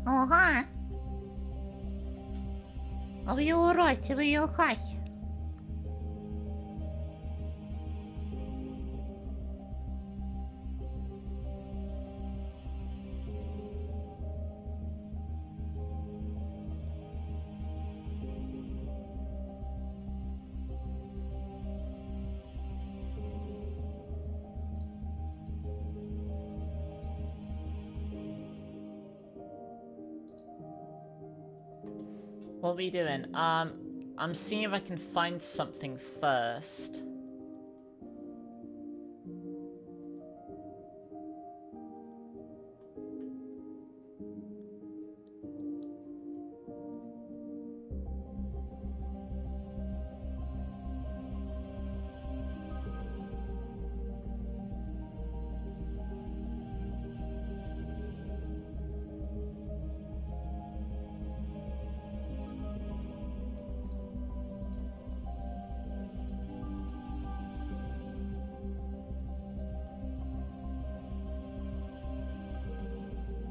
Oh, hi. Are you alright? Are you okay? What are we doing? I'm seeing if I can find something first.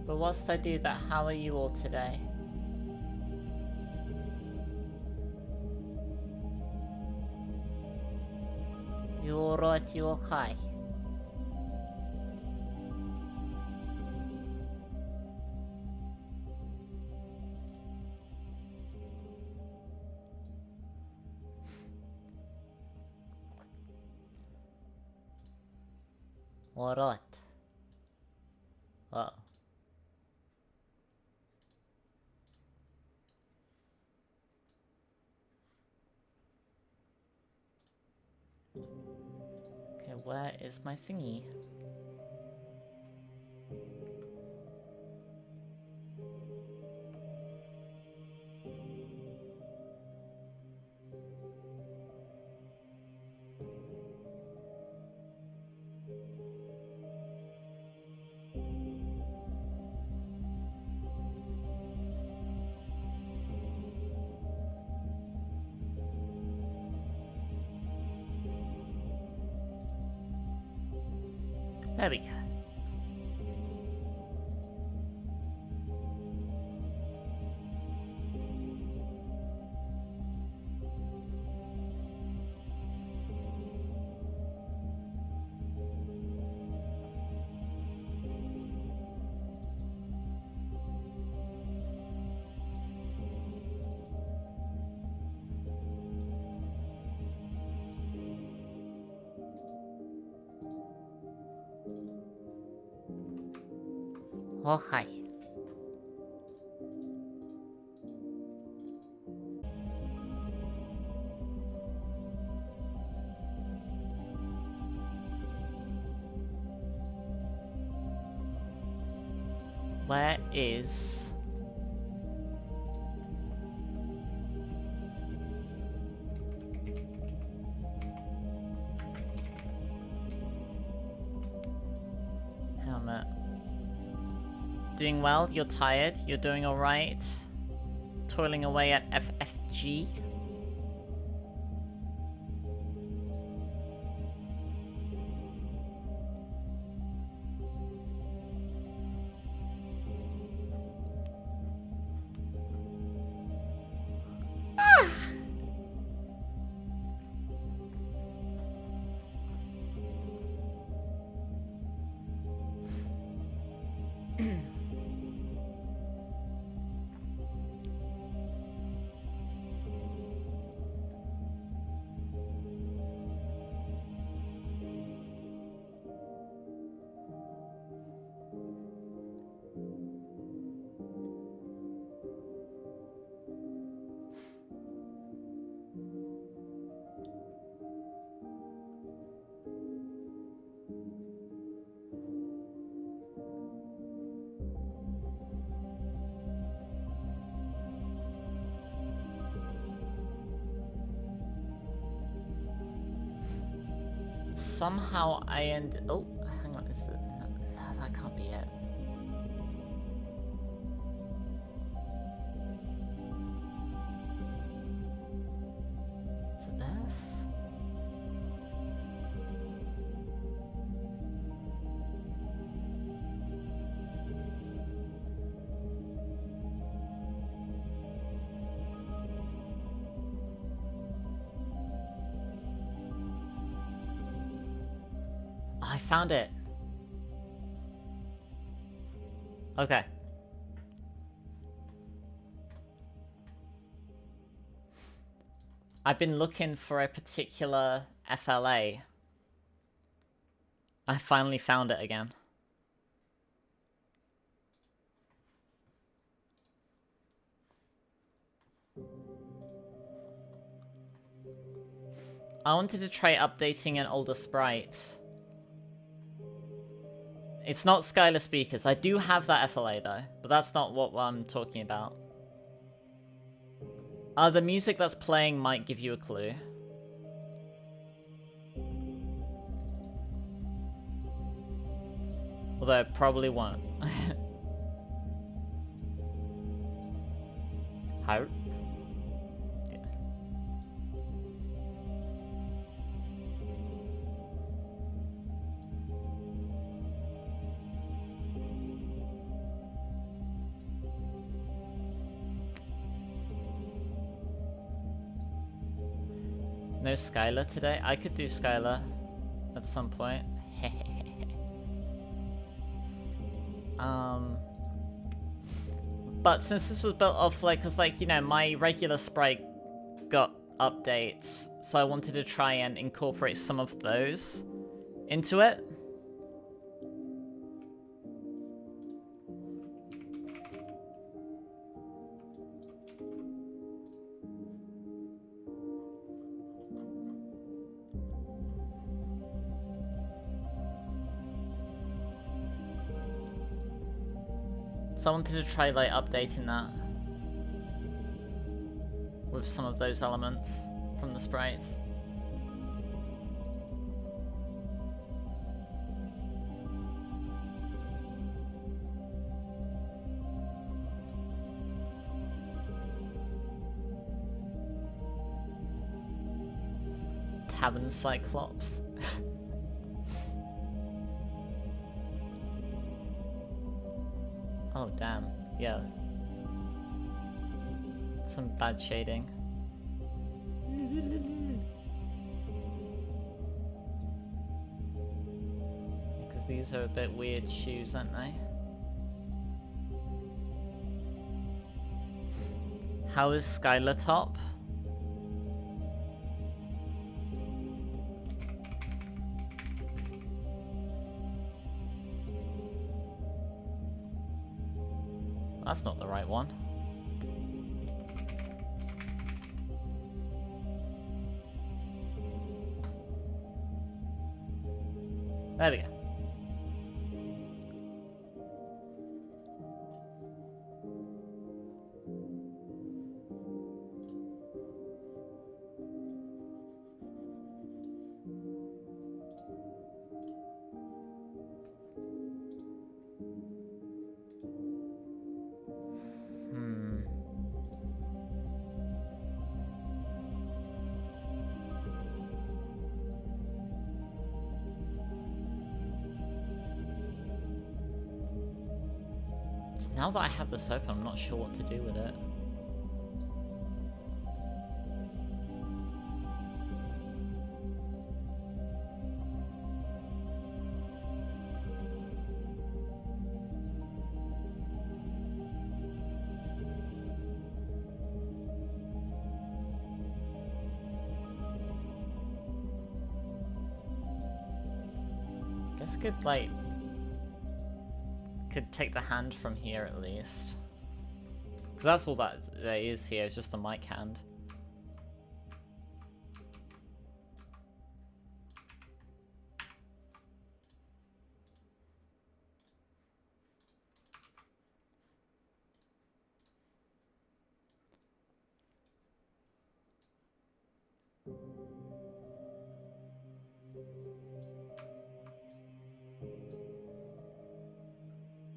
But whilst I do that, how are you all today? You alright? You okay? Alright. Uh-oh. Okay, where is my thingy? There we go. Oh, hi. Where is... Helmet. Doing well? You're tired? You're doing alright? Toiling away at FFG? Somehow I end. Oh, hang on. Is it? No, that can't be it. Is it this? I found it. Okay. I've been looking for a particular FLA. I finally found it again. I wanted to try updating an older sprite. It's not Skylar speakers. I do have that FLA though, but that's not what I'm talking about. The music that's playing might give you a clue. Although it probably won't. How? Yeah. No Skylar today? I could do Skylar at some point. But since this was built off, like, cause like, you know, my regular sprite got updates, so I wanted to try and incorporate some of those into it. So I wanted to try, like, updating that with some of those elements from the sprites. Tavern Cyclops. Oh, damn. Yeah. Some bad shading. Because these are a bit weird shoes, aren't they? How is Skylar top? That's not the right one. There we go. Now that I have this open, I'm not sure what to do with it. Guess I could, like, could take the hand from here at least. Because that's all that there is here, is just the mic hand.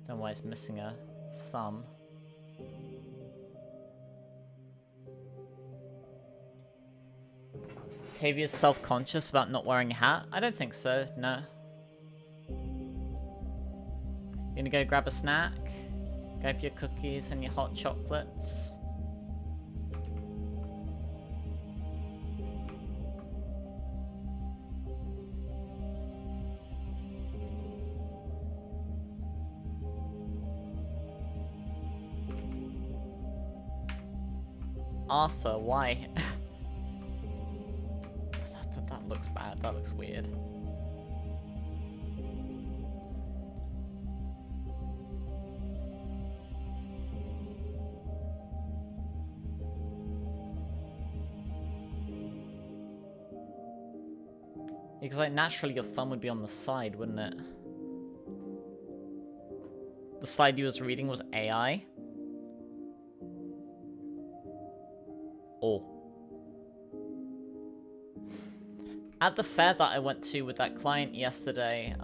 Don't know why it's missing a thumb. Tavia's self-conscious about not wearing a hat? I don't think so, no. You gonna go grab a snack? Grab your cookies and your hot chocolates? Arthur, why? That looks bad. That looks weird. Because like naturally your thumb would be on the side, wouldn't it? The slide you was reading was AI. Oh. At the fair that I went to with that client yesterday,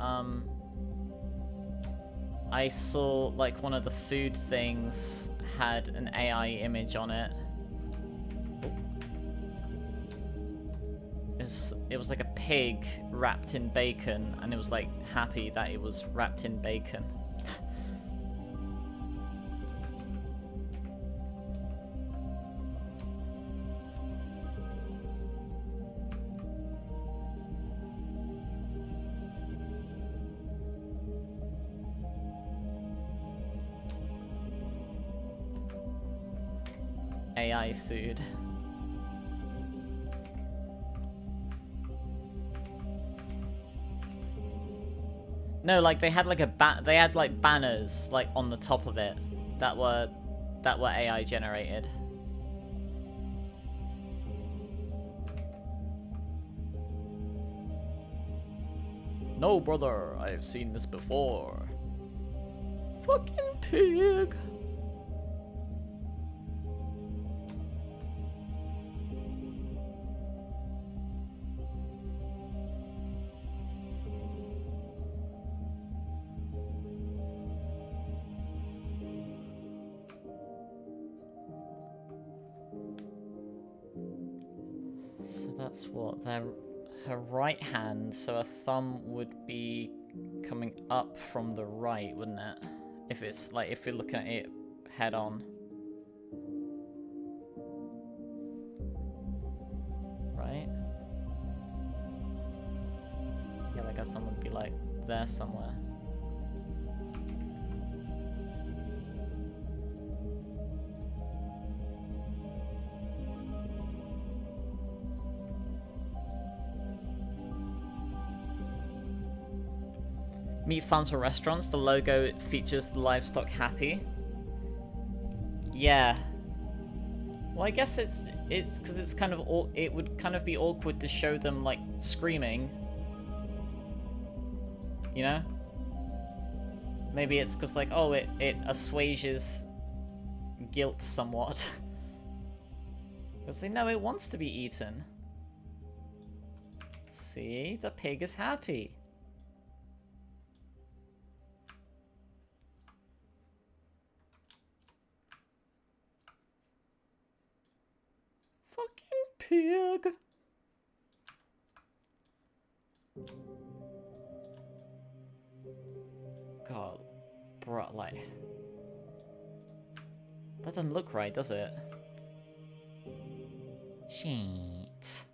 I saw like one of the food things had an AI image on it. It was like a pig wrapped in bacon, and it was like happy that it was wrapped in bacon. AI food. No, like they had like they had like banners like on the top of it that were AI generated. No, brother, I've seen this before. Fucking pig. That's what her right hand, so her thumb would be coming up from the right, wouldn't it? If it's like if you're looking at it head on. Right? Yeah, like her thumb would be like there somewhere. Meat farms or restaurants, the logo features the livestock happy. Yeah. Well, I guess it's because it's kind of it would kind of be awkward to show them like screaming. You know? Maybe it's because like, oh, it assuages guilt somewhat. Because they know it wants to be eaten. See, the pig is happy. Pig. God, bro, like that doesn't look right, does it? Shit.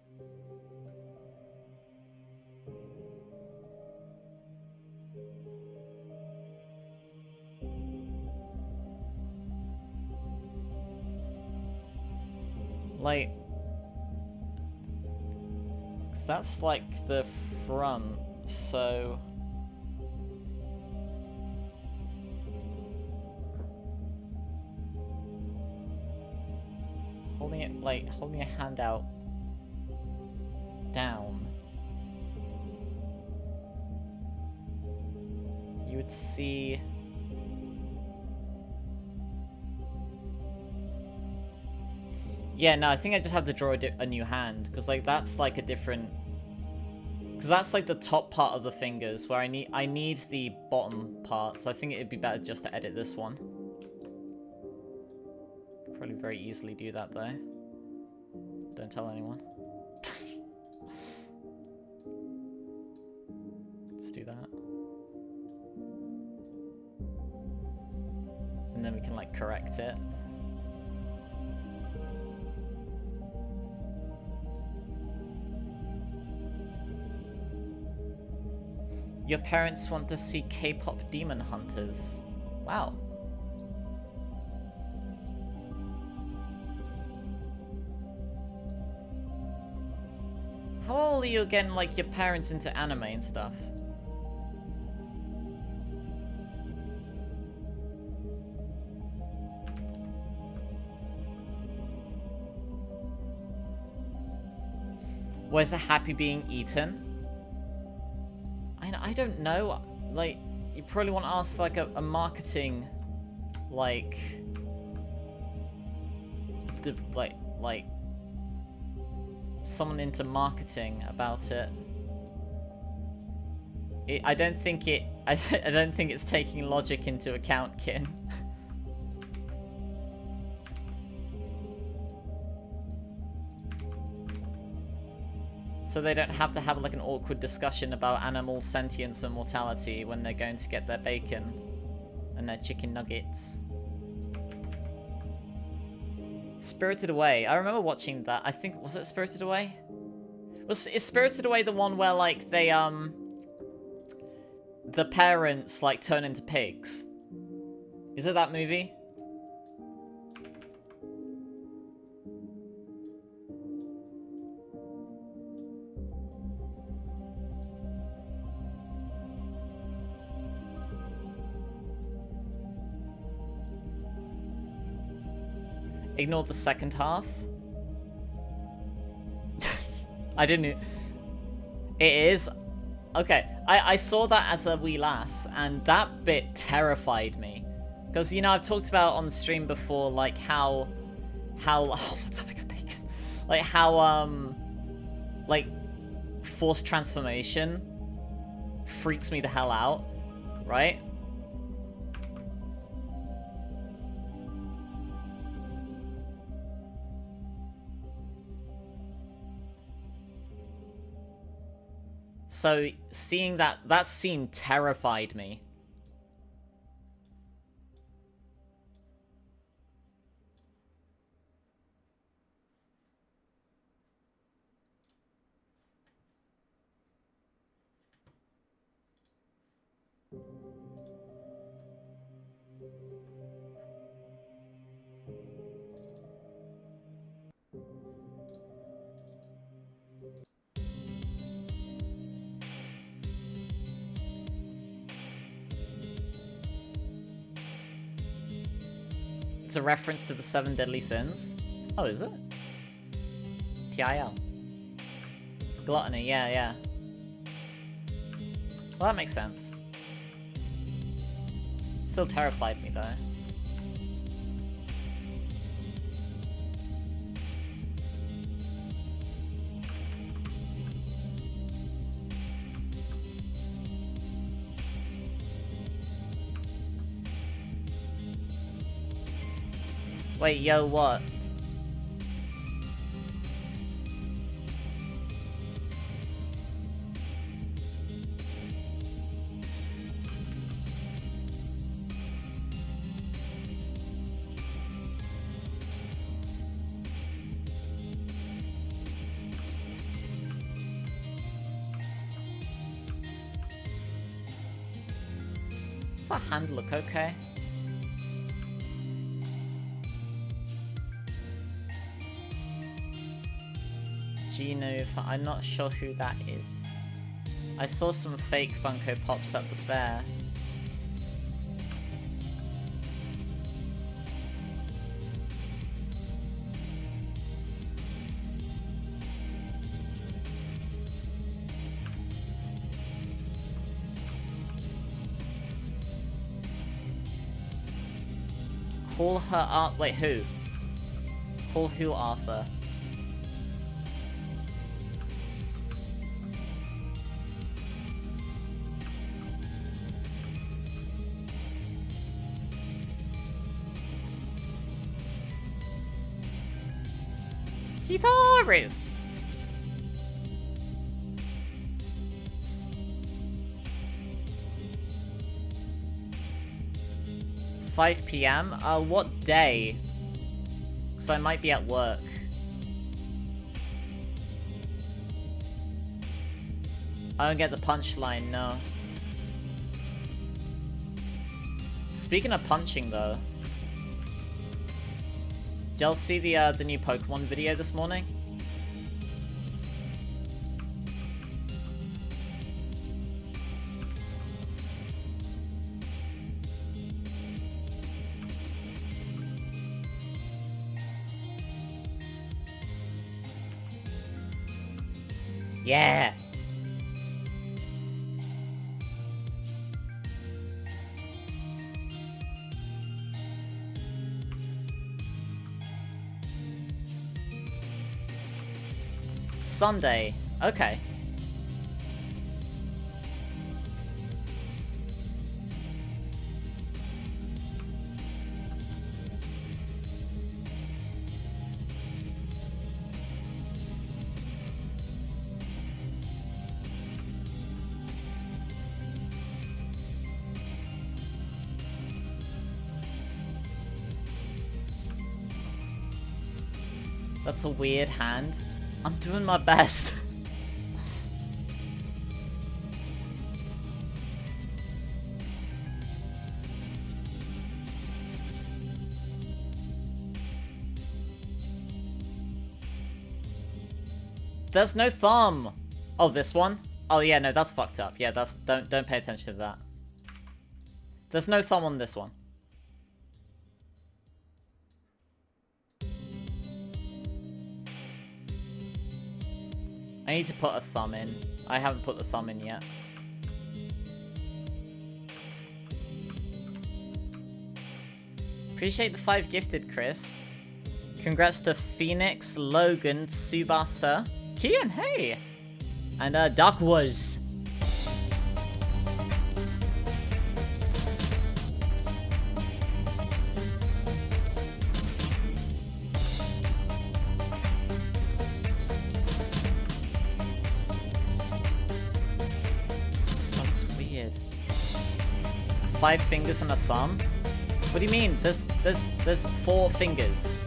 Like, that's like the front, so holding a hand out down, you would see yeah, no, I think I just have to draw a new hand, because like that's like a different, because that's like the top part of the fingers where I need the bottom part, so I think it'd be better just to edit this one. Probably very easily do that though. Don't tell anyone. Just do that. And then we can like correct it. Your parents want to see K-pop Demon Hunters. Wow. How old are you getting, like, your parents into anime and stuff? Where's the happy being eaten? I don't know. Like, you probably want to ask, like, a marketing, like, like, someone into marketing about it. I don't think it's taking logic into account, Kin. So they don't have to have, like, an awkward discussion about animal sentience and mortality when they're going to get their bacon and their chicken nuggets. Spirited Away. I remember watching that. I think, was it Spirited Away? Is Spirited Away the one where, like, they, the parents, like, turn into pigs? Is it that movie? Ignored the second half. I didn't. It is. Okay, I saw that as a wee lass, and that bit terrified me. Because, you know, I've talked about on the stream before, like, how, oh, the topic of bacon. Like, how, like, forced transformation freaks me the hell out, right? So, seeing that scene terrified me. It's a reference to the 7 Deadly Sins. Oh, is it? TIL. Gluttony, yeah. Well, that makes sense. Still terrified me, though. Wait, yo, what? Does that hand look okay? Gino, I'm not sure who that is. I saw some fake Funko Pops at the fair. Call her wait, who? Call who Arthur? Kitaaaaaato! 5 PM? What day? Because I might be at work. I don't get the punchline, no. Speaking of punching, though, did y'all see the new Pokemon video this morning? Yeah! Sunday. Okay. That's a weird hand. I'm doing my best. There's no thumb. Oh, this one? Oh yeah, no, that's fucked up. Yeah, that's don't pay attention to that. There's no thumb on this one. I need to put a thumb in. I haven't put the thumb in yet. Appreciate the 5 gifted, Chris. Congrats to Phoenix, Logan, Tsubasa, Kian, hey! And Dark was. That's weird. 5 fingers and a thumb? What do you mean? There's 4 fingers.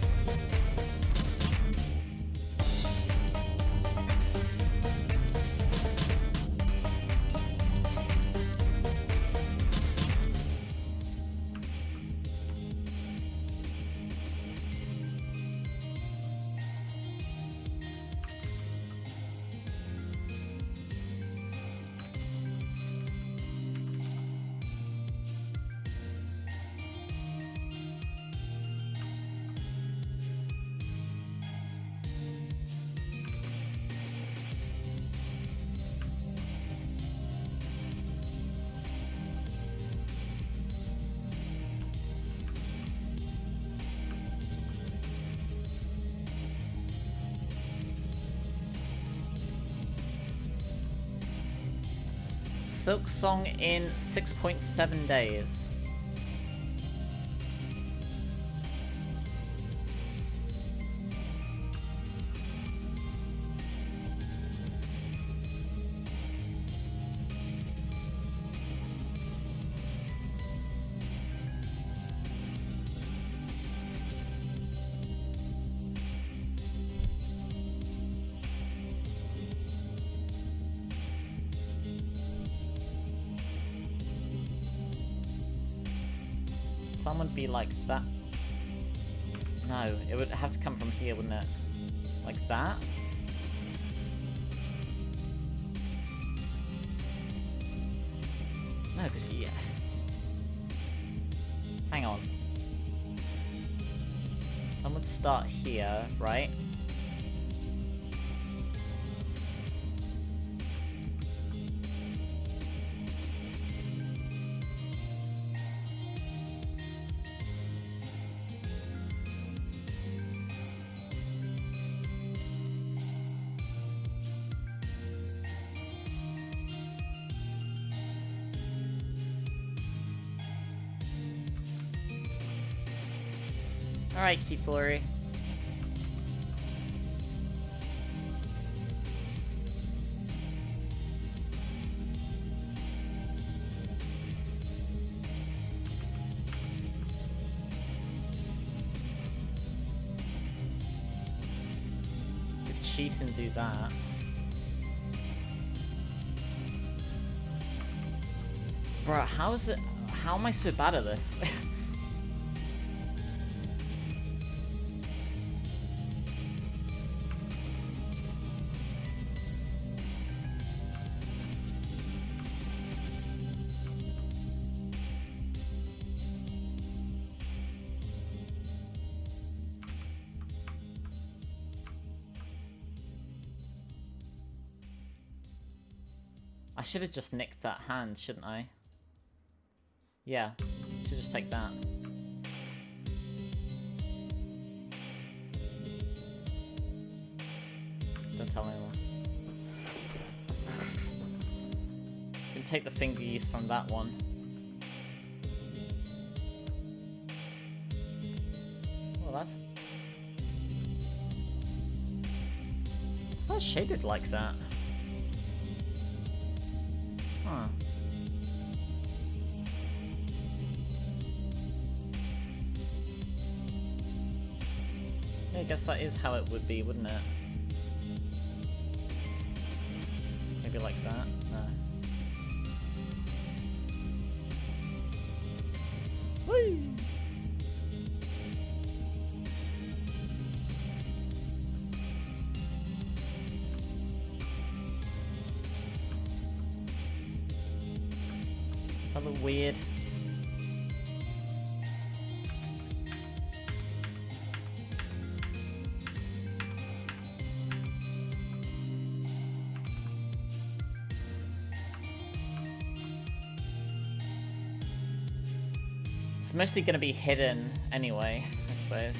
Silk Song in 6.7 days. Thumb would be like that. No, it would have to come from here, wouldn't it? Like that? No, because yeah. Hang on. Thumb would start here, right? Alright, Keith Flory. Could cheat and do that. Bro, how is it? How am I so bad at this? I should have just nicked that hand, shouldn't I? Yeah, should just take that. Don't tell anyone. You can take the fingies from that one. Well, that's... It's not shaded like that. Huh. Yeah, I guess that is how it would be, wouldn't it? Maybe like that? No. Woo! That look weird. It's mostly going to be hidden anyway, I suppose.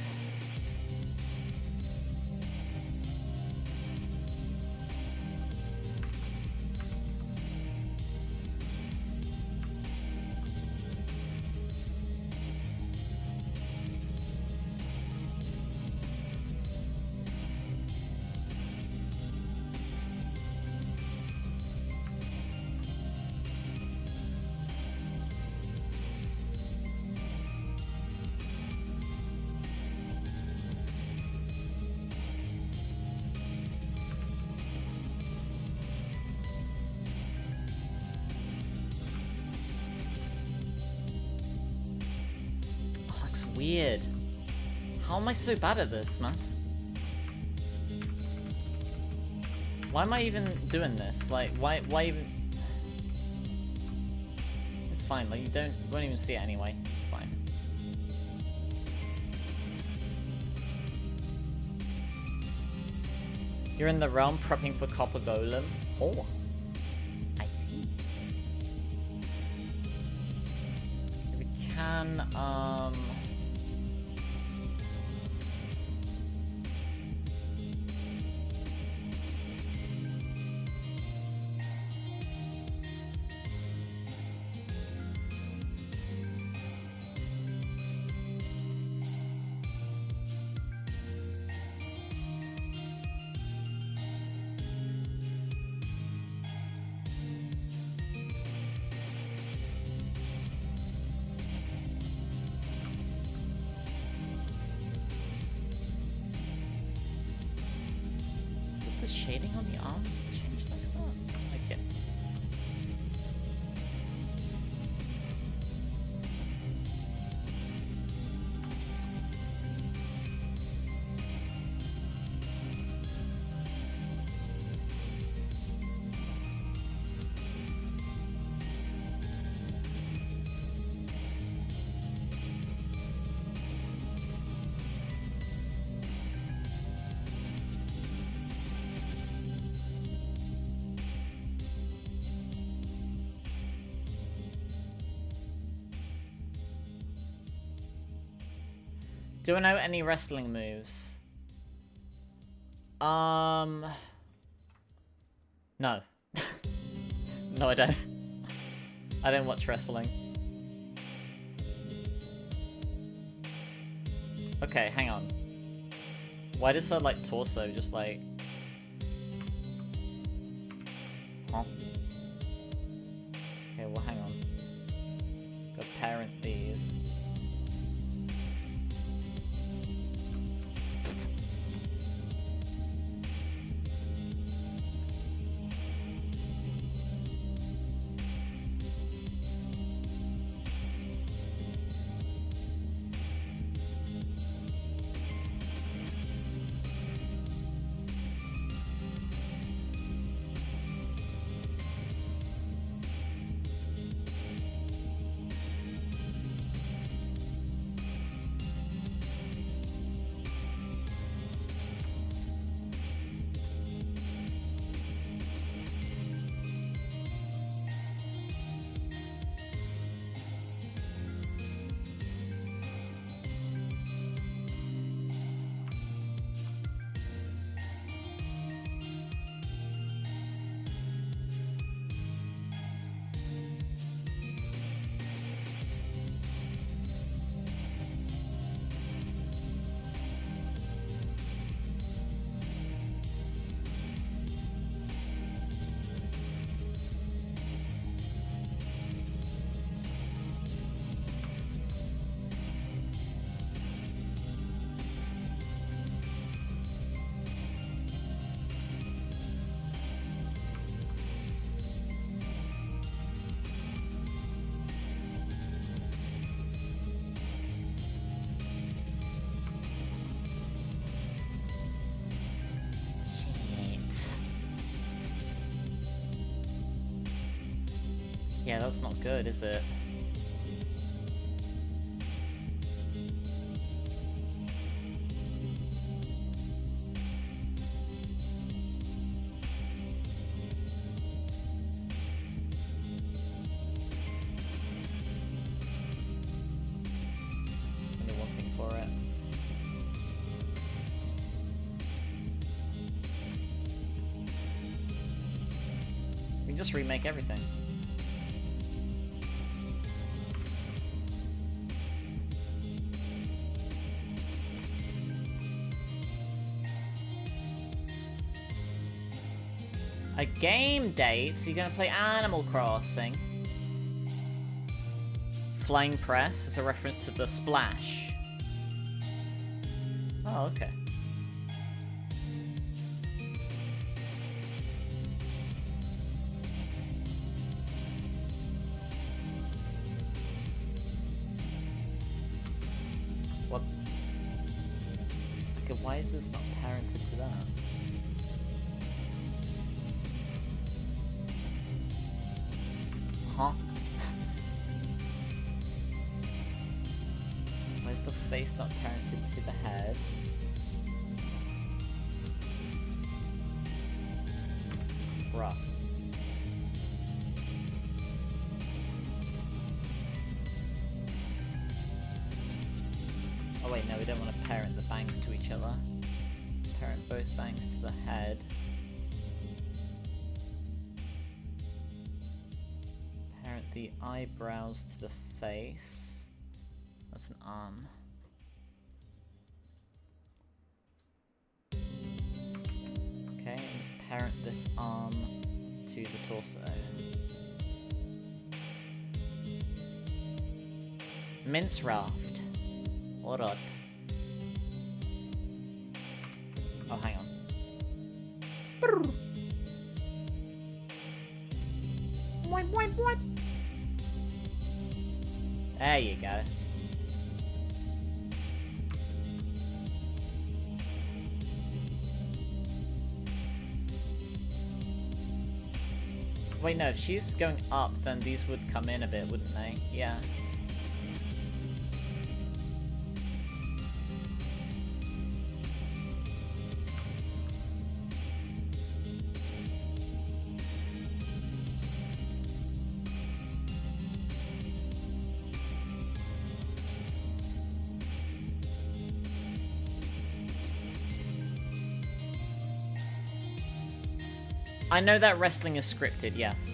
Weird. How am I so bad at this, man? Why am I even doing this? Like, why even... It's fine, like, you won't even see it anyway. It's fine. You're in the realm prepping for Copper Golem. Oh. I see. We can, the shading on the arms changed like that? Okay. Do I know any wrestling moves? No. No, I don't. I don't watch wrestling. Okay, hang on. Why does her, like, torso just, like... Huh? Okay, well, hang on. Go parent these. Yeah, that's not good, is it? Only one thing for it. We can just remake everything. A game date? So you're gonna play Animal Crossing? Flying Press is a reference to the Splash. Oh, okay. What? Okay, why is this not parented to that? Huh? Where's the face not parented to the head? Bruh. Oh wait, no, we don't want to parent the bangs to each other. Parent both bangs to the head. The eyebrows to the face. That's an arm. Okay, and parent this arm to the torso. Mince raft. Alright. Oh, hang on. What? There you go. Wait, no, if she's going up, then these would come in a bit, wouldn't they? Yeah. I know that wrestling is scripted, yes.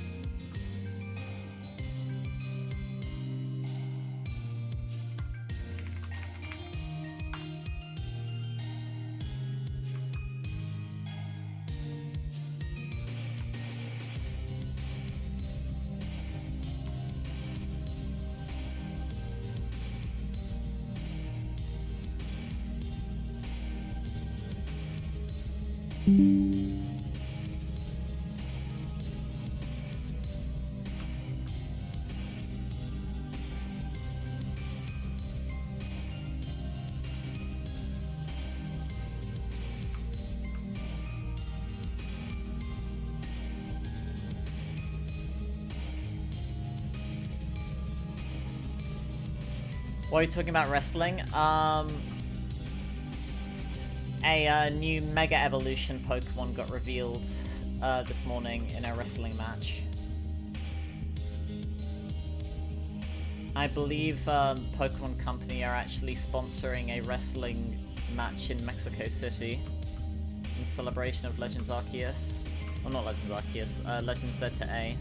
What are you talking about wrestling? A new Mega Evolution Pokemon got revealed this morning in a wrestling match. I believe Pokemon Company are actually sponsoring a wrestling match in Mexico City in celebration of Legends Arceus. Well, not Legends Arceus, Legends Z to A.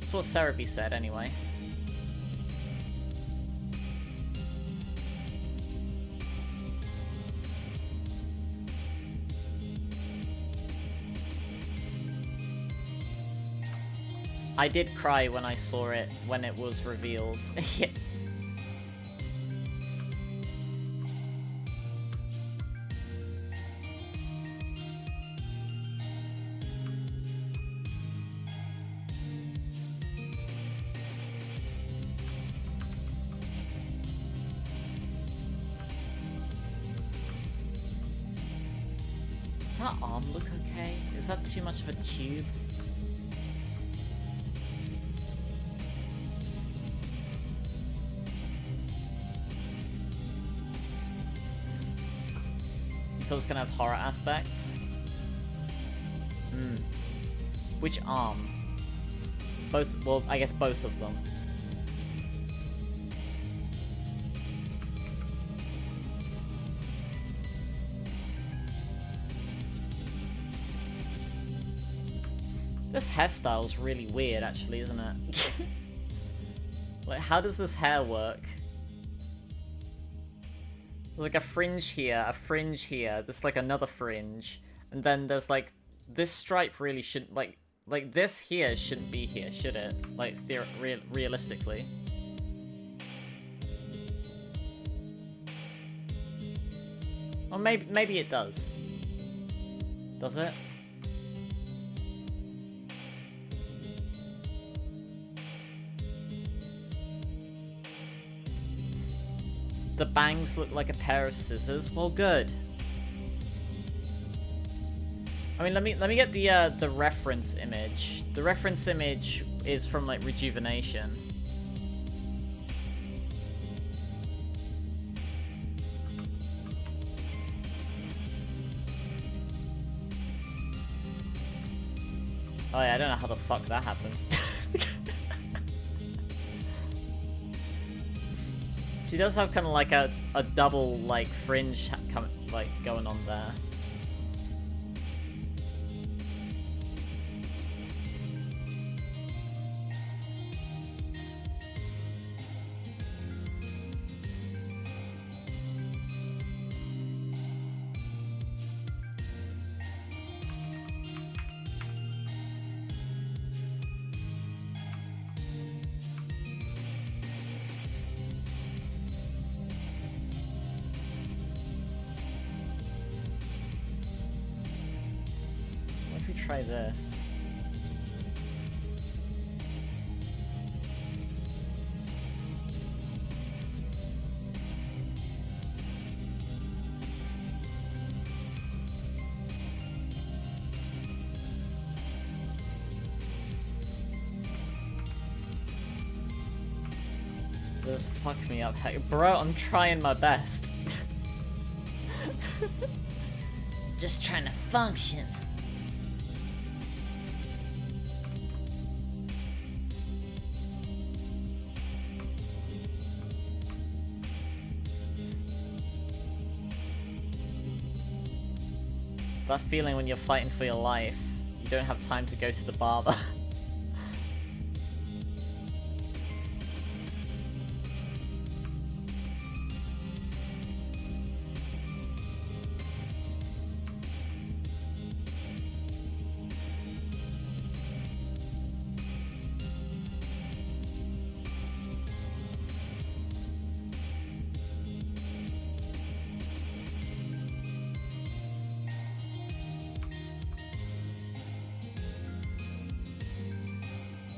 That's what Cerebi said, anyway. I did cry when I saw it, when it was revealed. that arm look okay? Is that too much of a tube? You thought it was gonna have horror aspects? Hmm. Which arm? Both, well, I guess both of them. This hairstyle's really weird, actually, isn't it? Like, how does this hair work? There's like a fringe here, there's like another fringe, and then there's like, this stripe really shouldn't, like this here shouldn't be here, should it? Like, realistically. Or maybe it does. Does it? The bangs look like a pair of scissors. Well, good. I mean, let me get the reference image. The reference image is from like Rejuvenation. Oh yeah, I don't know how the fuck that happened. She does have kind of like a double like fringe like going on there. Try this. This fucked me up. Hey, bro, I'm trying my best. Just trying to function. That feeling when you're fighting for your life, you don't have time to go to the barber.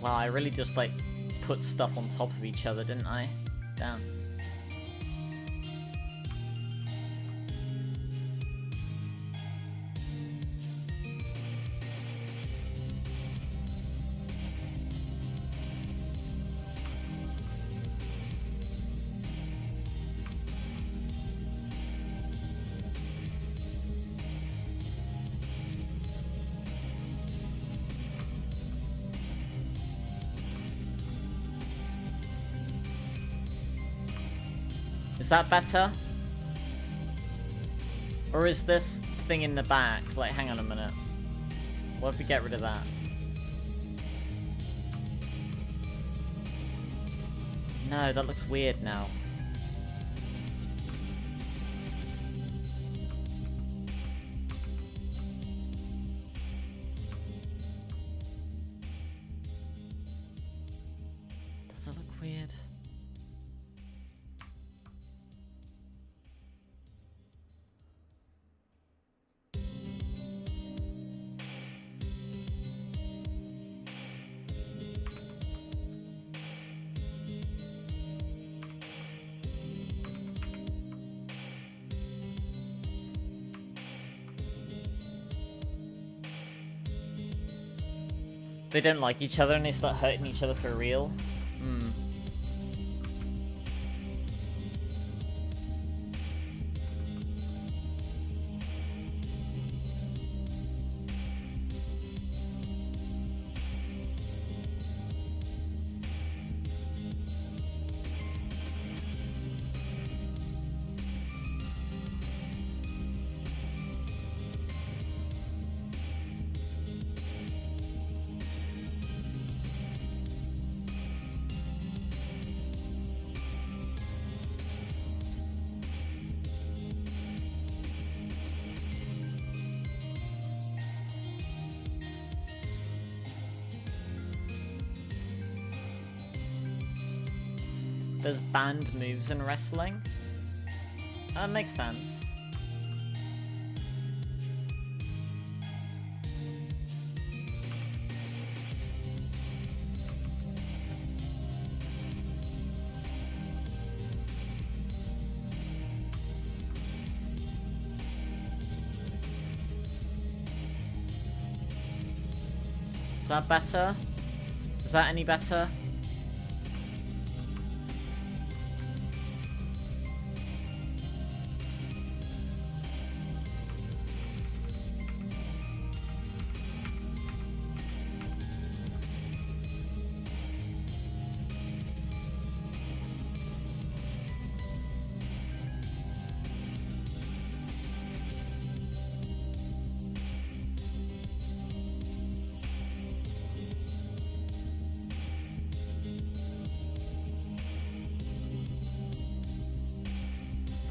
Wow, I really just like put stuff on top of each other, didn't I? Damn. Is that better? Or is this thing in the back? Like, hang on a minute. What if we get rid of that? No, that looks weird now. Does that look weird? They don't like each other and they start hurting each other for real. Hmm. There's banned moves in wrestling. That makes sense. Is that better? Is that any better?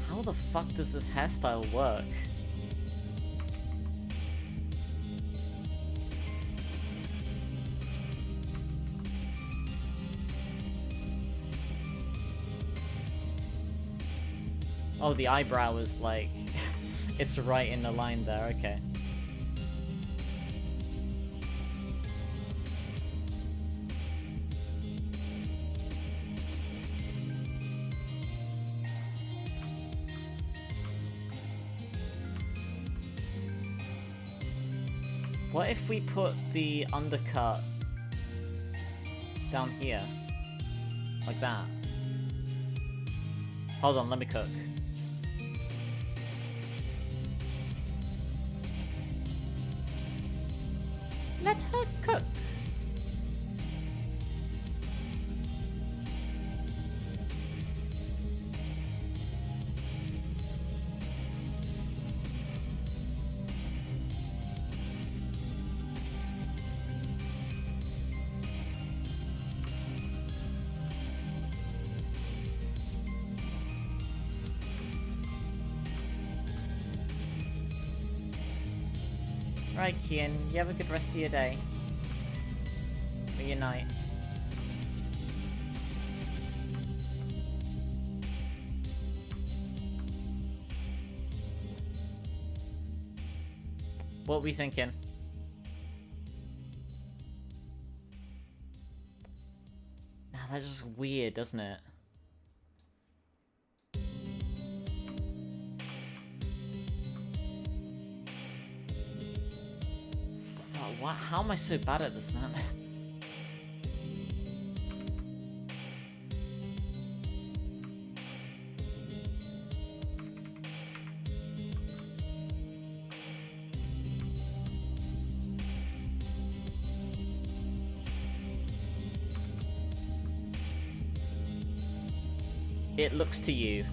How the fuck does this hairstyle work? Oh, the eyebrow is like... it's right in the line there, okay. What if we put the undercut down here? Like that. Hold on, let me cook. Let her cook. Right, Kian, you have a good rest of your day. Or your night. What are we thinking? Nah, that's just weird, doesn't it? What? How am I so bad at this, man? It looks to you.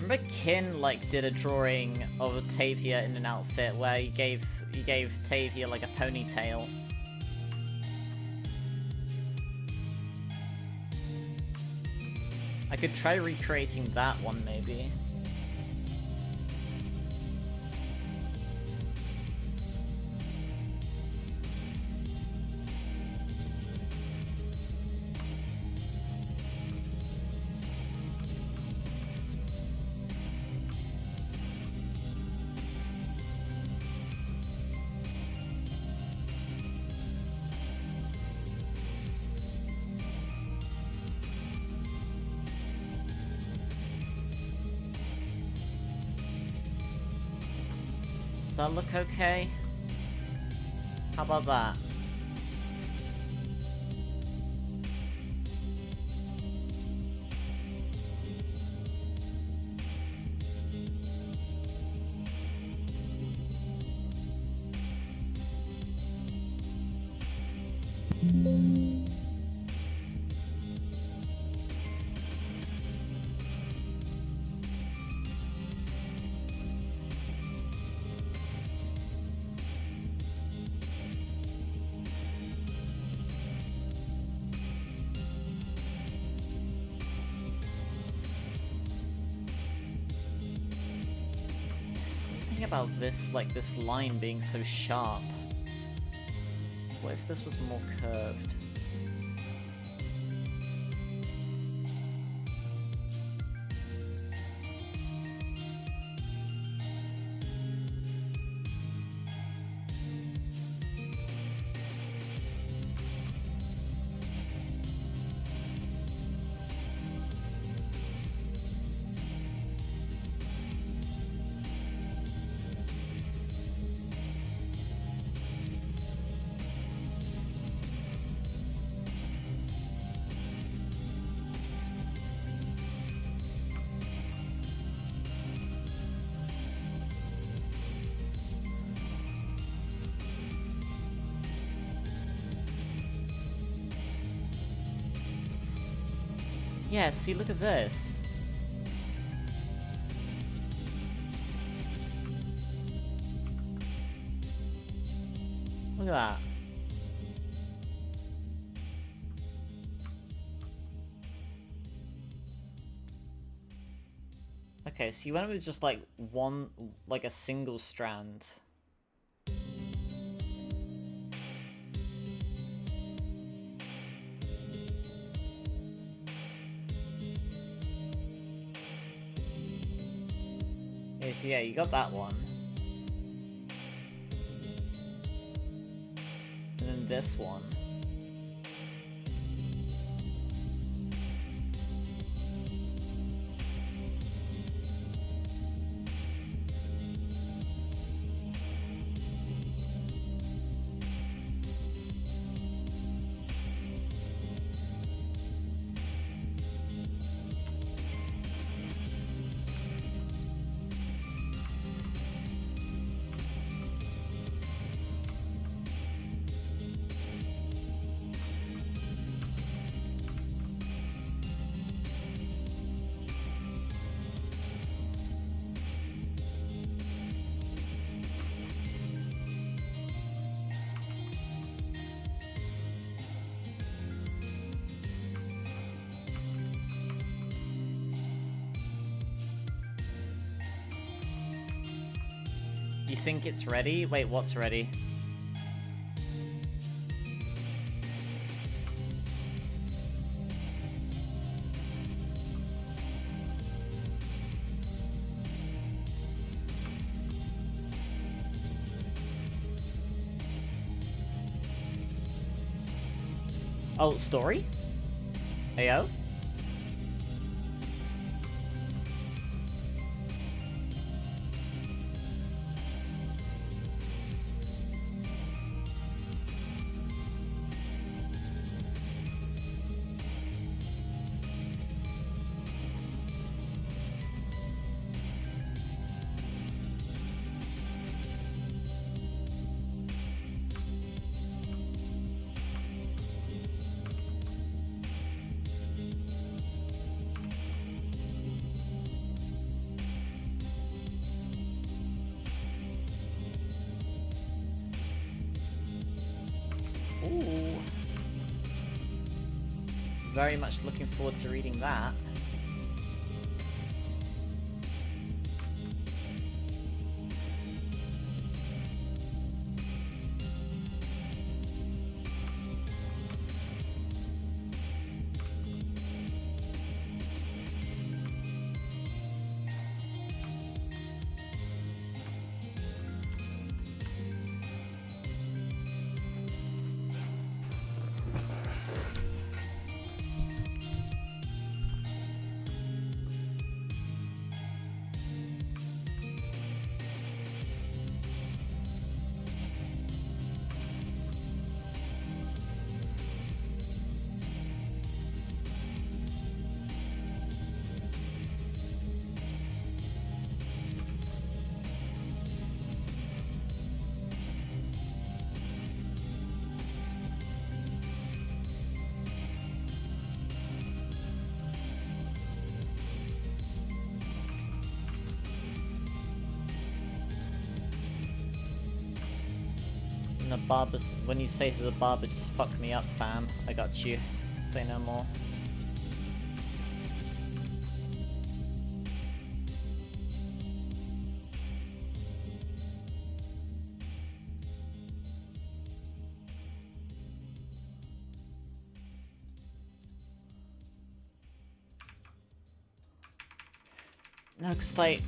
Remember Kin like did a drawing of Tavia in an outfit where he gave Tavia like a ponytail. I could try recreating that one maybe. that look okay? How about that? About this, like this line being so sharp. What if this was more curved? Yeah, see, look at this. Look at that. Okay, so you went with just like one, like a single strand. Okay, so yeah, you got that one. And then this one. You think it's ready? Wait, what's ready? Oh, story? AO? Ooh. Very much looking forward to reading that. barbers, when you say to the barber, just fuck me up, fam. I got you. Say no more. No, cause like,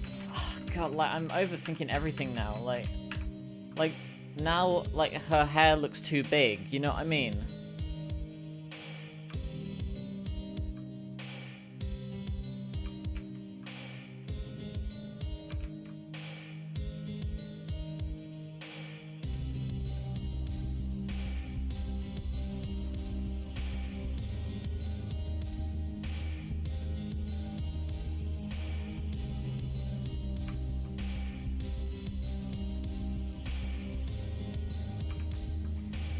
God, like I'm overthinking everything now. Like now, like her hair looks too big. You know what I mean?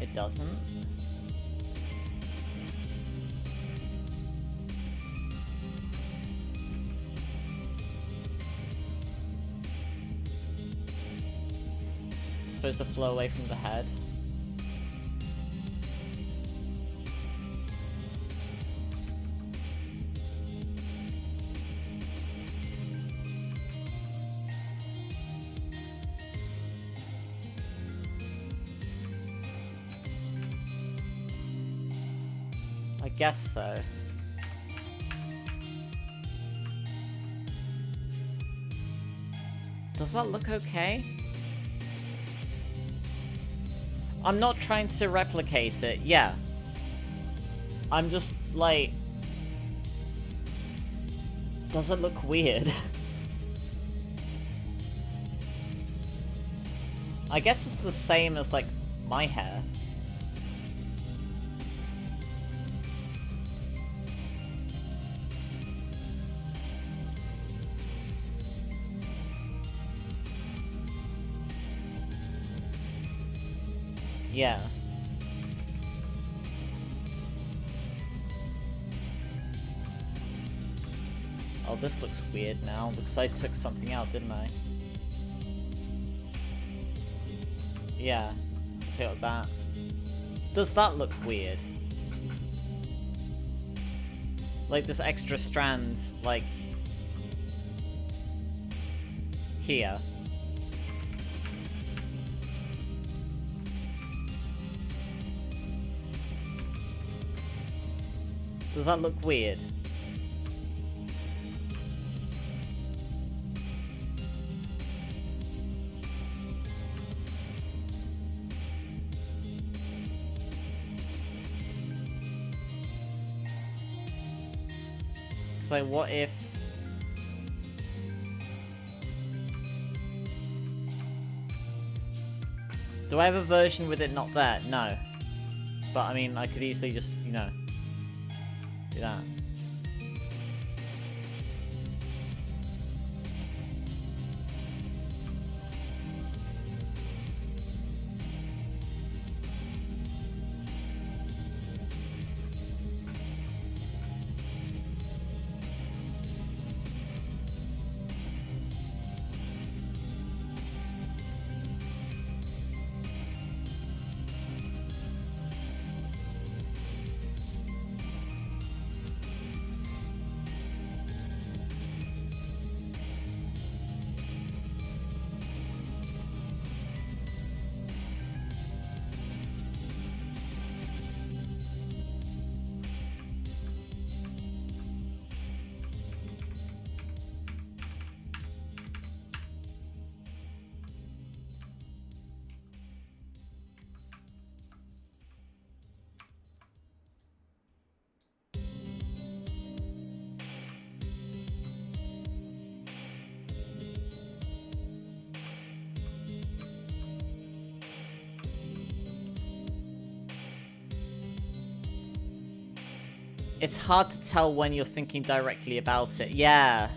It doesn't. It's supposed to flow away from the head. I guess so. Does that look okay? I'm not trying to replicate it, yeah. I'm just like... Does it look weird? I guess it's the same as like my hair. Yeah. Oh, this looks weird now. Looks like I took something out, didn't I? Yeah. Take out that. Does that look weird? Like this extra strand, like... here. Does that look weird? So what if... Do I have a version with it not there? No. But I mean, I could easily just, you know... do that. It's hard to tell when you're thinking directly about it. Yeah.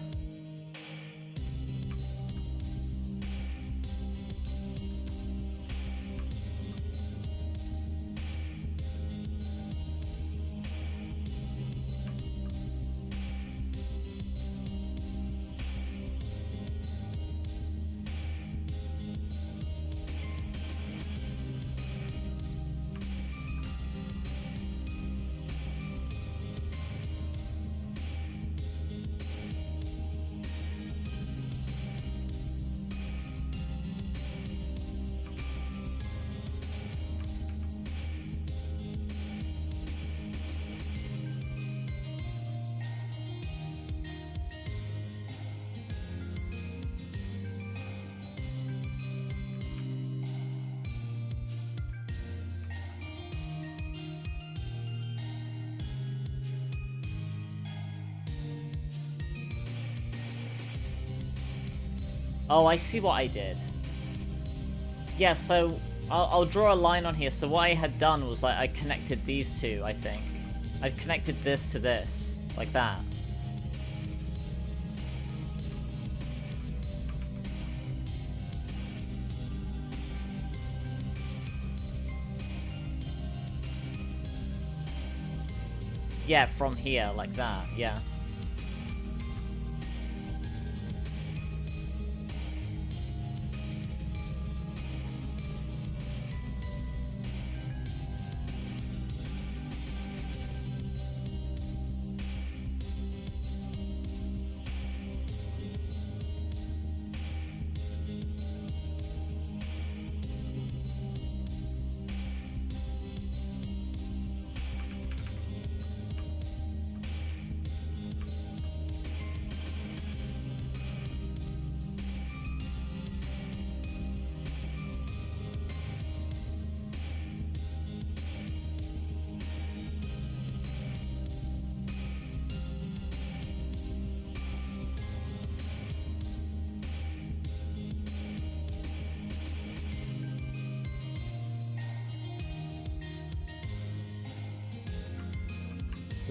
Oh, I see what I did. Yeah, so I'll draw a line on here. So what I had done was like I connected these two, I think. I connected this to this, like that. Yeah, from here, like that, yeah.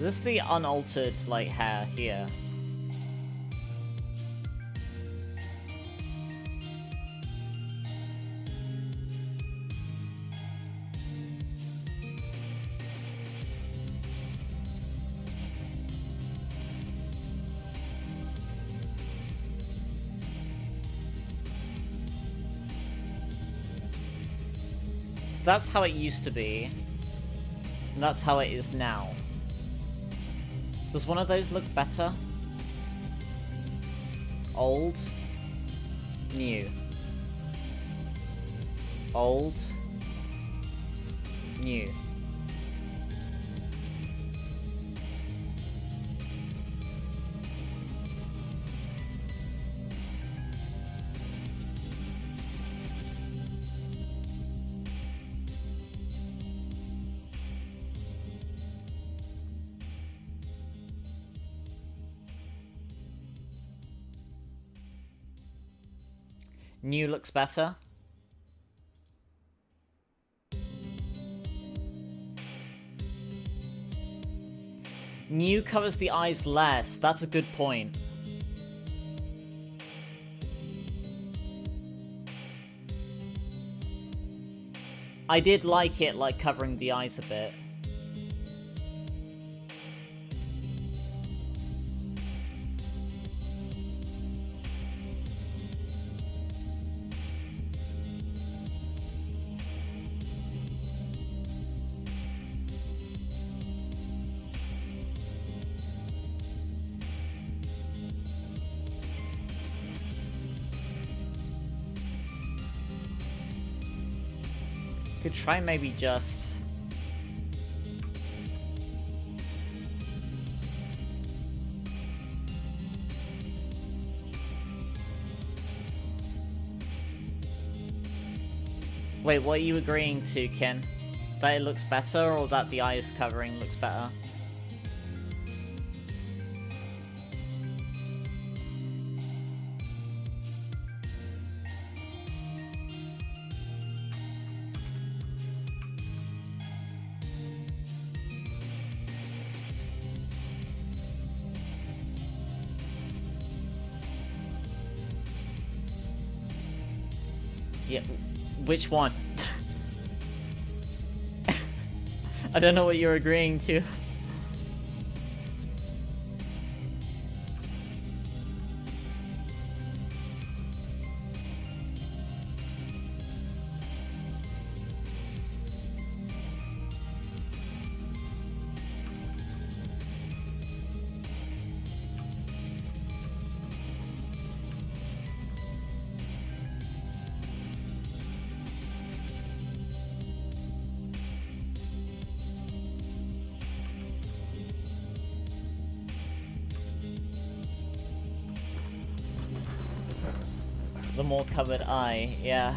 This is the unaltered, like, hair here. So that's how it used to be. And that's how it is now. Does one of those look better? Old. New. Old. New. New looks better. New covers the eyes less. That's a good point. I did like it, like, covering the eyes a bit. Could try maybe just... Wait, what are you agreeing to, Ken? That it looks better, or that the eyes covering looks better? Yeah, which one? I don't know what you're agreeing to. The more covered eye, yeah.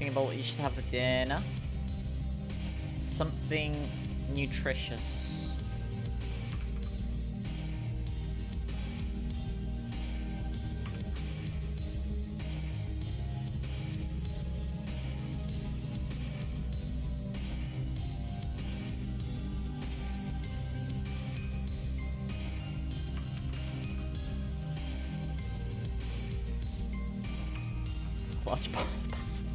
Think about what you should have for dinner. Something nutritious. Large pot of pasta.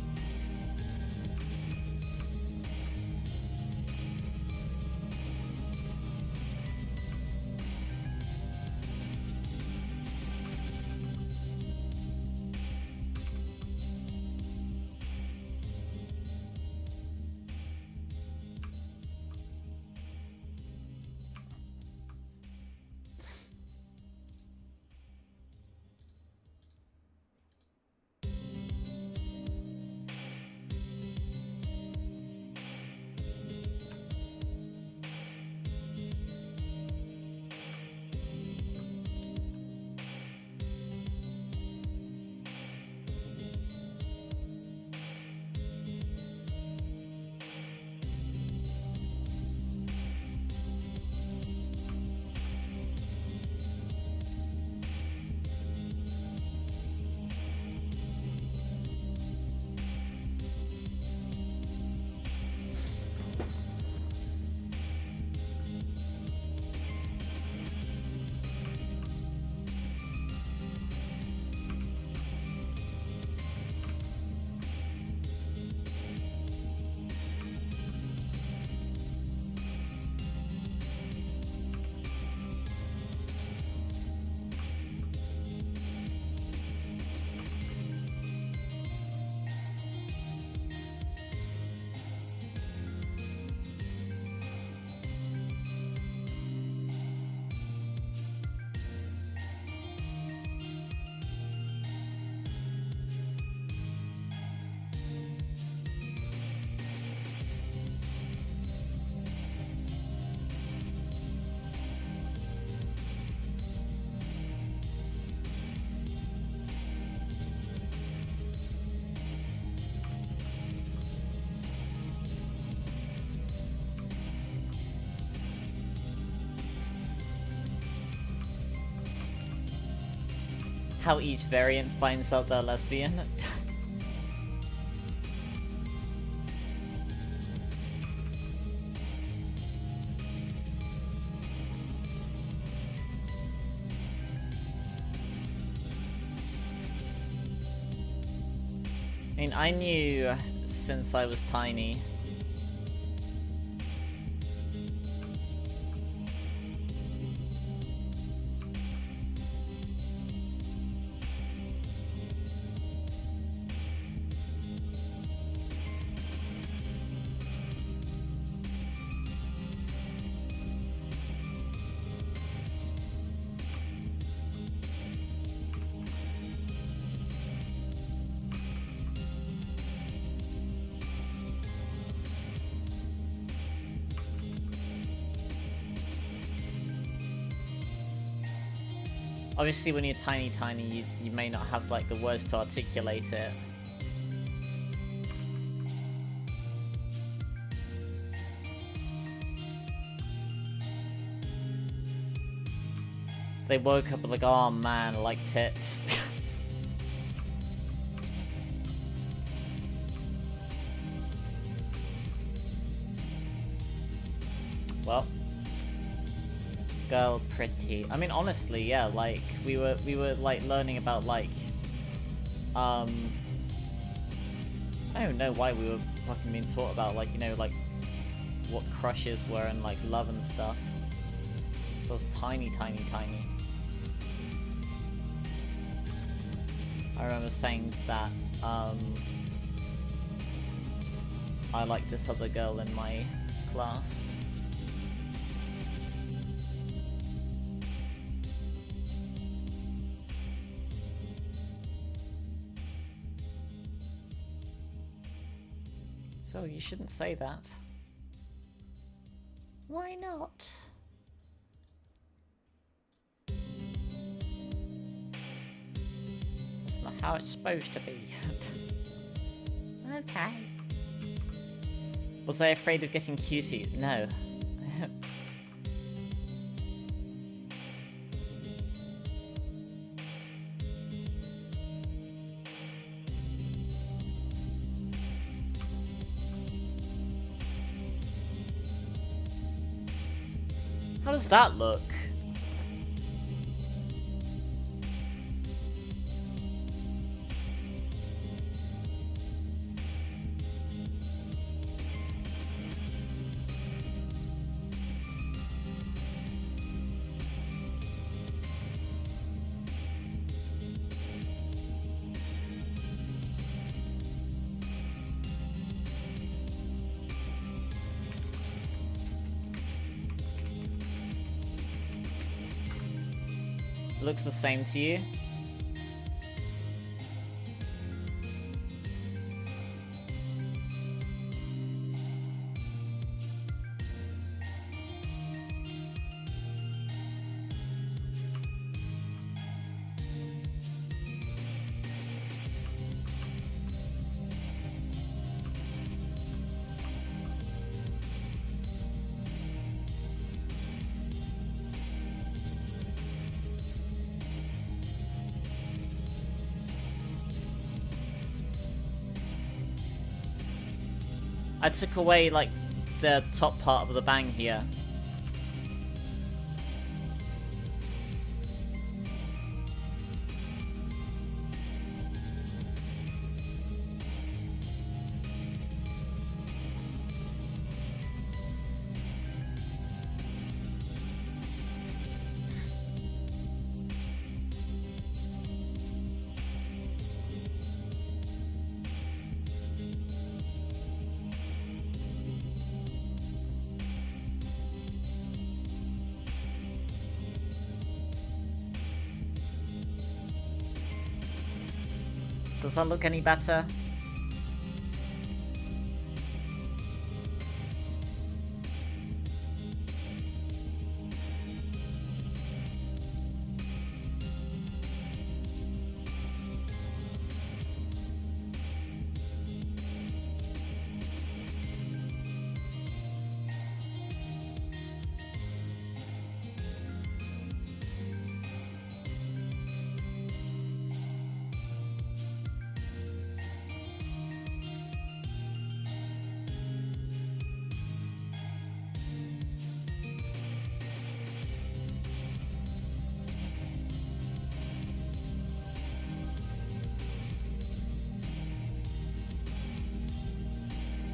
How each variant finds out they're lesbian. I mean, I knew since I was tiny. Obviously, when you're tiny, you may not have like the words to articulate it. They woke up like, oh man, I like tits. Well. Girl pretty. I mean, honestly, yeah, like we were like learning about like I don't know why we were fucking being taught about like, you know, like what crushes were and like love and stuff. I was tiny. I remember saying that I like this other girl in my class. So you shouldn't say that. Why not? That's not how it's supposed to be. I okay. Was I afraid of getting cutie? No. How does that look? Looks the same to you? I took away, like, the top part of the bang here. Does that look any better?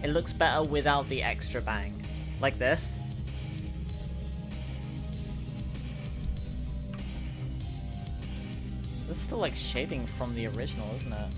It looks better without the extra bang. Like this. This is still like shading from the original, isn't it?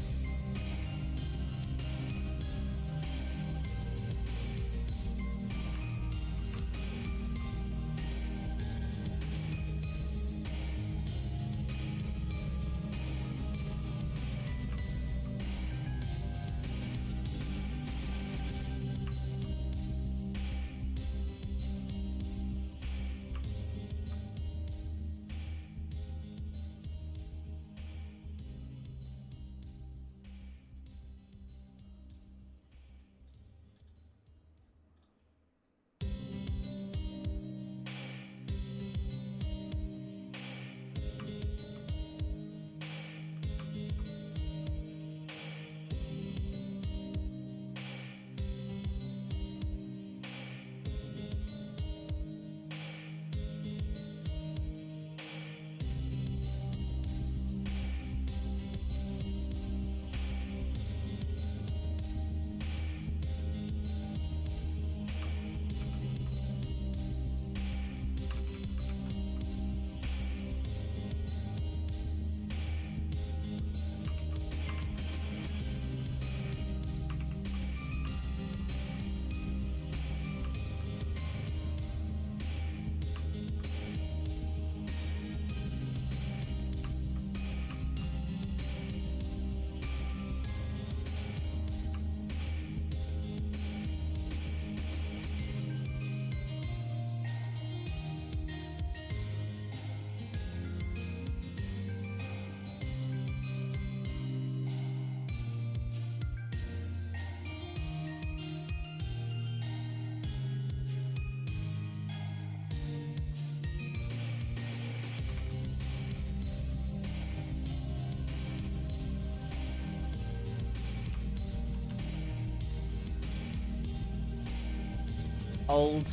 Old,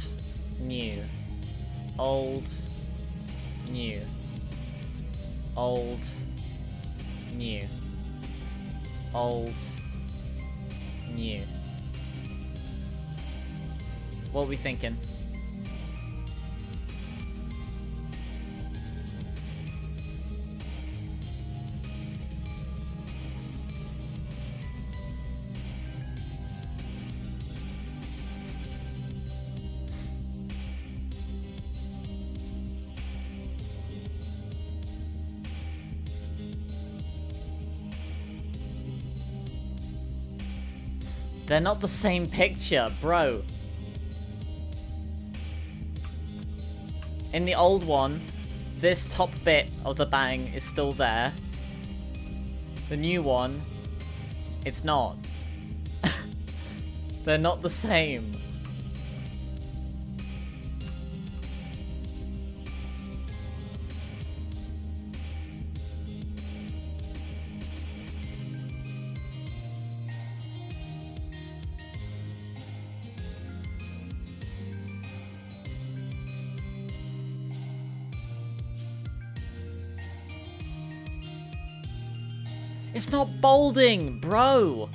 new. Old, new. Old, new. Old, new. What are we thinking? They're not the same picture, bro. In the old one, this top bit of the bang is still there. The new one, it's not. They're not the same. It's not bolding, bro.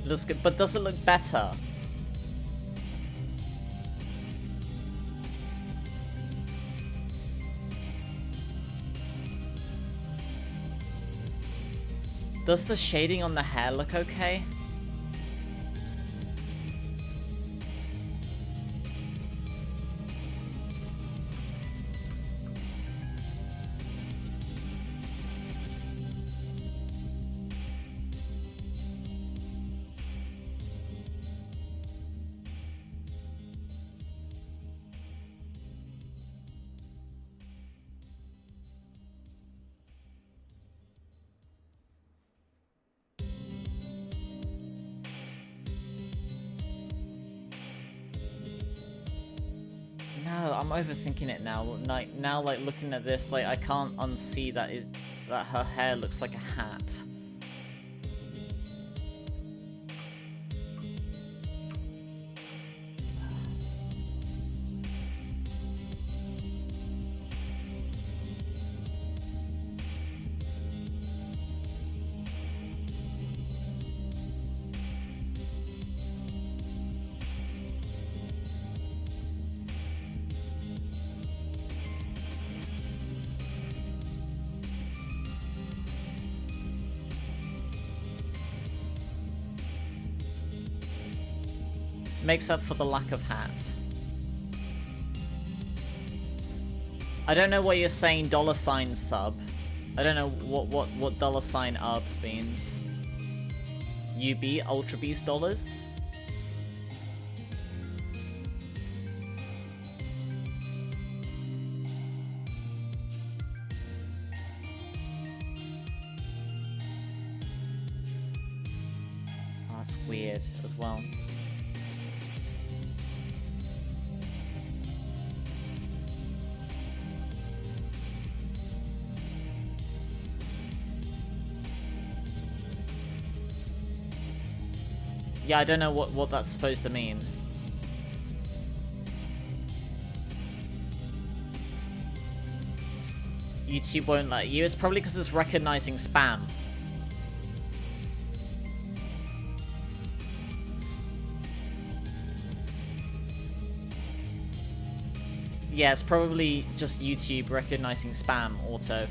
Looks good, but does it look better? Does the shading on the hair look okay? I'm overthinking it now. Like now, like looking at this, like I can't unsee that that her hair looks like a hat. Makes up for the lack of hats. I don't know what you're saying, $ sub. I don't know what $ UB means. UB, Ultra Beast dollars? Oh, that's weird as well. Yeah, I don't know what that's supposed to mean. YouTube won't let you. It's probably because it's recognizing spam. Yeah, it's probably just YouTube recognizing spam auto.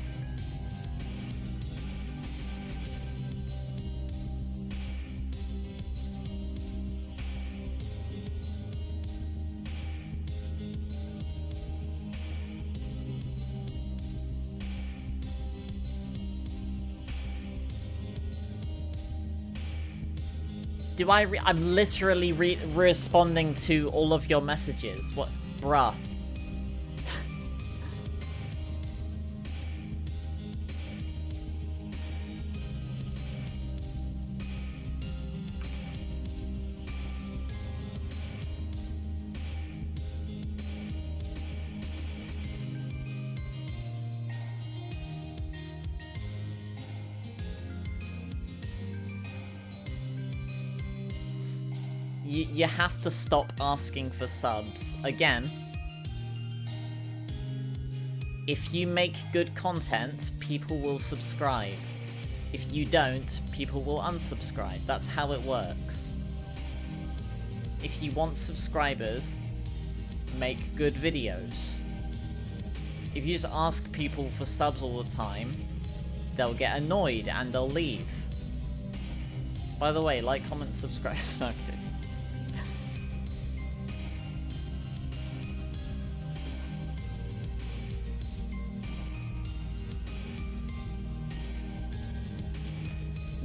I'm literally responding to all of your messages. What, bruh? You have to stop asking for subs. Again, if you make good content, people will subscribe. If you don't, people will unsubscribe. That's how it works. If you want subscribers, make good videos. If you just ask people for subs all the time, they'll get annoyed and they'll leave. By the way, like, comment, subscribe. Okay.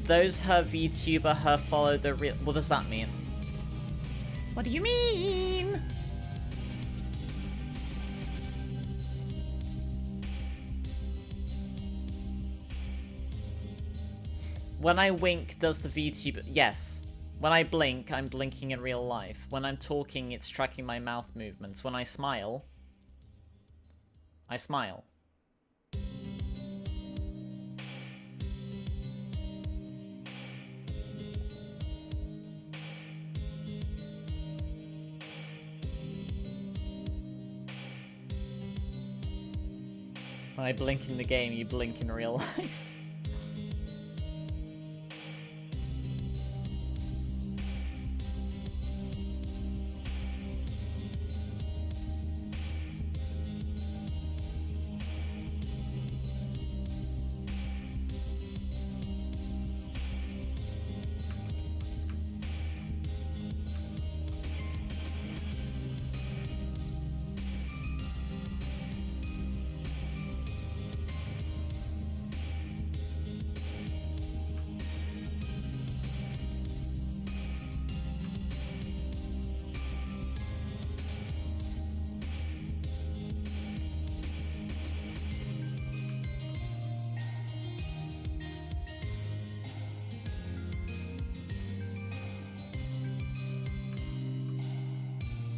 Those her VTuber, her follow the real... What does that mean? What do you mean? When I wink, does the VTuber... Yes. When I blink, I'm blinking in real life. When I'm talking, it's tracking my mouth movements. When I smile, I smile. When I blink in the game, you blink in real life.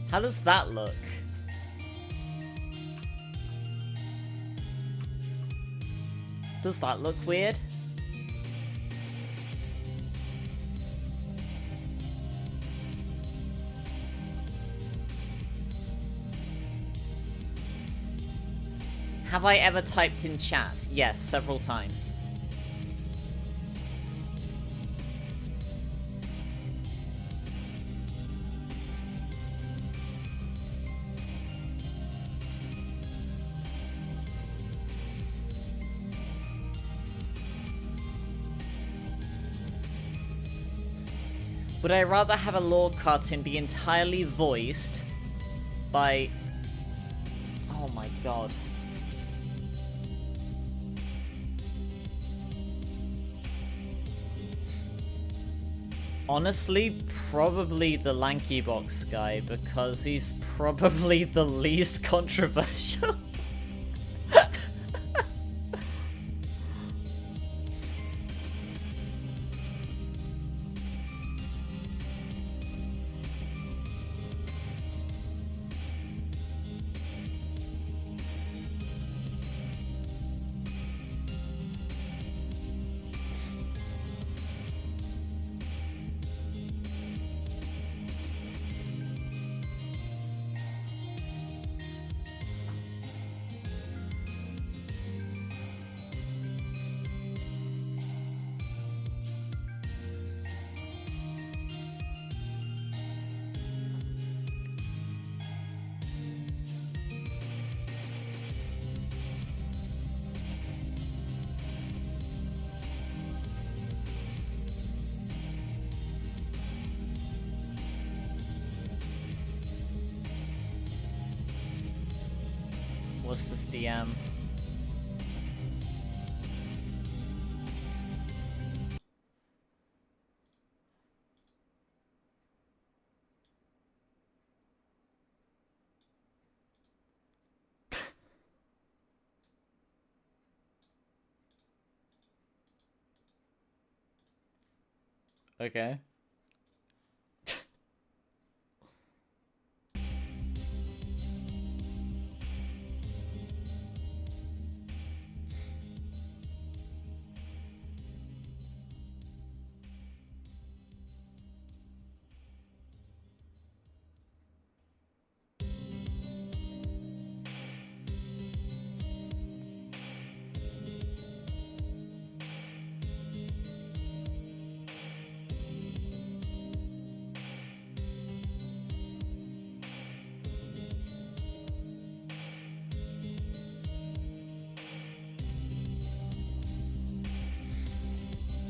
How does that look? Does that look weird? Have I ever typed in chat? Yes, several times. Would I rather have a lore cartoon be entirely voiced by... Oh my god. Honestly, probably the Lanky Box guy, because he's probably the least controversial. What's this DM? Okay.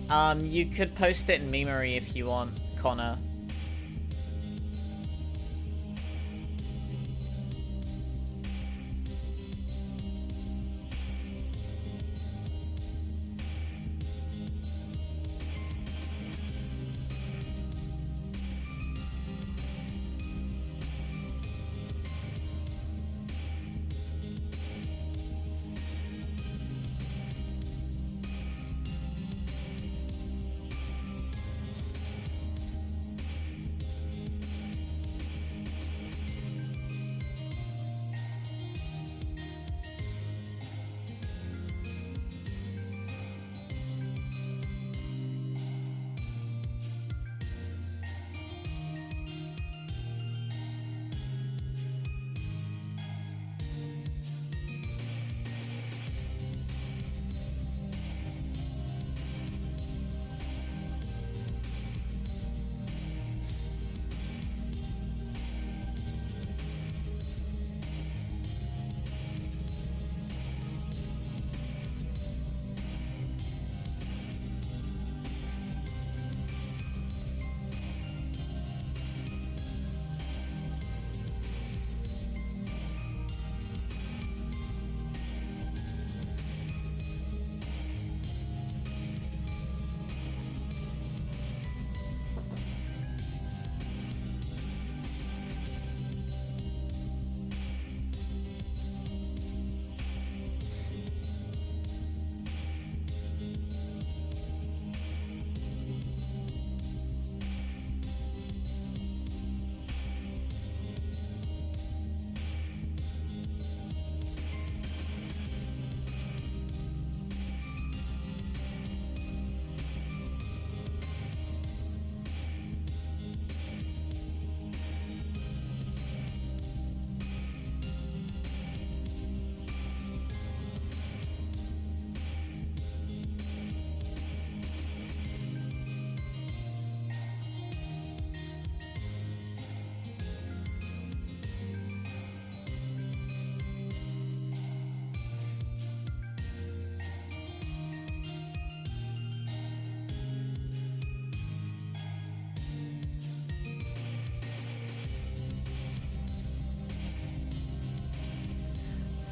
You could post it in Memory if you want, Connor.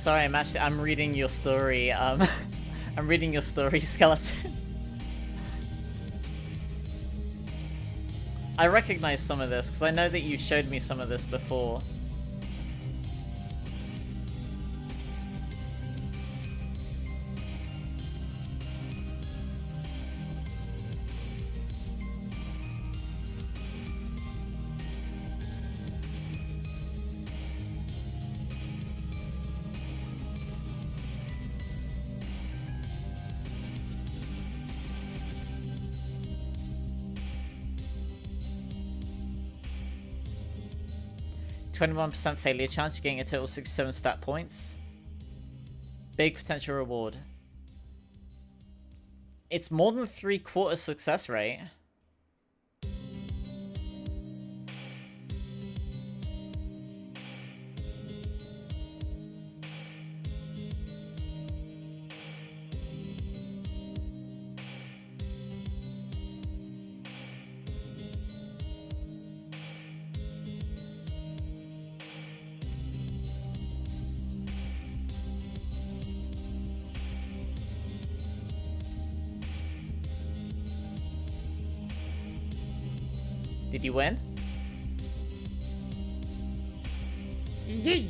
Sorry, I'm reading your story. I'm reading your story, Skeleton. I recognize some of this because I know that you showed me some of this before. %, failure chance, you're getting a total 67 stat points. Big potential reward. It's more than 3/4 success rate. Did you win? Yay!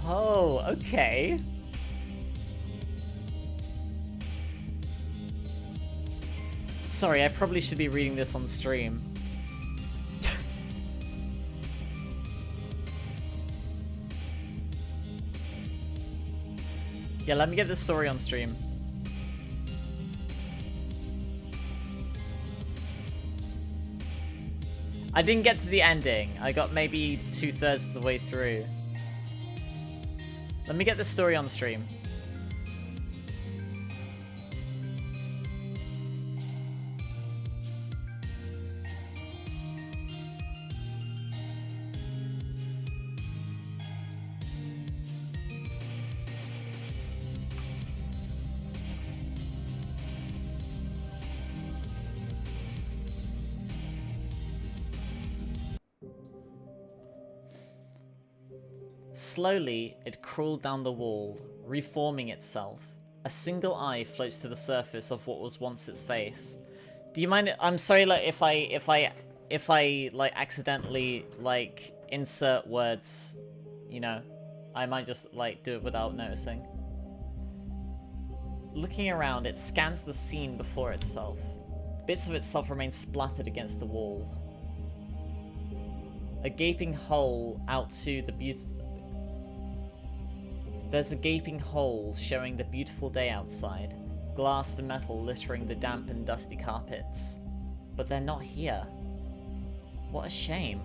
Oh, okay. Sorry, I probably should be reading this on stream. Yeah, let me get this story on stream. I didn't get to the ending. I got maybe 2/3 of the way through. Let me get this story on stream. Slowly, it crawled down the wall, reforming itself. A single eye floats to the surface of what was once its face. Do you mind? I'm sorry, like if I like accidentally like insert words, you know, I might just like do it without noticing. Looking around, it scans the scene before itself. Bits of itself remain splattered against the wall. A gaping hole out to the There's a gaping hole showing the beautiful day outside, glass and metal littering the damp and dusty carpets. But they're not here. What a shame.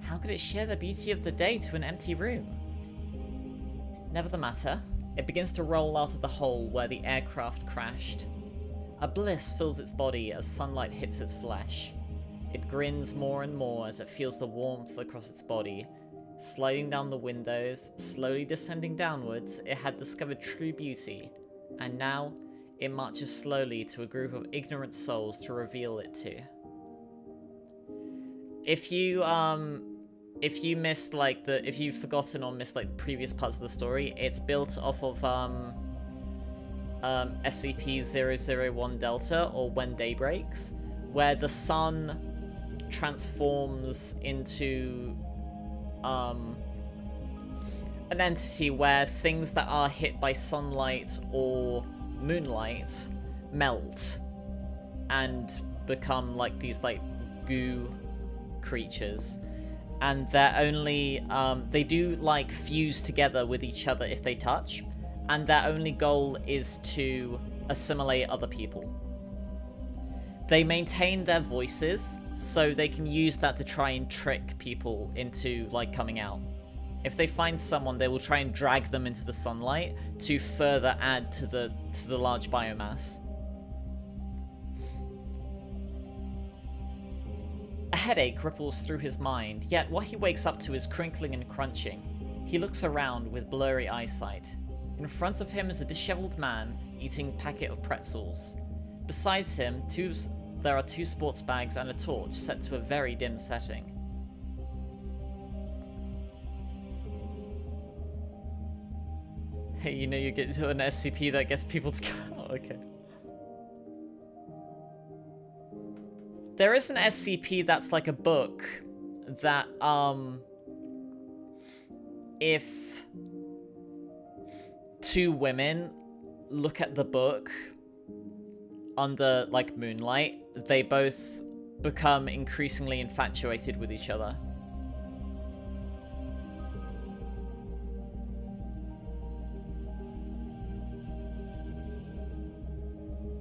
How could it share the beauty of the day to an empty room? Never the matter. It begins to roll out of the hole where the aircraft crashed. A bliss fills its body as sunlight hits its flesh. It grins more and more as it feels the warmth across its body. Sliding down the windows, slowly descending downwards, it had discovered true beauty, and now it marches slowly to a group of ignorant souls to reveal it to. If you missed like if you've forgotten or missed like previous parts of the story, it's built off of SCP-001 Delta, or When Day Breaks, where the sun transforms into an entity where things that are hit by sunlight or moonlight melt and become like these like goo creatures, and they're only they do like fuse together with each other if they touch, and their only goal is to assimilate other people. They maintain their voices, so they can use that to try and trick people into, like, coming out. If they find someone, they will try and drag them into the sunlight to further add to the large biomass. A headache ripples through his mind, yet what he wakes up to is crinkling and crunching. He looks around with blurry eyesight. In front of him is a disheveled man eating a packet of pretzels. Besides him, there are 2 sports bags and a torch set to a very dim setting. Hey, you know you get to an SCP that gets people to come out. Okay. There is an SCP that's like a book that, if 2 women look at the book under, like, moonlight, they both become increasingly infatuated with each other.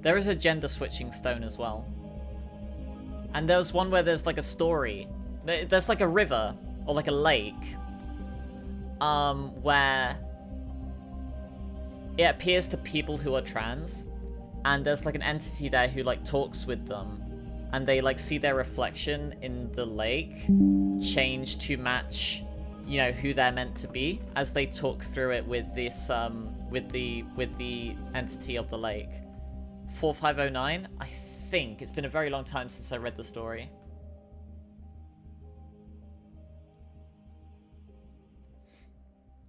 There is a gender switching stone as well. And there's one where there's like a story. There's like a river, or like a lake, where it appears to people who are trans, and there's like an entity there who like talks with them, and they like see their reflection in the lake change to match, you know, who they're meant to be as they talk through it with this with the entity of the lake. 4509, I think. It's been a very long time since I read the story.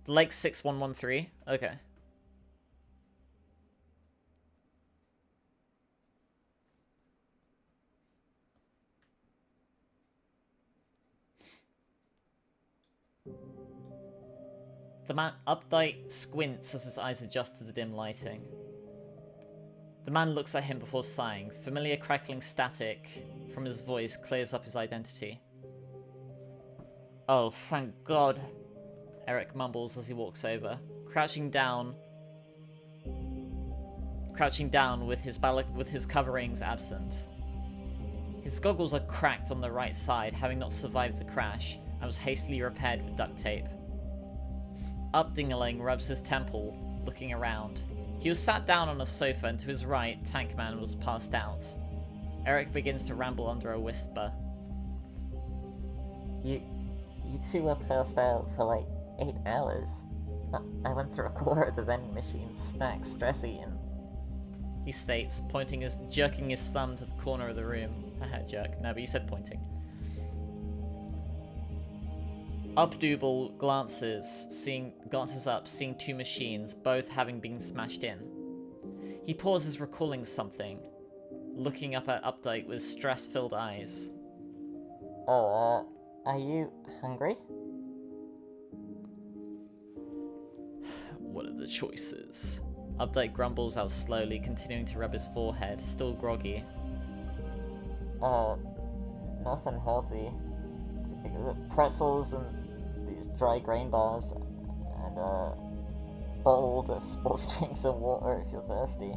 Lake 6113. Okay. The man Updike squints as his eyes adjust to the dim lighting. The man looks at him before sighing. Familiar crackling static from his voice clears up his identity. Oh, thank God, Eric mumbles as he walks over, crouching down with his coverings absent. His goggles are cracked on the right side, having not survived the crash, and was hastily repaired with duct tape. Updingling rubs his temple, looking around. He was sat down on a sofa, and to his right, Tankman was passed out. Eric begins to ramble under a whisper. You two were passed out for like 8 hours. I went through a quarter of the vending machine, snacks, stress eating. He states, jerking his thumb to the corner of the room. Haha, jerk. No, but he said pointing. Updooble glances up, seeing 2 machines, both having been smashed in. He pauses, recalling something, looking up at Updike with stress-filled eyes. Are you hungry? What are the choices? Updike grumbles out slowly, continuing to rub his forehead, still groggy. Nothing healthy. Pretzels and these dry grain bars, and bottled sports drinks and water if you're thirsty.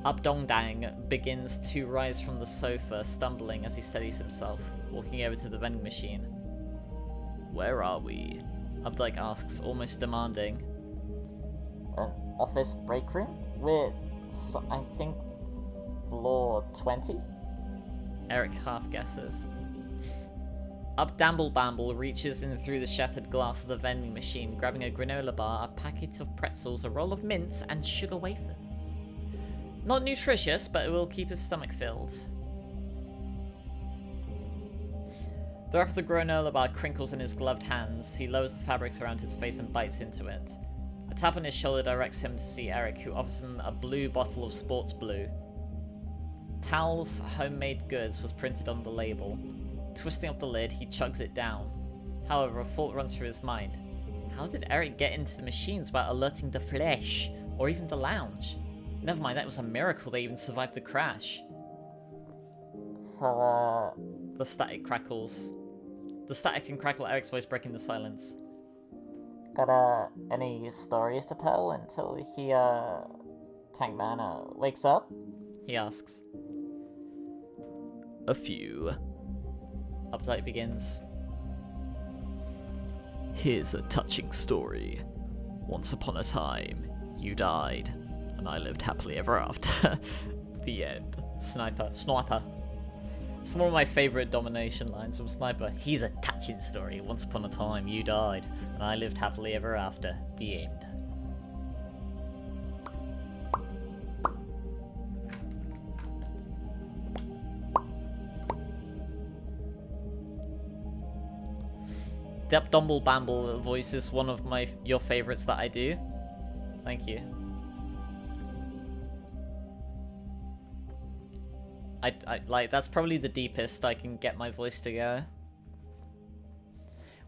Updongdang begins to rise from the sofa, stumbling as he steadies himself, walking over to the vending machine. Where are we? Updike asks, almost demanding. An office break room? We're, I think, floor 20? Eric half guesses. Updamblebamble reaches in through the shattered glass of the vending machine, grabbing a granola bar, a packet of pretzels, a roll of mints, and sugar wafers. Not nutritious, but it will keep his stomach filled. The wrap of the granola bar crinkles in his gloved hands. He lowers the fabrics around his face and bites into it. A tap on his shoulder directs him to see Eric, who offers him a blue bottle of sports blue. Tal's homemade goods was printed on the label. Twisting up the lid, he chugs it down. However, a thought runs through his mind. How did Eric get into the machines without alerting the flesh, or even the lounge? Never mind, that was a miracle they even survived the crash. So, The static crackles. The static and crackle Eric's voice breaking the silence. got, any stories to tell until he, Tankman, wakes up? He asks. A few. Updike begins. Here's a touching story. Once upon a time, you died, and I lived happily ever after. The end. Sniper. It's one of my favourite domination lines from Sniper. Here's a touching story. Once upon a time, you died, and I lived happily ever after. The end. The Updumble voice is one of your favourites that I do. Thank you. I like, that's probably the deepest I can get my voice to go.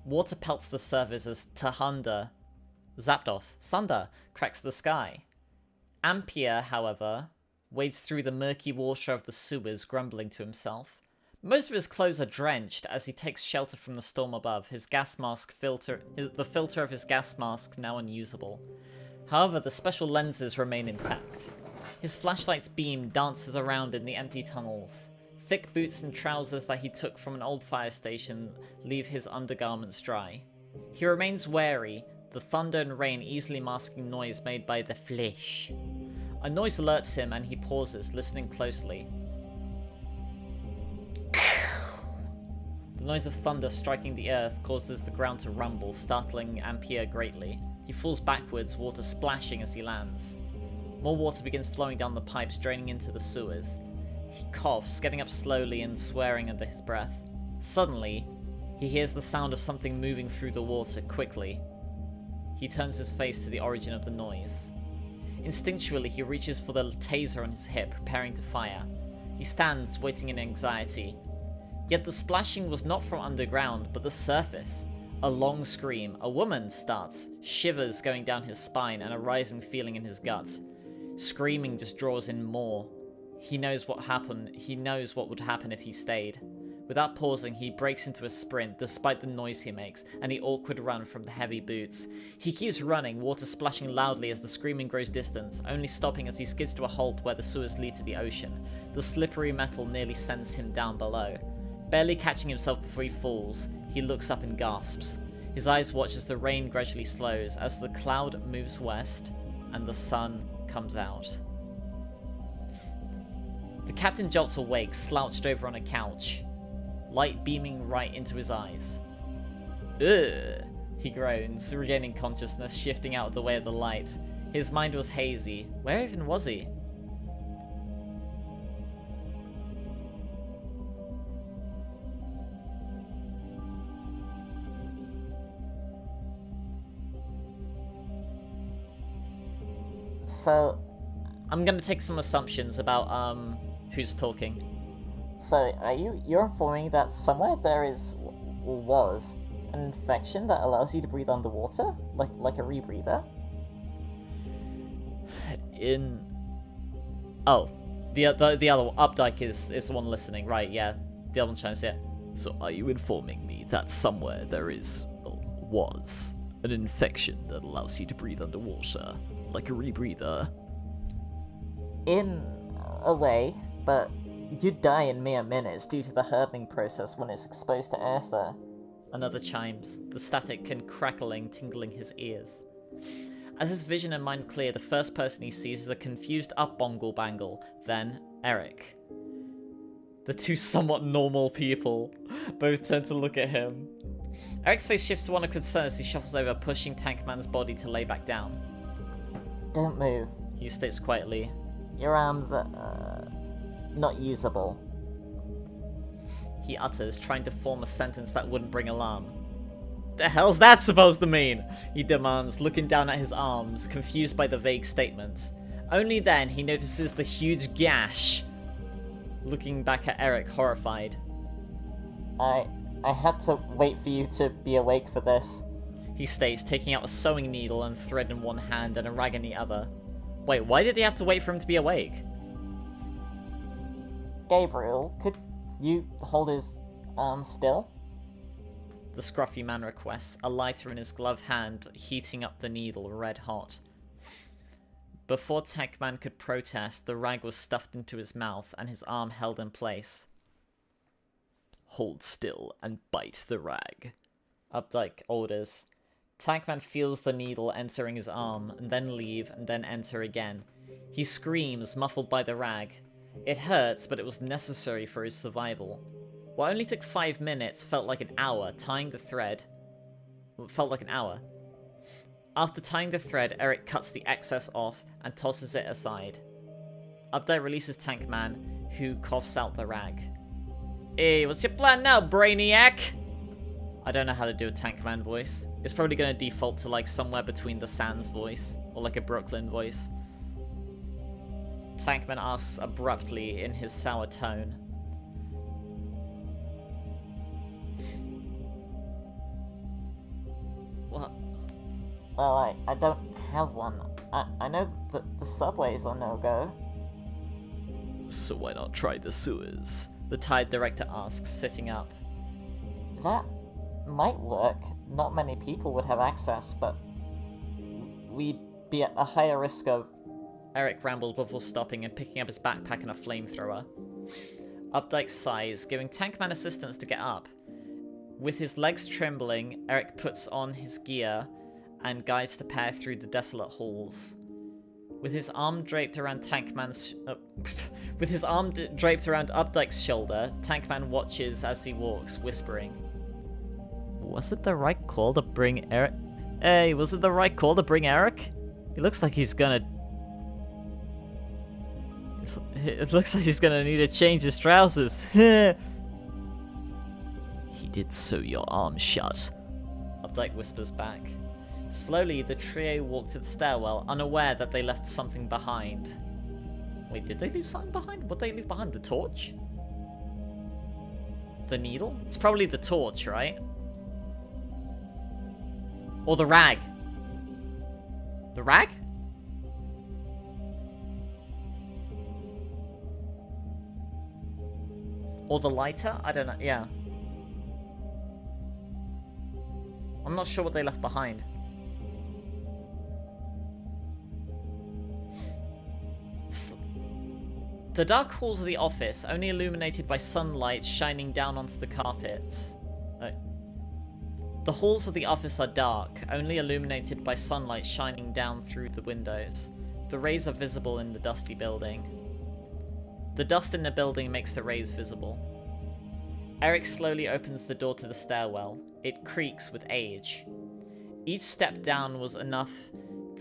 Water pelts the surface as Zapdos, Sunder, cracks the sky. Ampere, however, wades through the murky water of the sewers, grumbling to himself. Most of his clothes are drenched as he takes shelter from the storm above, the filter of his gas mask now unusable. However, the special lenses remain intact. His flashlight's beam dances around in the empty tunnels. Thick boots and trousers that he took from an old fire station leave his undergarments dry. He remains wary, the thunder and rain easily masking noise made by the flesh. A noise alerts him and he pauses, listening closely. The noise of thunder striking the earth causes the ground to rumble, startling Ampere greatly. He falls backwards, water splashing as he lands. More water begins flowing down the pipes, draining into the sewers. He coughs, getting up slowly and swearing under his breath. Suddenly, he hears the sound of something moving through the water quickly. He turns his face to the origin of the noise. Instinctually, he reaches for the taser on his hip, preparing to fire. He stands, waiting in anxiety. Yet the splashing was not from underground, but the surface. A long scream. A woman starts. Shivers going down his spine and a rising feeling in his gut. Screaming just draws in more. He knows what happened. He knows what would happen if he stayed. Without pausing, he breaks into a sprint despite the noise he makes and the awkward run from the heavy boots. He keeps running, water splashing loudly as the screaming grows distant, only stopping as he skids to a halt where the sewers lead to the ocean. The slippery metal nearly sends him down below. Barely catching himself before he falls, he looks up and gasps. His eyes watch as the rain gradually slows, as the cloud moves west and the sun comes out. The captain jolts awake, slouched over on a couch, light beaming right into his eyes. Ugh, he groans, regaining consciousness, shifting out of the way of the light. His mind was hazy. Where even was he? So, I'm gonna take some assumptions about, who's talking. So, you're informing that somewhere there is, or was, an infection that allows you to breathe underwater? Like a rebreather? Oh, the other one, Updike is the one listening, right, yeah. The other one trying to say it. So are you informing me that somewhere there is, or was, an infection that allows you to breathe underwater? Like a rebreather? In a way, but you'd die in mere minutes due to the hurtling process when it's exposed to air, sir. Another chimes, the static and crackling tingling his ears. As his vision and mind clear, the first person he sees is a confused up-bongle-bangle, then Eric. The two somewhat normal people both turn to look at him. Eric's face shifts to one of concern as he shuffles over, pushing Tankman's body to lay back down. Don't move. He states quietly. Your arms are, not usable. He utters, trying to form a sentence that wouldn't bring alarm. The hell's that supposed to mean? He demands, looking down at his arms, confused by the vague statement. Only then he notices the huge gash. Looking back at Eric, horrified. I had to wait for you to be awake for this. He states, taking out a sewing needle and thread in one hand and a rag in the other. Wait, why did he have to wait for him to be awake? Gabriel, could you hold his arm still? The scruffy man requests, a lighter in his gloved hand, heating up the needle red hot. Before Tankman could protest, the rag was stuffed into his mouth and his arm held in place. Hold still and bite the rag, Updike orders. Tankman feels the needle entering his arm, and then leave, and then enter again. He screams, muffled by the rag. It hurts, but it was necessary for his survival. What only took 5 minutes felt like an hour. Tying the thread felt like an hour. After tying the thread, Eric cuts the excess off and tosses it aside. Updike releases Tankman, who coughs out the rag. Hey, what's your plan now, Brainiac? I don't know how to do a Tankman voice. It's probably going to default to like somewhere between the Sans voice or like a Brooklyn voice. Tankman asks abruptly in his sour tone. What? Well, I don't have one. I know that the subways are no-go. So why not try the sewers? The Tide director asks, sitting up. That might work. Not many people would have access, but we'd be at a higher risk of... Eric rambles before stopping and picking up his backpack and a flamethrower. Updike sighs, giving Tankman assistance to get up. With his legs trembling, Eric puts on his gear and guides the pair through the desolate halls. With his arm draped around Tankman's... with his arm draped around Updike's shoulder, Tankman watches as he walks, whispering. Was it the right call to bring Eric... Hey, was it the right call to bring Eric? He looks like he's gonna... It looks like he's gonna need to change his trousers. He did sew your arm shut, Updike whispers back. Slowly, the trio walk to the stairwell, unaware that they left something behind. Wait, did they leave something behind? What did they leave behind? The torch? The needle? It's probably the torch, right? Or the rag. The rag? Or the lighter? I don't know. Yeah. I'm not sure what they left behind. The dark halls of the office, only illuminated by sunlight shining down onto the carpets. The halls of the office are dark, only illuminated by sunlight shining down through the windows. The rays are visible in the dusty building. The dust in the building makes the rays visible. Eric slowly opens the door to the stairwell. It creaks with age. Each step down was enough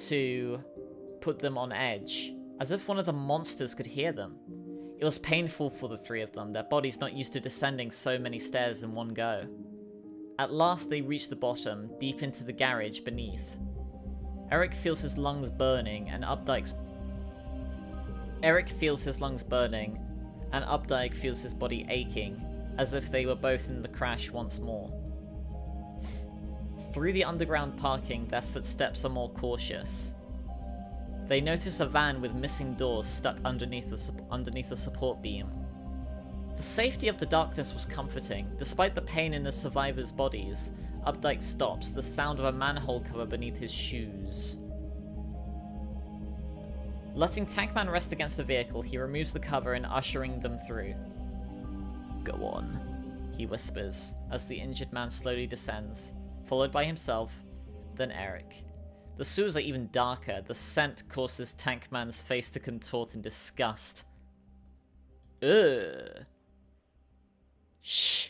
to put them on edge, as if one of the monsters could hear them. It was painful for the three of them, their bodies not used to descending so many stairs in one go. At last they reach the bottom, deep into the garage beneath. Eric feels his lungs burning, and Updike feels his body aching, as if they were both in the crash once more. Through the underground parking, their footsteps are more cautious. They notice a van with missing doors stuck underneath a support beam. The safety of the darkness was comforting. Despite the pain in the survivors' bodies, Updike stops, the sound of a manhole cover beneath his shoes. Letting Tankman rest against the vehicle, he removes the cover and ushering them through. "Go on," he whispers, as the injured man slowly descends, followed by himself, then Eric. The sewers are even darker. The scent causes Tankman's face to contort in disgust. Ugh. Shh.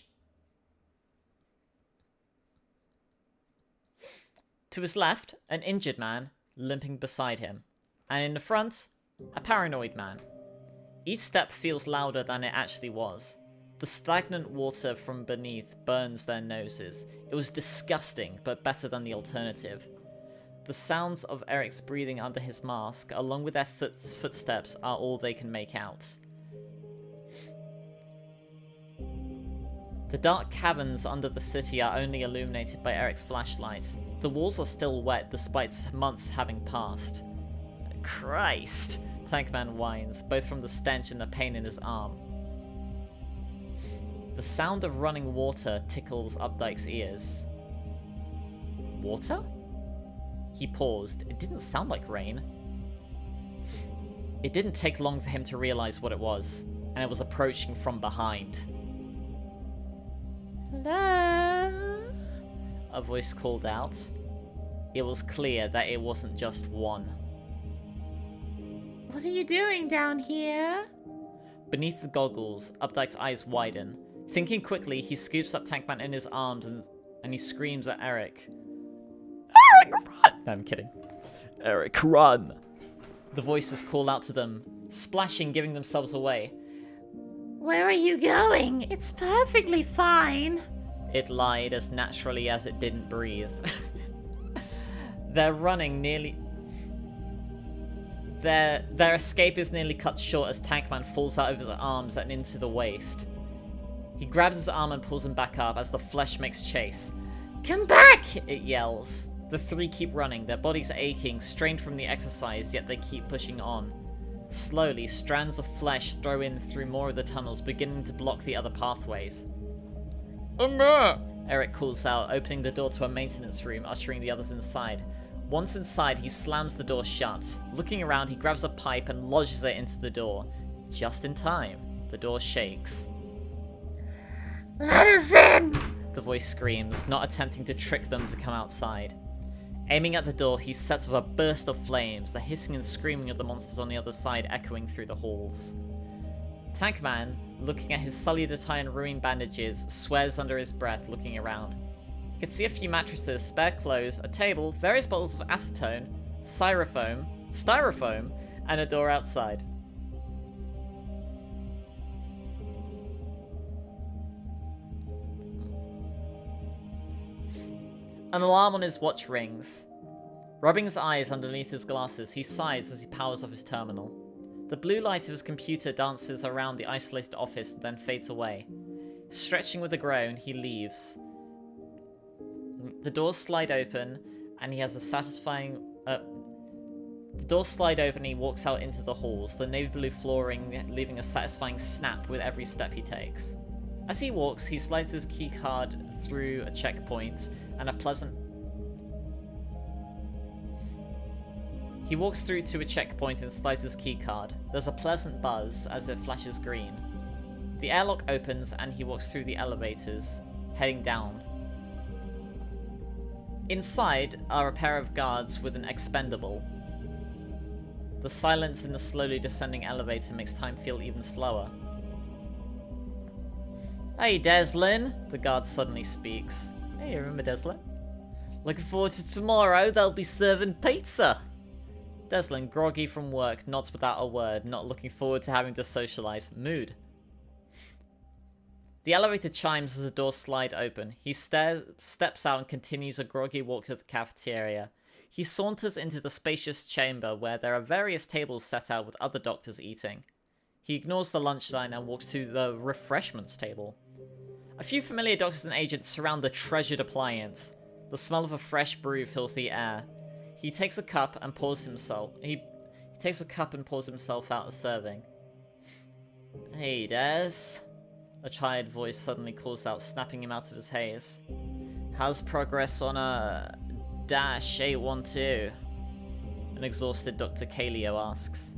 To his left, an injured man, limping beside him. And in the front, a paranoid man. Each step feels louder than it actually was. The stagnant water from beneath burns their noses. It was disgusting, but better than the alternative. The sounds of Eric's breathing under his mask, along with their footsteps, are all they can make out. The dark caverns under the city are only illuminated by Eric's flashlight. The walls are still wet despite months having passed. Christ, Tankman whines, both from the stench and the pain in his arm. The sound of running water tickles Updike's ears. Water? He paused. It didn't sound like rain. It didn't take long for him to realize what it was, and it was approaching from behind. Hello? A voice called out. It was clear that it wasn't just one. What are you doing down here? Beneath the goggles, Updike's eyes widen. Thinking quickly, he scoops up Tankman in his arms and he screams at Eric. Eric, run! No, I'm kidding. Eric, run! The voices call out to them, splashing, giving themselves away. Where are you going? It's perfectly fine. It lied as naturally as it didn't breathe. They're running nearly... Their escape is nearly cut short as Tankman falls out of his arms and into the waste. He grabs his arm and pulls him back up as the flesh makes chase. Come back! It yells. The three keep running, their bodies aching, strained from the exercise, yet they keep pushing on. Slowly, strands of flesh throw in through more of the tunnels, beginning to block the other pathways. In there! Eric calls out, opening the door to a maintenance room, ushering the others inside. Once inside, he slams the door shut. Looking around, he grabs a pipe and lodges it into the door. Just in time, the door shakes. Let us in! The voice screams, not attempting to trick them to come outside. Aiming at the door, he sets off a burst of flames, the hissing and screaming of the monsters on the other side echoing through the halls. Tankman, looking at his sullied attire and ruined bandages, swears under his breath, looking around. You can see a few mattresses, spare clothes, a table, various bottles of acetone, styrofoam, and a door outside. An alarm on his watch rings. Rubbing his eyes underneath his glasses, he sighs as he powers off his terminal. The blue light of his computer dances around the isolated office and then fades away. Stretching with a groan, he leaves. The doors slide open, and he has a satisfying... the doors slide open and he walks out into the halls, the navy blue flooring leaving a satisfying snap with every step he takes. As he walks, he slides his keycard through a checkpoint, and a pleasant... He walks through to a checkpoint and slides his keycard. There's a pleasant buzz as it flashes green. The airlock opens and he walks through the elevators, heading down. Inside are a pair of guards with an expendable. The silence in the slowly descending elevator makes time feel even slower. Hey, Deslin, the guard suddenly speaks. Hey, remember Deslin? Looking forward to tomorrow, they'll be serving pizza. Deslin, groggy from work, nods without a word, not looking forward to having to socialize. Mood. The elevator chimes as the doors slide open. He steps out and continues a groggy walk to the cafeteria. He saunters into the spacious chamber where there are various tables set out with other doctors eating. He ignores the lunch line and walks to the refreshments table. A few familiar doctors and agents surround the treasured appliance. The smell of a fresh brew fills the air. He takes a cup and pours himself. He takes a cup and pours himself out a serving. Hey, Des. A tired voice suddenly calls out, snapping him out of his haze. How's progress on a dash 812? An exhausted Dr. Kaleo asks.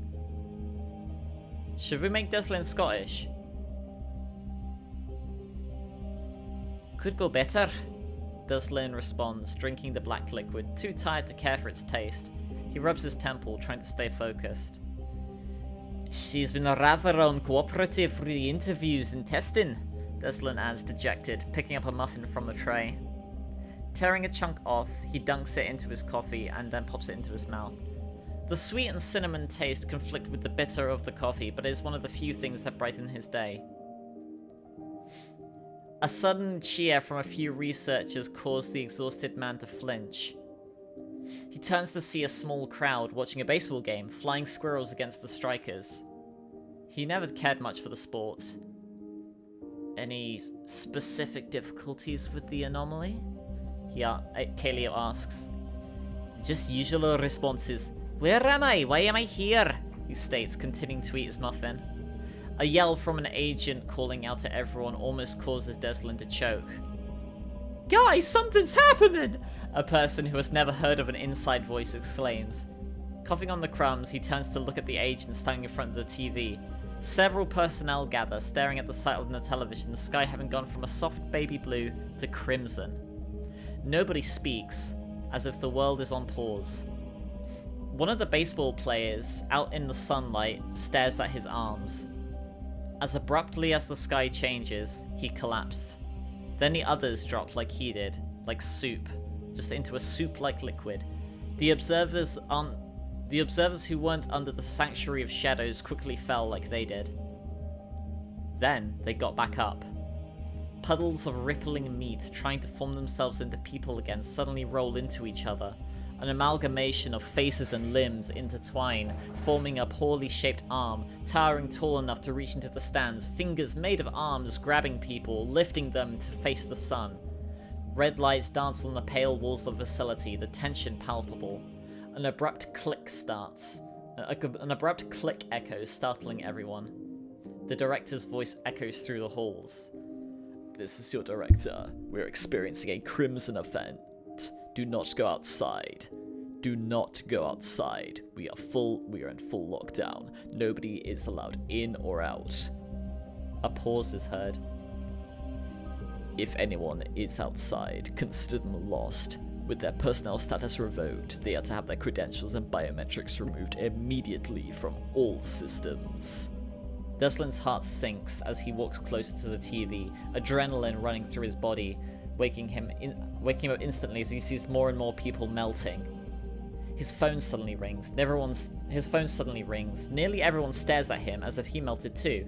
Should we make Deslin Scottish? Could go better. Deslin responds, drinking the black liquid, too tired to care for its taste. He rubs his temple, trying to stay focused. She's been rather uncooperative through the interviews and testing, Deslin adds, dejected, picking up a muffin from the tray. Tearing a chunk off, he dunks it into his coffee and then pops it into his mouth. The sweet and cinnamon taste conflict with the bitter of the coffee, but it is one of the few things that brighten his day. A sudden cheer from a few researchers caused the exhausted man to flinch. He turns to see a small crowd watching a baseball game, flying squirrels against the strikers. He never cared much for the sport. Any specific difficulties with the anomaly? Kaleo asks. Just usual responses. Where am I? Why am I here? He states, continuing to eat his muffin. A yell from an agent calling out to everyone almost causes Deslin to choke. Guys, something's happening! A person who has never heard of an inside voice exclaims. Coughing on the crumbs, he turns to look at the agent standing in front of the TV. Several personnel gather, staring at the sight on the television, the sky having gone from a soft baby blue to crimson. Nobody speaks, as if the world is on pause. One of the baseball players, out in the sunlight, stares at his arms. As abruptly as the sky changes, he collapsed. Then the others dropped like he did, like soup, just into a soup-like liquid. The observers who weren't under the sanctuary of shadows quickly fell like they did. Then they got back up. Puddles of rippling meat trying to form themselves into people again suddenly roll into each other. An amalgamation of faces and limbs intertwine, forming a poorly shaped arm, towering tall enough to reach into the stands, fingers made of arms grabbing people, lifting them to face the sun. Red lights dance on the pale walls of the facility, the tension palpable. An abrupt click starts. An abrupt click echoes, startling everyone. The director's voice echoes through the halls. This is your director. We're experiencing a crimson event. Do not go outside. Do not go outside. We are in full lockdown. Nobody is allowed in or out. A pause is heard. If anyone is outside, consider them lost. With their personnel status revoked, they are to have their credentials and biometrics removed immediately from all systems. Deslin's heart sinks as he walks closer to the TV, adrenaline running through his body, waking him up instantly as he sees more and more people melting. His phone suddenly rings. Nearly everyone stares at him as if he melted too.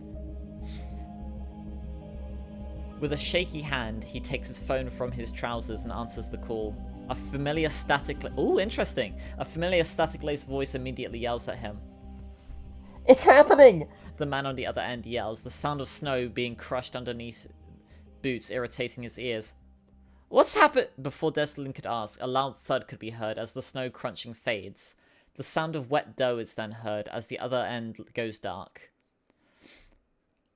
With a shaky hand, he takes his phone from his trousers and answers the call. A familiar static-laced voice immediately yells at him. It's happening! The man on the other end yells, the sound of snow being crushed underneath boots irritating his ears. What's happened? Before Deslan could ask, a loud thud could be heard as the snow crunching fades. The sound of wet dough is then heard as the other end goes dark.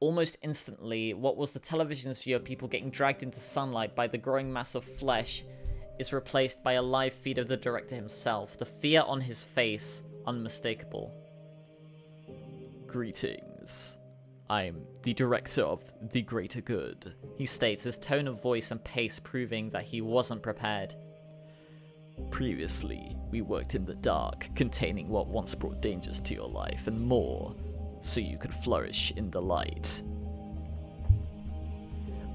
Almost instantly, what was the television's view of people getting dragged into sunlight by the growing mass of flesh is replaced by a live feed of the director himself, the fear on his face unmistakable. Greetings. I'm the director of The Greater Good, he states, his tone of voice and pace proving that he wasn't prepared. Previously, we worked in the dark, containing what once brought dangers to your life and more, so you could flourish in the light.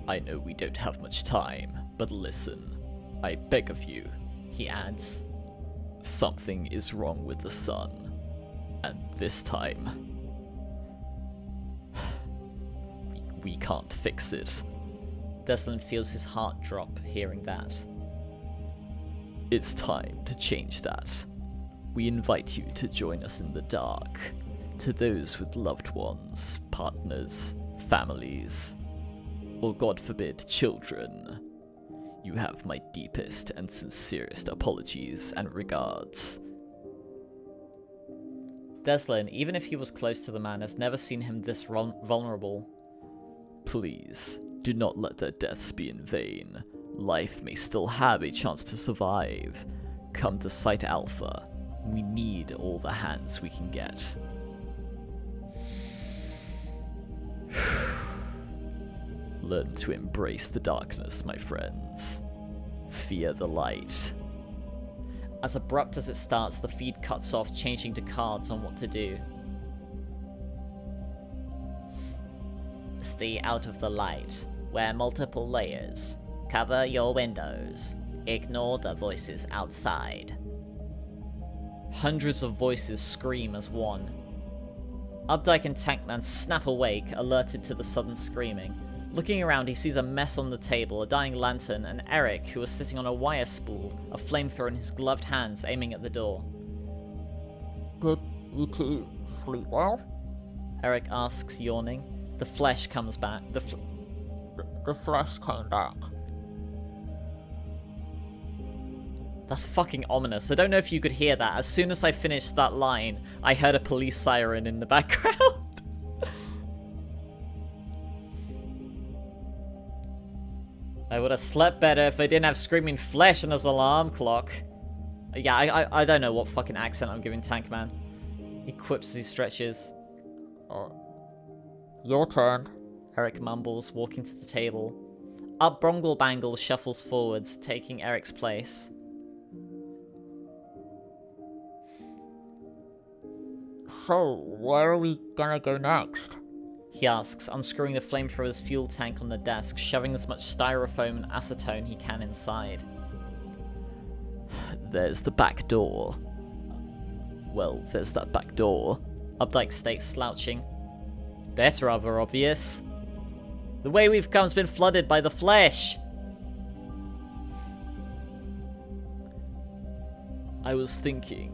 I know we don't have much time, but listen, I beg of you, he adds. Something is wrong with the sun, and this time, we can't fix it. Deslan feels his heart drop hearing that. It's time to change that. We invite you to join us in the dark. To those with loved ones, partners, families, or God forbid, children, you have my deepest and sincerest apologies and regards. Deslan, even if he was close to the man, has never seen him this vulnerable. Please, do not let their deaths be in vain. Life may still have a chance to survive. Come to Site Alpha. We need all the hands we can get. Learn to embrace the darkness, my friends. Fear the light. As abrupt as it starts, the feed cuts off, changing to cards on what to do. Stay out of the light. Wear multiple layers. Cover your windows. Ignore the voices outside. Hundreds of voices scream as one. Updike and Tankman snap awake, alerted to the sudden screaming. Looking around, he sees a mess on the table, a dying lantern, and Eric, who was sitting on a wire spool, a flamethrower in his gloved hands, aiming at the door. Did you two sleep well? Eric asks, yawning. The flesh comes back. The flesh came back. That's fucking ominous. I don't know if you could hear that. As soon as I finished that line, I heard a police siren in the background. I would have slept better if I didn't have screaming flesh on his alarm clock. Yeah, I don't know what fucking accent I'm giving Tankman. He quips as he stretches. Your turn. Eric mumbles, walking to the table. Up Brongle Bangle shuffles forwards, taking Eric's place. So, where are we gonna go next? He asks, unscrewing the flamethrower's fuel tank on the desk, shoving as much styrofoam and acetone he can inside. There's the back door. Well, there's that back door. Updike states, slouching. That's rather obvious. The way we've come's been flooded by the flesh. I was thinking,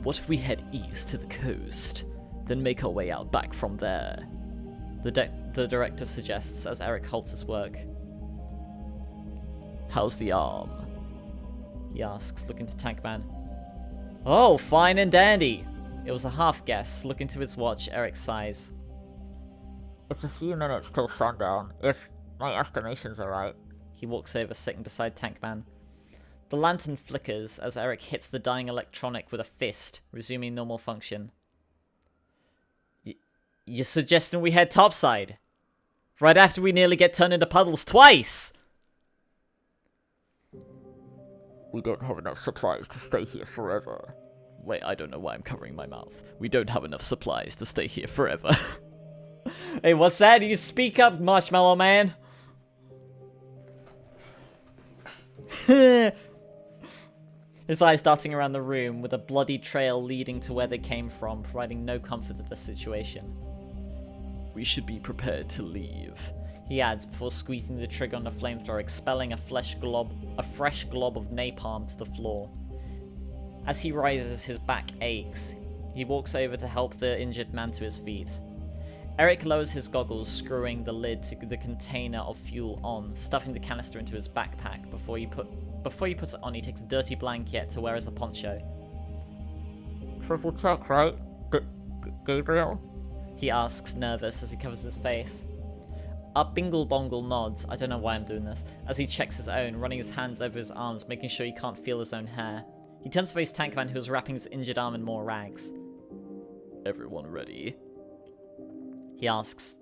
what if we head east to the coast, then make our way out back from there? The director suggests as Eric halts his work. How's the arm? He asks, looking to Tankman. Oh, fine and dandy. It was a half guess. Looking to his watch, Eric sighs. It's a few minutes till sundown, if my estimations are right. He walks over, sitting beside Tankman. The lantern flickers as Eric hits the dying electronic with a fist, resuming normal function. You're suggesting we head topside? Right after we nearly get turned into puddles twice! We don't have enough supplies to stay here forever. Wait, I don't know why I'm covering my mouth. We don't have enough supplies to stay here forever. Hey, what's that? You speak up, Marshmallow Man! His eyes darting around the room, with a bloody trail leading to where they came from, providing no comfort to the situation. We should be prepared to leave, he adds before squeezing the trigger on the flamethrower, expelling a fresh glob of napalm to the floor. As he rises, his back aches. He walks over to help the injured man to his feet. Eric lowers his goggles, screwing the lid to the container of fuel on, stuffing the canister into his backpack. Before he puts it on, he takes a dirty blanket to wear as a poncho. Triple check, right? Gabriel? He asks, nervous, as he covers his face. Up Bingle Bongle nods, I don't know why I'm doing this, as he checks his own, running his hands over his arms, making sure he can't feel his own hair. He turns to face Tankman, who is wrapping his injured arm in more rags. Everyone ready? He asks.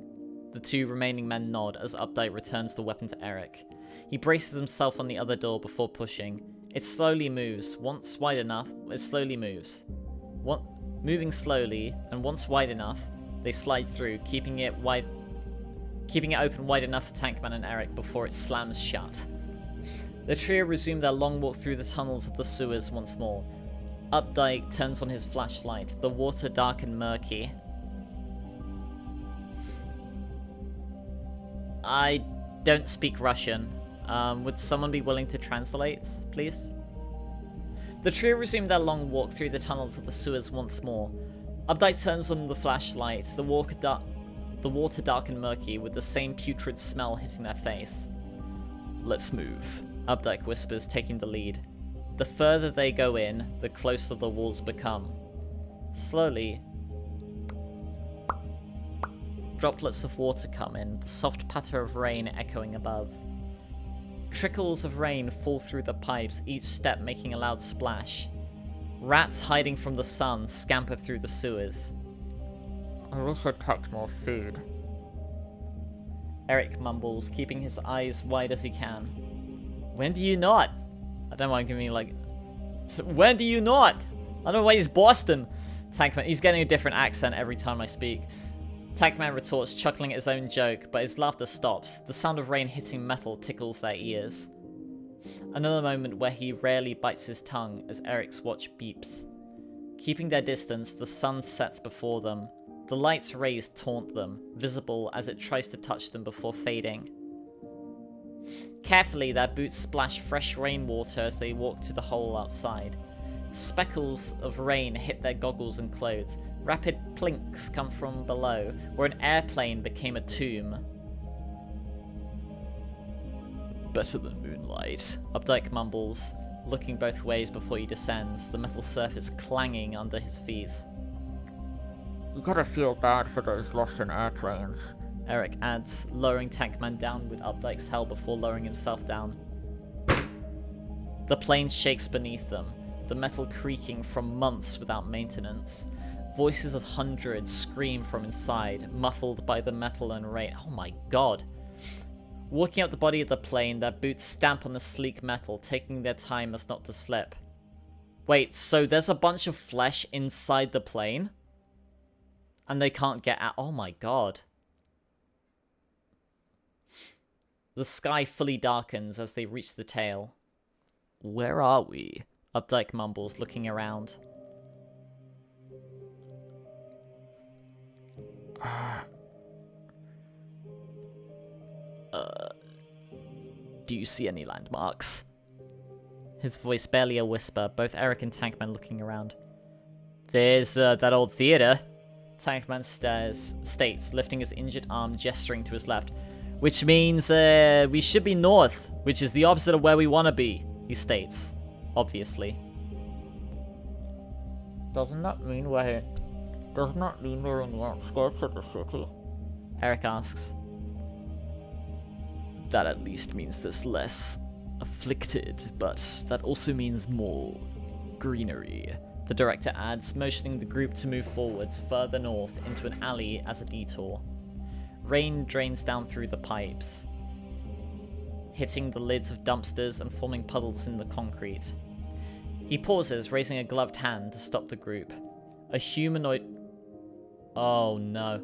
The two remaining men nod as Updike returns the weapon to Eric. He braces himself on the other door before pushing. It slowly moves. Once wide enough, it slowly moves. Moving slowly, and once wide enough, they slide through, keeping it open wide enough for Tankman and Eric before it slams shut. The trio resume their long walk through the tunnels of the sewers once more. Updike turns on his flashlight, the water dark and murky. I don't speak Russian. Would someone be willing to translate, please? The trio resume their long walk through the tunnels of the sewers once more. Updike turns on the flashlight, the water dark and murky, with the same putrid smell hitting their face. Let's move, Updike whispers, taking the lead. The further they go in, the closer the walls become. Slowly, droplets of water come in, the soft patter of rain echoing above. Trickles of rain fall through the pipes, each step making a loud splash. Rats hiding from the sun scamper through the sewers. I wish I'd packed more food. Eric mumbles, keeping his eyes wide as he can. When do you not? I don't mind giving me like... When do you not? I don't know why he's Boston. Tankman, he's getting a different accent every time I speak. Tankman retorts, chuckling at his own joke, but his laughter stops. The sound of rain hitting metal tickles their ears. Another moment where he rarely bites his tongue as Eric's watch beeps. Keeping their distance, the sun sets before them. The light's rays taunt them, visible as it tries to touch them before fading. Carefully, their boots splash fresh rainwater as they walk to the hole outside. Speckles of rain hit their goggles and clothes. Rapid plinks come from below, where an airplane became a tomb. Better than moonlight, Updike mumbles, looking both ways before he descends, the metal surface clanging under his feet. You gotta feel bad for those lost in airplanes. Eric adds, lowering Tankman down with Updike's help before lowering himself down. The plane shakes beneath them, the metal creaking from months without maintenance. Voices of hundreds scream from inside, muffled by the metal and rain. Oh my god. Walking up the body of the plane, their boots stamp on the sleek metal, taking their time as not to slip. Wait, so there's a bunch of flesh inside the plane? And they can't get out. Oh my god. The sky fully darkens as they reach the tail. Where are we? Updike mumbles, looking around. Do you see any landmarks? His voice barely a whisper, both Eric and Tankman looking around. There's that old theater. Tankman states, lifting his injured arm, gesturing to his left. Which means we should be north, which is the opposite of where we want to be, he states. Obviously. Doesn't that mean we're in the outskirts of the city? Eric asks. That at least means there's less afflicted, but that also means more greenery. The director adds, motioning the group to move forwards further north into an alley as a detour. Rain drains down through the pipes, hitting the lids of dumpsters and forming puddles in the concrete. He pauses, raising a gloved hand to stop the group. A humanoid... Oh no.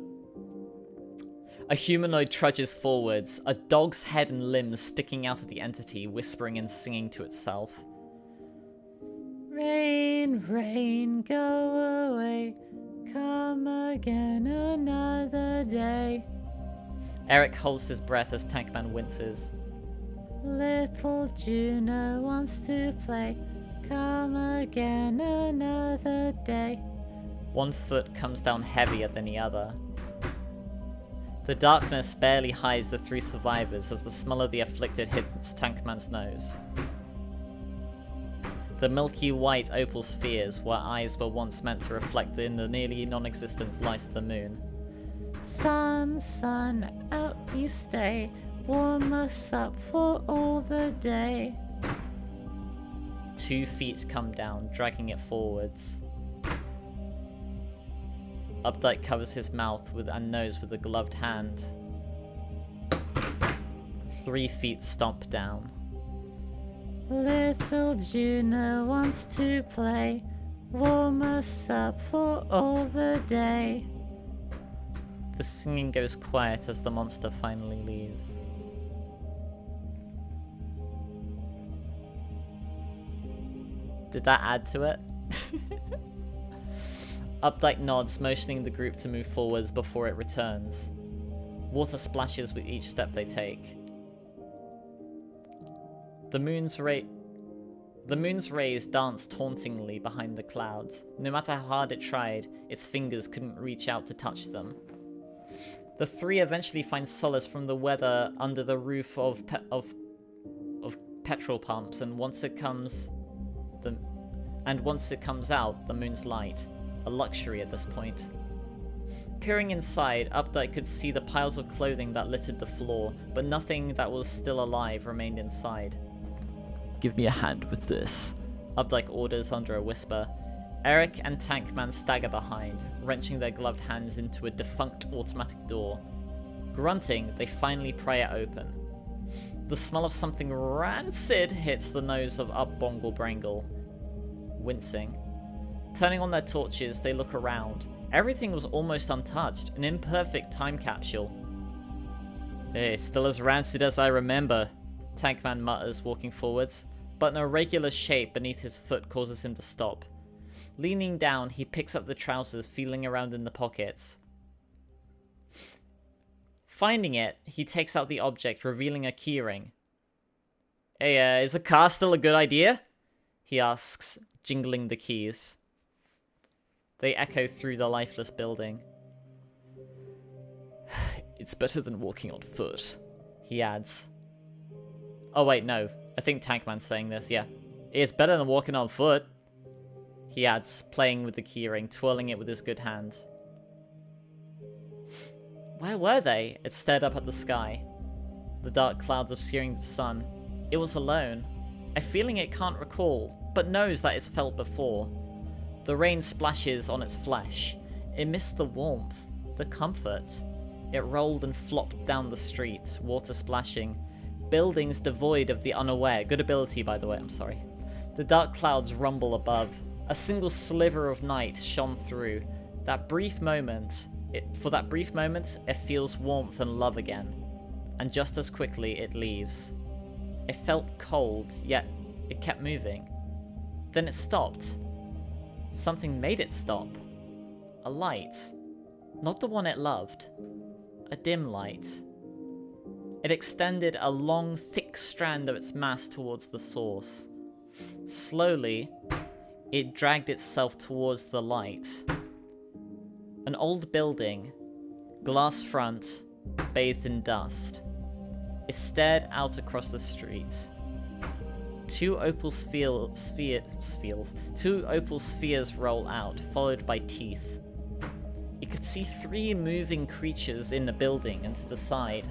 A humanoid trudges forwards, a dog's head and limbs sticking out of the entity, whispering and singing to itself. Rain, rain, go away, come again another day. Eric holds his breath as Tankman winces. Little Juno wants to play, come again another day. One foot comes down heavier than the other. The darkness barely hides the three survivors as the smell of the afflicted hits Tankman's nose. The milky white opal spheres where eyes were once meant to reflect in the nearly non-existent light of the moon. Sun, sun, out you stay, warm us up for all the day. 2 feet come down, dragging it forwards. Updike covers his mouth and nose with a gloved hand. 3 feet stomp down. Little Juno wants to play, warm us up for all the day. The singing goes quiet as the monster finally leaves. Did that add to it? Updike nods, motioning the group to move forwards before it returns. Water splashes with each step they take. The moon's rays danced tauntingly behind the clouds. No matter how hard it tried, its fingers couldn't reach out to touch them. The three eventually find solace from the weather under the roof of petrol pumps, and once it comes out, the moon's light. A luxury at this point. Peering inside, Updike could see the piles of clothing that littered the floor, but nothing that was still alive remained inside. Give me a hand with this, Updike orders under a whisper. Eric and Tankman stagger behind, wrenching their gloved hands into a defunct automatic door. Grunting, they finally pry it open. The smell of something rancid hits the nose of Upbongle Brangle. Wincing. Turning on their torches, they look around. Everything was almost untouched, an imperfect time capsule. Hey, still as rancid as I remember, Tankman mutters, walking forwards, but an irregular shape beneath his foot causes him to stop. Leaning down, he picks up the trousers, feeling around in the pockets. Finding it, he takes out the object, revealing a keyring. Hey, is a car still a good idea? He asks, jingling the keys. They echo through the lifeless building. It's better than walking on foot, he adds. Oh wait, no. I think Tankman's saying this, yeah. It's better than walking on foot, he adds, playing with the keyring, twirling it with his good hand. Where were they? It stared up at the sky. The dark clouds obscuring the sun. It was alone. A feeling it can't recall, but knows that it's felt before. The rain splashes on its flesh. It missed the warmth, the comfort. It rolled and flopped down the street, water splashing. Buildings devoid of the unaware. Good ability, by the way, I'm sorry. The dark clouds rumble above. A single sliver of night shone through. For that brief moment, it feels warmth and love again. And just as quickly, it leaves. It felt cold, yet it kept moving. Then it stopped. Something made it stop. A light. Not the one it loved. A dim light. It extended a long, thick strand of its mass towards the source. Slowly, it dragged itself towards the light. An old building, glass front, bathed in dust. It stared out across the street. Two opal spheres roll out, followed by teeth. You could see 3 moving creatures in the building and to the side.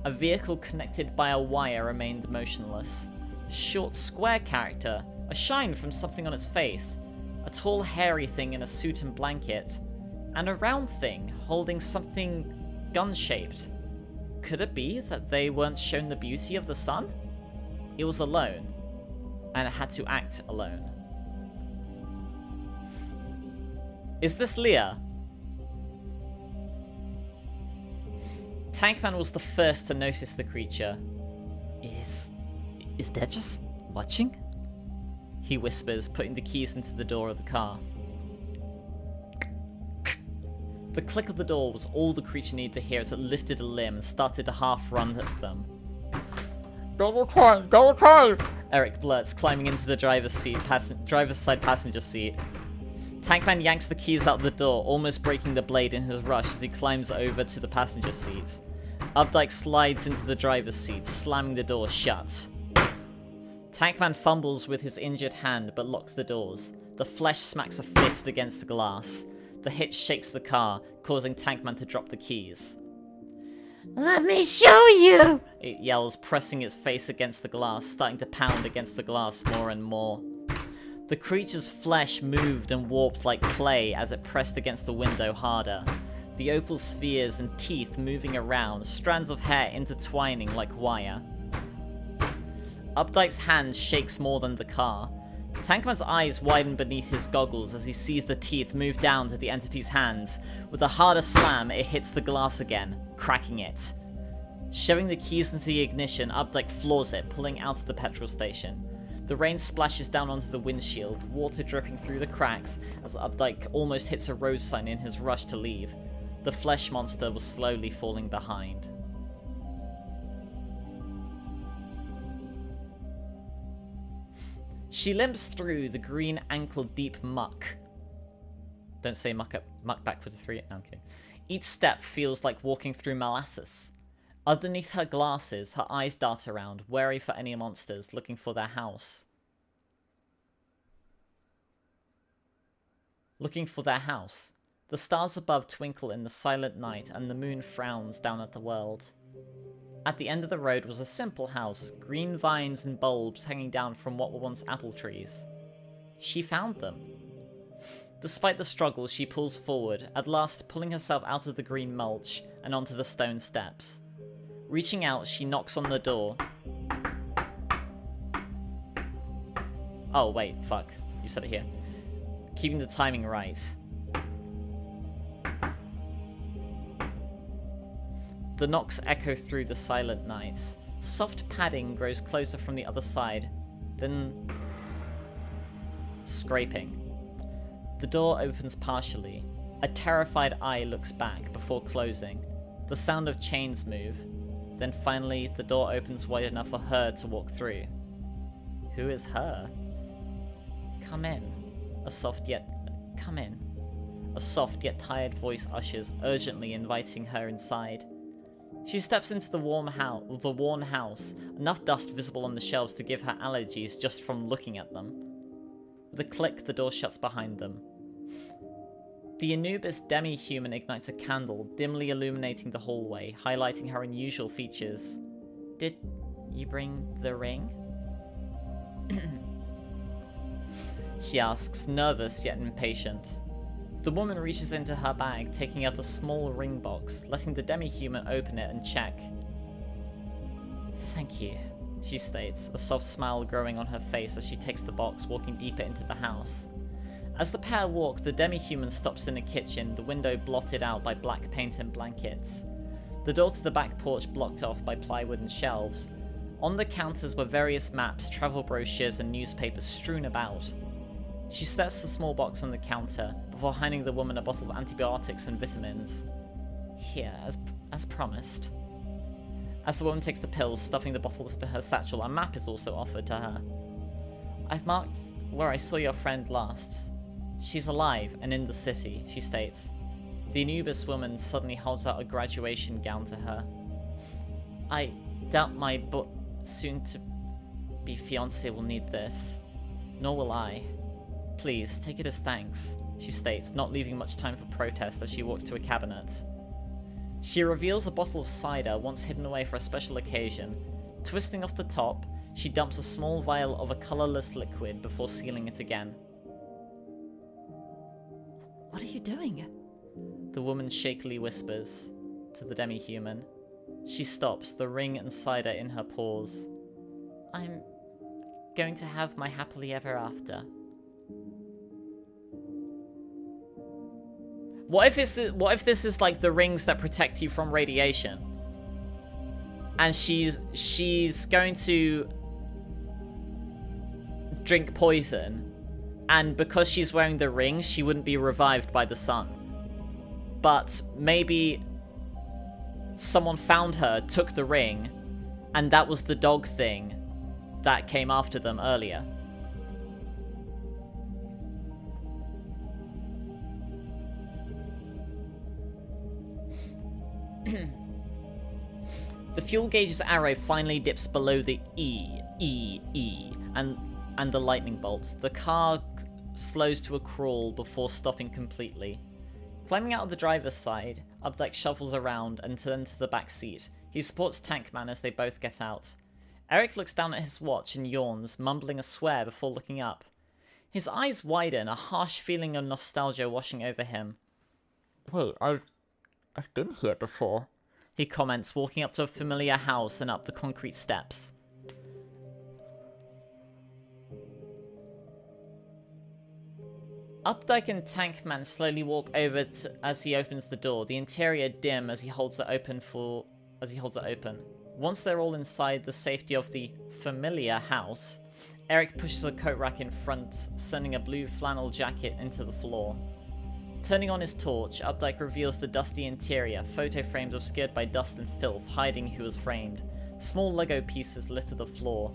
A vehicle connected by a wire remained motionless. Short, square character, a shine from something on its face. A tall, hairy thing in a suit and blanket. And a round thing, holding something gun-shaped. Could it be that they weren't shown the beauty of the sun? It was alone. And it had to act alone. Is this Leah? Tankman was the first to notice the creature. Is Dad just watching? He whispers, putting the keys into the door of the car. The click of the door was all the creature needed to hear as it lifted a limb and started to half run at them. Double time! Eric blurts, climbing into the driver's side passenger seat. Tankman yanks the keys out the door, almost breaking the blade in his rush as he climbs over to the passenger seat. Updike slides into the driver's seat, slamming the door shut. Tankman fumbles with his injured hand, but locks the doors. The flesh smacks a fist against the glass. The hitch shakes the car, causing Tankman to drop the keys. Let me show you! It yells, pressing its face against the glass, starting to pound against the glass more and more. The creature's flesh moved and warped like clay as it pressed against the window harder. The opal spheres and teeth moving around, strands of hair intertwining like wire. Updike's hand shakes more than the car. Tankman's eyes widen beneath his goggles as he sees the teeth move down to the entity's hands. With a harder slam, it hits the glass again, cracking it. Shoving the keys into the ignition, Updike floors it, pulling out of the petrol station. The rain splashes down onto the windshield, water dripping through the cracks as Updike almost hits a road sign in his rush to leave. The flesh monster was slowly falling behind. She limps through the green ankle-deep muck. Don't say muck back for the 3. No, I'm kidding. Each step feels like walking through molasses. Underneath her glasses, her eyes dart around, wary for any monsters looking for their house. Looking for their house. The stars above twinkle in the silent night, and the moon frowns down at the world. At the end of the road was a simple house, green vines and bulbs hanging down from what were once apple trees. She found them. Despite the struggle, she pulls forward, at last pulling herself out of the green mulch and onto the stone steps. Reaching out, she knocks on the door. Oh, wait, fuck. You said it here. Keeping the timing right. The knocks echo through the silent night. Soft padding grows closer from the other side, then scraping. The door opens partially. A terrified eye looks back before closing. The sound of chains move. Then finally, the door opens wide enough for her to walk through. Who is her? Come in. Come in. A soft yet tired voice ushers, urgently inviting her inside. She steps into the worn house, enough dust visible on the shelves to give her allergies just from looking at them. With a click, the door shuts behind them. The Anubis demi-human ignites a candle, dimly illuminating the hallway, highlighting her unusual features. Did you bring the ring? She asks, nervous yet impatient. The woman reaches into her bag, taking out a small ring box, letting the demi-human open it and check. Thank you, she states, a soft smile growing on her face as she takes the box, walking deeper into the house. As the pair walk, the demi-human stops in a kitchen, the window blotted out by black paint and blankets. The door to the back porch blocked off by plywood and shelves. On the counters were various maps, travel brochures, and newspapers strewn about. She sets the small box on the counter, before handing the woman a bottle of antibiotics and vitamins. Here, as promised. As the woman takes the pills, stuffing the bottles into her satchel, a map is also offered to her. I've marked where I saw your friend last. She's alive and in the city, she states. The Anubis woman suddenly holds out a graduation gown to her. I doubt my soon-to-be fiancé will need this. Nor will I. Please, take it as thanks, she states, not leaving much time for protest as she walks to a cabinet. She reveals a bottle of cider once hidden away for a special occasion. Twisting off the top, she dumps a small vial of a colorless liquid before sealing it again. What are you doing? The woman shakily whispers to the demi-human. She stops, the ring and cider in her paws. I'm going to have my happily ever after. What if this is like the rings that protect you from radiation? And she's going to drink poison, and because she's wearing the ring, she wouldn't be revived by the sun. But maybe someone found her, took the ring, and that was the dog thing that came after them earlier. The fuel gauge's arrow finally dips below the E, and the lightning bolt. The car slows to a crawl before stopping completely. Climbing out of the driver's side, Updike shuffles around and then to the back seat. He supports Tankman as they both get out. Eric looks down at his watch and yawns, mumbling a swear before looking up. His eyes widen, a harsh feeling of nostalgia washing over him. Wait, I've been here before. He comments, walking up to a familiar house and up the concrete steps. Updike and Tankman slowly walk over as he opens the door, the interior dim as he holds it open. Once they're all inside the safety of the familiar house, Eric pushes a coat rack in front, sending a blue flannel jacket into the floor. Turning on his torch, Updike reveals the dusty interior, photo frames obscured by dust and filth hiding who was framed. Small Lego pieces litter the floor.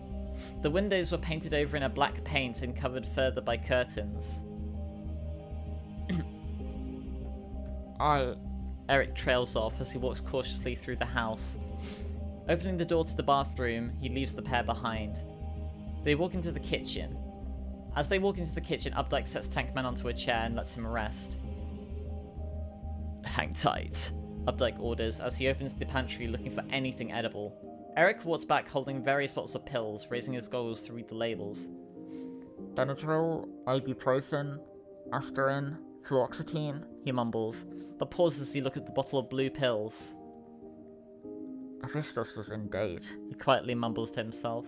The windows were painted over in a black paint and covered further by curtains. Eric trails off as he walks cautiously through the house. Opening the door to the bathroom, he leaves the pair behind. They walk into the kitchen. As they walk into the kitchen, Updike sets Tankman onto a chair and lets him rest. Hang tight, Updike orders as he opens the pantry looking for anything edible. Eric walks back holding various bottles of pills, raising his goggles to read the labels. Benadryl, ibuprofen, aspirin, fluoxetine. He mumbles, but pauses as he looks at the bottle of blue pills. I wish this was in date. He quietly mumbles to himself.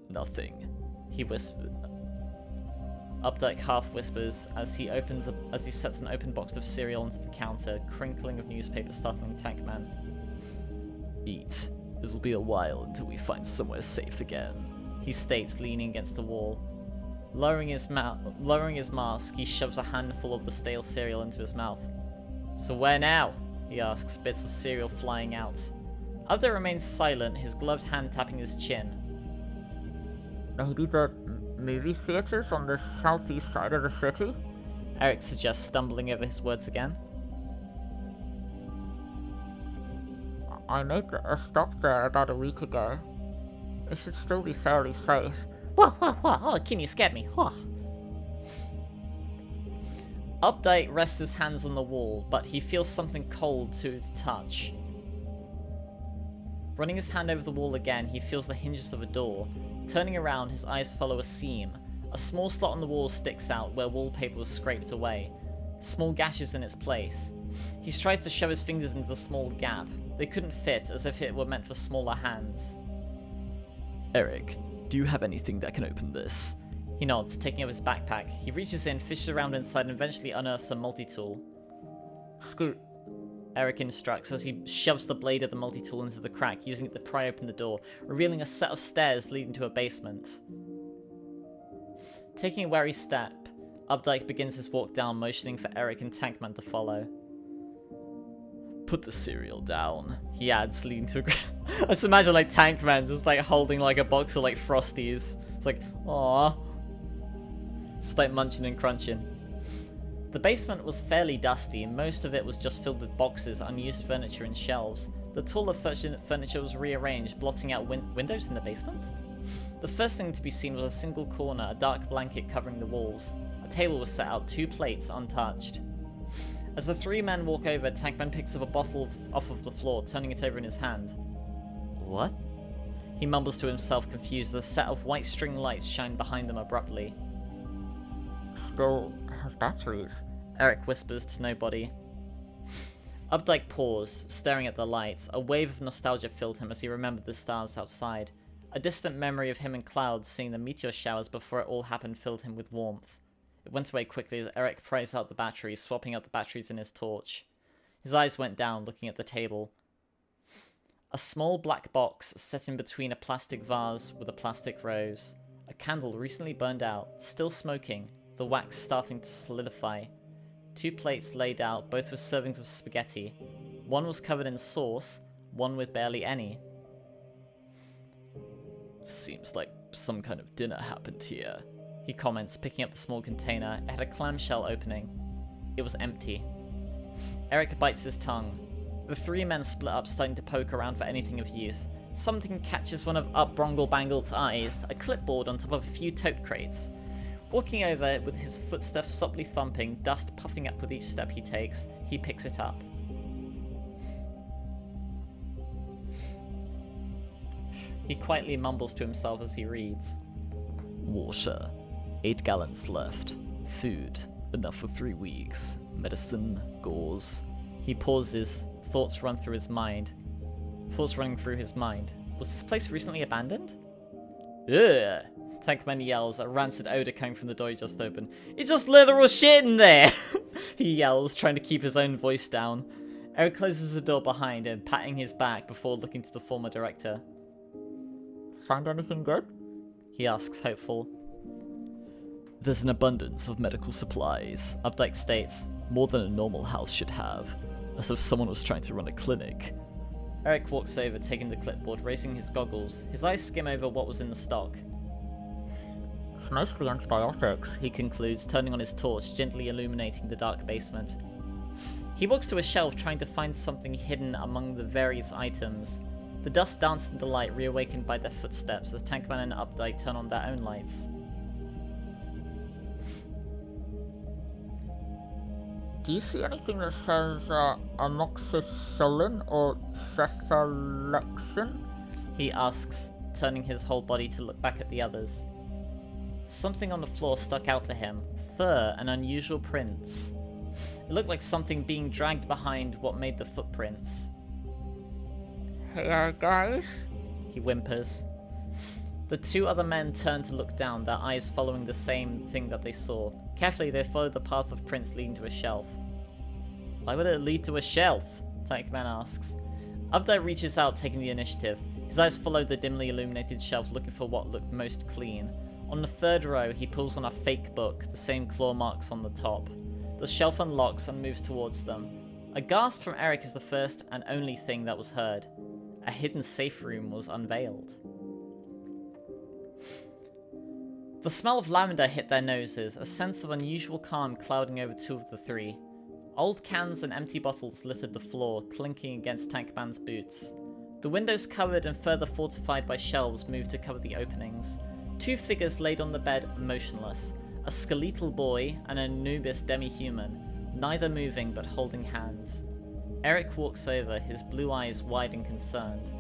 Nothing, he whispers. Updike half whispers as he sets an open box of cereal onto the counter, crinkling of newspaper startling Tankman. Eat. It will be a while until we find somewhere safe again, he states, leaning against the wall. Lowering his mask, he shoves a handful of the stale cereal into his mouth. So where now? He asks, bits of cereal flying out. Updike remains silent, his gloved hand tapping his chin. Maybe the movie theaters on the southeast side of the city? Eric suggests, stumbling over his words again. I made a stop there about a week ago. It should still be fairly safe. Oh, can you scare me? Updike rests his hands on the wall, but he feels something cold to the touch. Running his hand over the wall again, he feels the hinges of a door. Turning around, his eyes follow a seam. A small slot on the wall sticks out where wallpaper was scraped away. Small gashes in its place. He tries to shove his fingers into the small gap. They couldn't fit, as if it were meant for smaller hands. Eric, do you have anything that can open this? He nods, taking up his backpack. He reaches in, fishes around inside, and eventually unearths a multi-tool. Scoot. Eric instructs as he shoves the blade of the multi-tool into the crack, using it to pry open the door, revealing a set of stairs leading to a basement. Taking a wary step, Updike begins his walk down, motioning for Eric and Tankman to follow. Put the cereal down, he adds, leading to a... I just imagine like Tankman just like holding like a box of like Frosties. It's like, aww. Just like munching and crunching. The basement was fairly dusty, and most of it was just filled with boxes, unused furniture, and shelves. The taller furniture was rearranged, blotting out windows in the basement? The first thing to be seen was a single corner, a dark blanket covering the walls. A table was set out, 2 plates untouched. As the 3 men walk over, Tankman picks up a bottle off of the floor, turning it over in his hand. What? He mumbles to himself, confused, as a set of white string lights shine behind them abruptly. Still has batteries, Eric whispers to nobody. Updike paused, staring at the lights. A wave of nostalgia filled him as he remembered the stars outside. A distant memory of him and Cloud seeing the meteor showers before it all happened filled him with warmth. It went away quickly as Eric prized out the batteries, swapping out the batteries in his torch. His eyes went down, looking at the table. A small black box set in between a plastic vase with a plastic rose. A candle recently burned out, still smoking, the wax starting to solidify. 2 plates laid out, both with servings of spaghetti. One was covered in sauce, one with barely any. Seems like some kind of dinner happened here, he comments, picking up the small container. It had a clamshell opening. It was empty. Eric bites his tongue. The three men split up, starting to poke around for anything of use. Something catches one of Bronglebangle's eyes, a clipboard on top of a few tote crates. Walking over with his footsteps softly thumping, dust puffing up with each step he takes, he picks it up. He quietly mumbles to himself as he reads. Water. 8 gallons left. Food. Enough for 3 weeks. Medicine. Gauze. He pauses, thoughts running through his mind. Was this place recently abandoned? Ugh! Tankman yells, a rancid odor coming from the door he just opened. It's just literal shit in there! He yells, trying to keep his own voice down. Eric closes the door behind him, patting his back before looking to the former director. Find anything good? He asks, hopeful. There's an abundance of medical supplies. Updike states. More than a normal house should have. As if someone was trying to run a clinic. Eric walks over, taking the clipboard, raising his goggles. His eyes skim over what was in the stock. It's mostly antibiotics, he concludes, turning on his torch, gently illuminating the dark basement. He walks to a shelf, trying to find something hidden among the various items. The dust danced in the light, reawakened by their footsteps as Tankman and Updike turn on their own lights. Do you see anything that says amoxicillin or cephalexin? He asks, turning his whole body to look back at the others. Something on the floor stuck out to him. Fur and unusual prints. It looked like something being dragged behind what made the footprints. Hey guys? He whimpers. The two other men turn to look down, their eyes following the same thing that they saw. Carefully, they follow the path of prints leading to a shelf. Why would it lead to a shelf? Tankman asks. Updike reaches out, taking the initiative. His eyes follow the dimly illuminated shelf, looking for what looked most clean. On the third row, he pulls on a fake book, the same claw marks on the top. The shelf unlocks and moves towards them. A gasp from Eric is the first and only thing that was heard. A hidden safe room was unveiled. The smell of lavender hit their noses, a sense of unusual calm clouding over two of the three. Old cans and empty bottles littered the floor, clinking against Tankman's boots. The windows covered and further fortified by shelves moved to cover the openings. Two figures laid on the bed, motionless. A skeletal boy and an Anubis demi-human, neither moving but holding hands. Eric walks over, his blue eyes wide and concerned.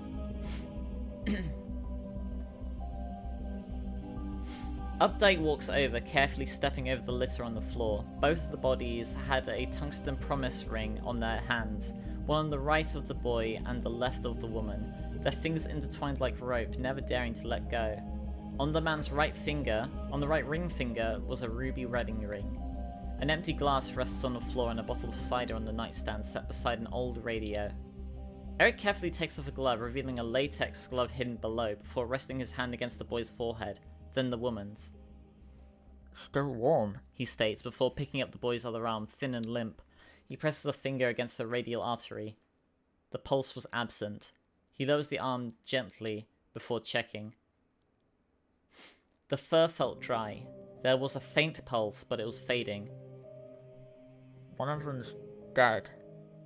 Updike walks over, carefully stepping over the litter on the floor. Both of the bodies had a tungsten promise ring on their hands, one on the right of the boy and the left of the woman, their fingers intertwined like rope, never daring to let go. On the man's right ring finger, was a ruby wedding ring. An empty glass rests on the floor and a bottle of cider on the nightstand set beside an old radio. Eric carefully takes off a glove, revealing a latex glove hidden below, before resting his hand against the boy's forehead, then the woman's. Still warm, he states, before picking up the boy's other arm, thin and limp. He presses a finger against the radial artery. The pulse was absent. He lowers the arm gently, before checking. The fur felt dry. There was a faint pulse, but it was fading. One of them's dead.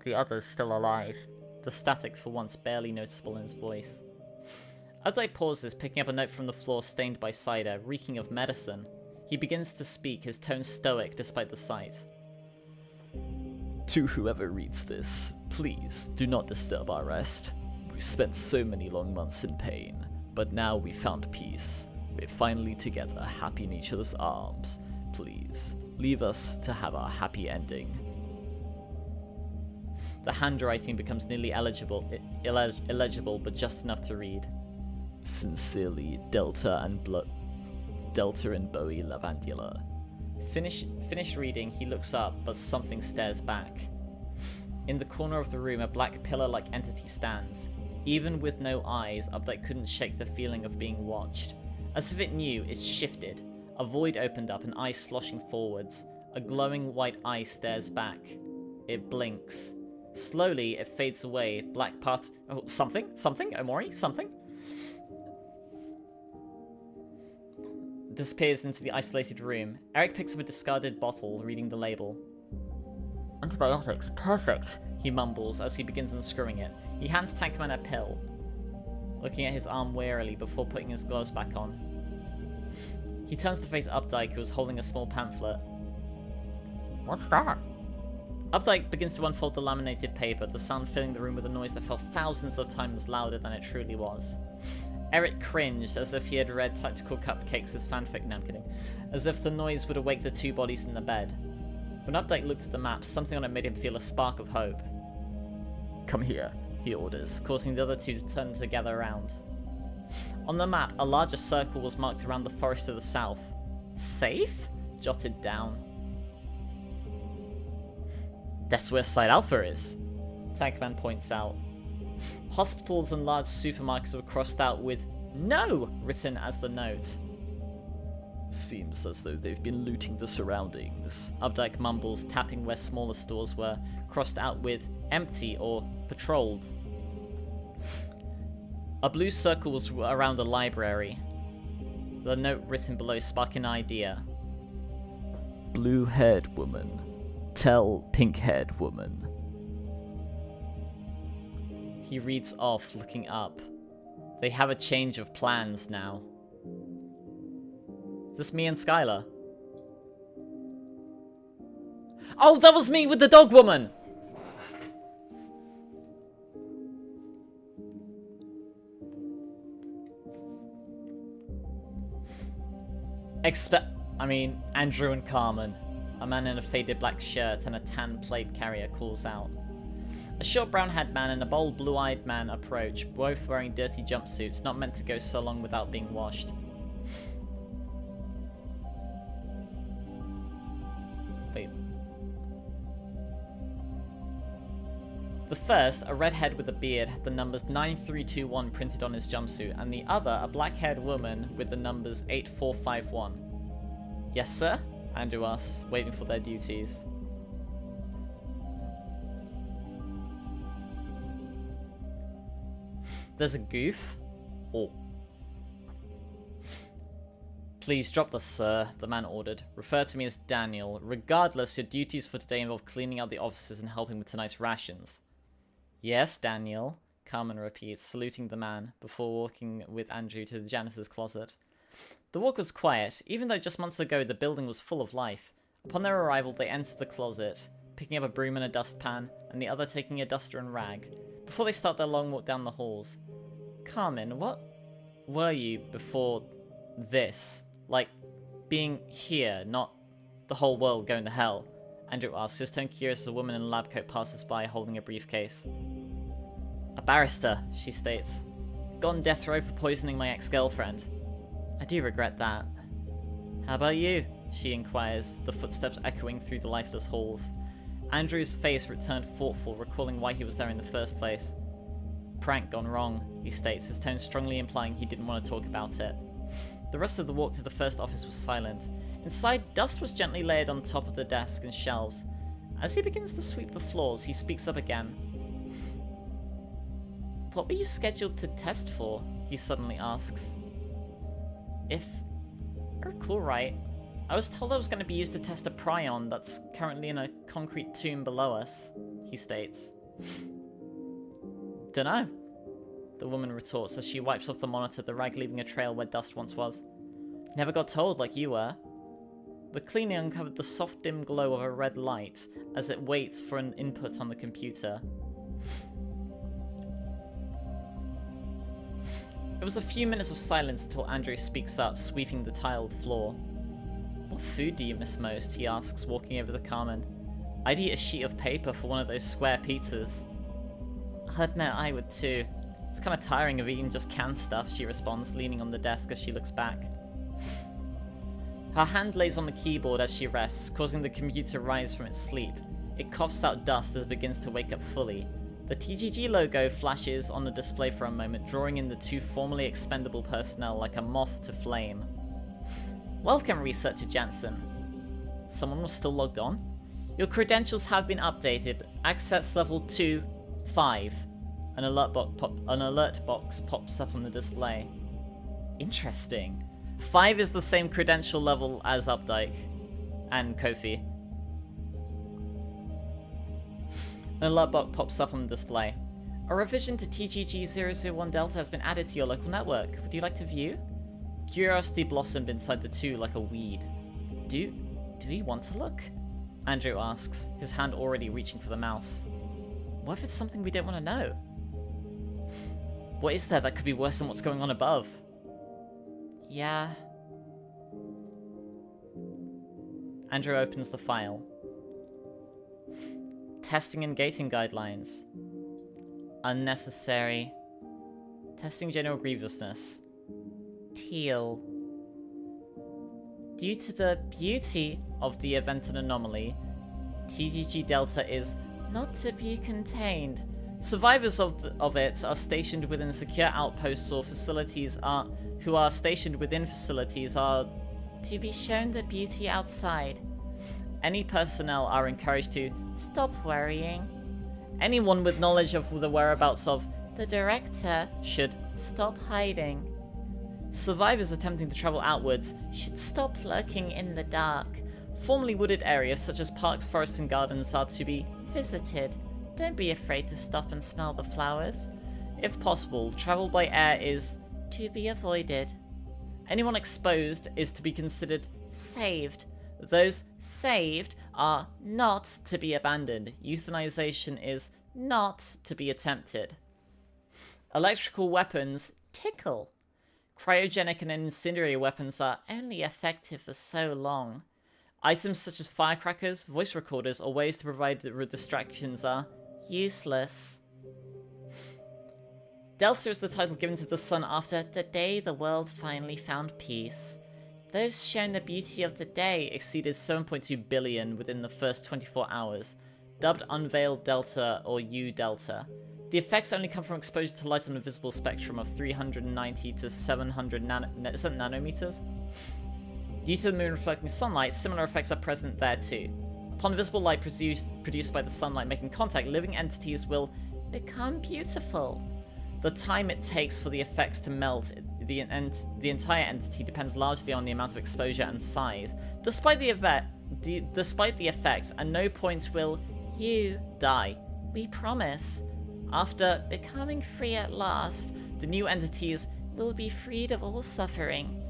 The other's still alive. The static for once barely noticeable in his voice. Updike pauses, picking up a note from the floor stained by cider, reeking of medicine. He begins to speak, his tone stoic despite the sight. To whoever reads this, please do not disturb our rest. We've spent so many long months in pain, but now we found peace. We're finally together, happy in each other's arms. Please, leave us to have our happy ending. The handwriting becomes nearly illegible, but just enough to read. Sincerely, Delta and Bowie Lavandula. Finished reading, he looks up, but something stares back. In the corner of the room, a black pillar-like entity stands. Even with no eyes, Updike couldn't shake the feeling of being watched. As if it knew, it shifted. A void opened up, an eye sloshing forwards. A glowing white eye stares back. It blinks. Slowly, it fades away. Black part. Oh, something? Omori? Something? Disappears into the isolated room. Eric picks up a discarded bottle, reading the label. Antibiotics, perfect. He mumbles as he begins unscrewing it. He hands Tankman a pill, looking at his arm warily before putting his gloves back on. He turns to face Updike, who is holding a small pamphlet. What's that? Updike begins to unfold the laminated paper, the sound filling the room with a noise that felt thousands of times louder than it truly was. Eric cringed as if he had read Tactical Cupcakes as fanfic. No, I'm kidding. As if the noise would awake the two bodies in the bed. When Updike looked at the map, something on it made him feel a spark of hope. Come here, he orders, Causing the other two to turn to gather around. On the map, a larger circle was marked around the forest to the south. Safe? Jotted down. That's where Site Alpha is, Tankman points out. Hospitals and large supermarkets were crossed out with "No" written as the note. Seems as though they've been looting the surroundings. Updike mumbles, tapping where smaller stores were, crossed out with "empty" or "patrolled." A blue circle was around the library. The note written below sparked an idea. Blue-haired woman. Tell pink-haired woman. He reads off, looking up. They have a change of plans now. Is this me and Skylar? Oh, that was me with the dog woman! Andrew and Carmen. A man in a faded black shirt and a tan plate carrier calls out. A short brown-haired man and a bold blue-eyed man approach, both wearing dirty jumpsuits not meant to go so long without being washed. Wait. The first, a redhead with a beard, had the numbers 9321 printed on his jumpsuit, and the other, a black-haired woman with the numbers 8451. Yes, sir? Andrew asks, waiting for their duties. There's a goof? Oh. Please drop the "sir," the man ordered. Refer to me as Daniel. Regardless, your duties for today involve cleaning out the offices and helping with tonight's rations. Yes, Daniel, Carmen repeats, saluting the man, before walking with Andrew to the janitor's closet. The walk was quiet, even though just months ago the building was full of life. Upon their arrival, they entered the closet, picking up a broom and a dustpan, and the other taking a duster and rag, before they start their long walk down the halls. Carmen, what were you before this? Like, being here, not the whole world going to hell? Andrew asks, his tone curious as a woman in a lab coat passes by holding a briefcase. A barrister, she states. Got on death row for poisoning my ex-girlfriend. I do regret that. How about you? She inquires, the footsteps echoing through the lifeless halls. Andrew's face returned thoughtful, recalling why he was there in the first place. Prank gone wrong, he states, his tone strongly implying he didn't want to talk about it. The rest of the walk to the first office was silent. Inside, dust was gently laid on top of the desk and shelves. As he begins to sweep the floors, he speaks up again. What were you scheduled to test for? He suddenly asks. If I recall right, I was told I was going to be used to test a prion that's currently in a concrete tomb below us, he states. Dunno, the woman retorts as she wipes off the monitor, the rag leaving a trail where dust once was. Never got told like you were. The cleaning uncovered the soft dim glow of a red light as it waits for an input on the computer. It was a few minutes of silence until Andrew speaks up, sweeping the tiled floor. What food do you miss most? He asks, walking over to Carmen. I'd eat a sheet of paper for one of those square pizzas. I'll admit I would too. It's kind of tiring of eating just canned stuff, she responds, leaning on the desk as she looks back. Her hand lays on the keyboard as she rests, causing the computer to rise from its sleep. It coughs out dust as it begins to wake up fully. The TGG logo flashes on the display for a moment, drawing in the two formerly expendable personnel like a moth to flame. Welcome, Researcher Jansen. Someone was still logged on? Your credentials have been updated. Access level 2-5. An alert box pops up on the display. Interesting. 5 is the same credential level as Updike and Kofi. An alert box pops up on the display. A revision to TGG-001 Delta has been added to your local network. Would you like to view? Curiosity blossomed inside the two like a weed. Do we want to look? Andrew asks, his hand already reaching for the mouse. What if it's something we don't want to know? What is there that could be worse than what's going on above? Yeah. Andrew opens the file. Testing and gating guidelines. Unnecessary. Testing general grievousness. Teal. Due to the beauty of the event and anomaly, TGG Delta is not to be contained. Survivors of it are stationed within secure outposts or facilities who are stationed within facilities are to be shown the beauty outside. Any personnel are encouraged to stop worrying. Anyone with knowledge of the whereabouts of the director should stop hiding. Survivors attempting to travel outwards should stop lurking in the dark. Formerly wooded areas such as parks, forests and gardens are to be visited. Don't be afraid to stop and smell the flowers. If possible, travel by air is to be avoided. Anyone exposed is to be considered saved. Those saved are not to be abandoned. Euthanization is not to be attempted. Electrical weapons tickle. Cryogenic and incendiary weapons are only effective for so long. Items such as firecrackers, voice recorders, or ways to provide distractions are useless. Delta is the title given to the sun after the day the world finally found peace. Those shown the beauty of the day exceeded 7.2 billion within the first 24 hours, dubbed Unveiled Delta or U Delta. The effects only come from exposure to light on a visible spectrum of 390 to 700 nanometers. Due to the moon reflecting sunlight, similar effects are present there too. Upon visible light produced by the sunlight making contact, living entities will become beautiful. The time it takes for the effects to melt the entire entity depends largely on the amount of exposure and size. Despite the effects, at no point will you die. We promise. After becoming free at last, the new entities will be freed of all suffering.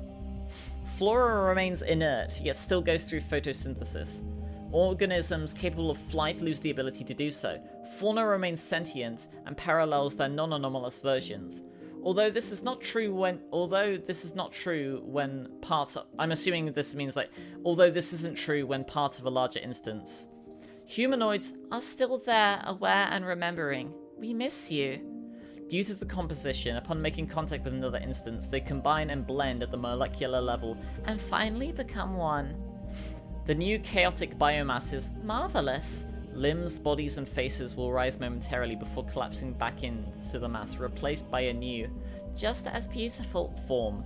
Flora remains inert, yet still goes through photosynthesis. Organisms capable of flight lose the ability to do so. Fauna remains sentient and parallels their non-anomalous versions. Although this is not true when part of, I'm assuming this means like, although this isn't true when part of a larger instance. Humanoids are still there, aware and remembering. We miss you. Due to the composition, upon making contact with another instance, they combine and blend at the molecular level and finally become one. The new chaotic biomass is marvelous. Limbs, bodies, and faces will rise momentarily before collapsing back into the mass, replaced by a new, just as beautiful form.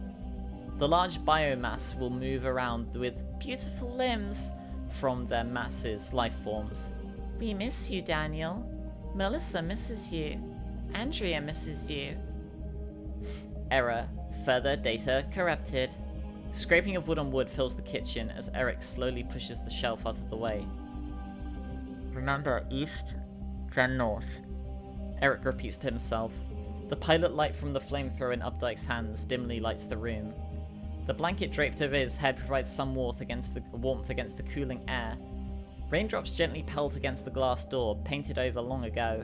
The large biomass will move around with beautiful limbs from their masses, life forms. We miss you, Daniel. Melissa misses you. Andrea misses you. Error. Further data corrupted. Scraping of wood on wood fills the kitchen as Eric slowly pushes the shelf out of the way. Remember, east, then north. Eric repeats to himself. The pilot light from the flamethrower in Updike's hands dimly lights the room. The blanket draped over his head provides some warmth against the cooling air. Raindrops gently pelt against the glass door, painted over long ago.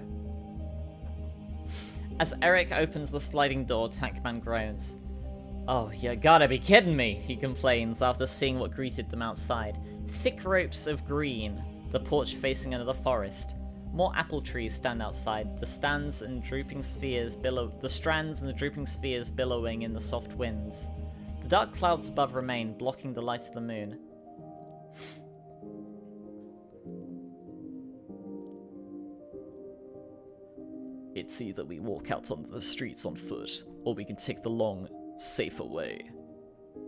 As Eric opens the sliding door, Tankman groans. Oh, you gotta be kidding me, he complains after seeing what greeted them outside. Thick ropes of green, the porch facing another forest. More apple trees stand outside, the strands and the drooping spheres billowing in the soft winds. The dark clouds above remain, blocking the light of the moon. It's either we walk out onto the streets on foot, or we can take the long, safer way.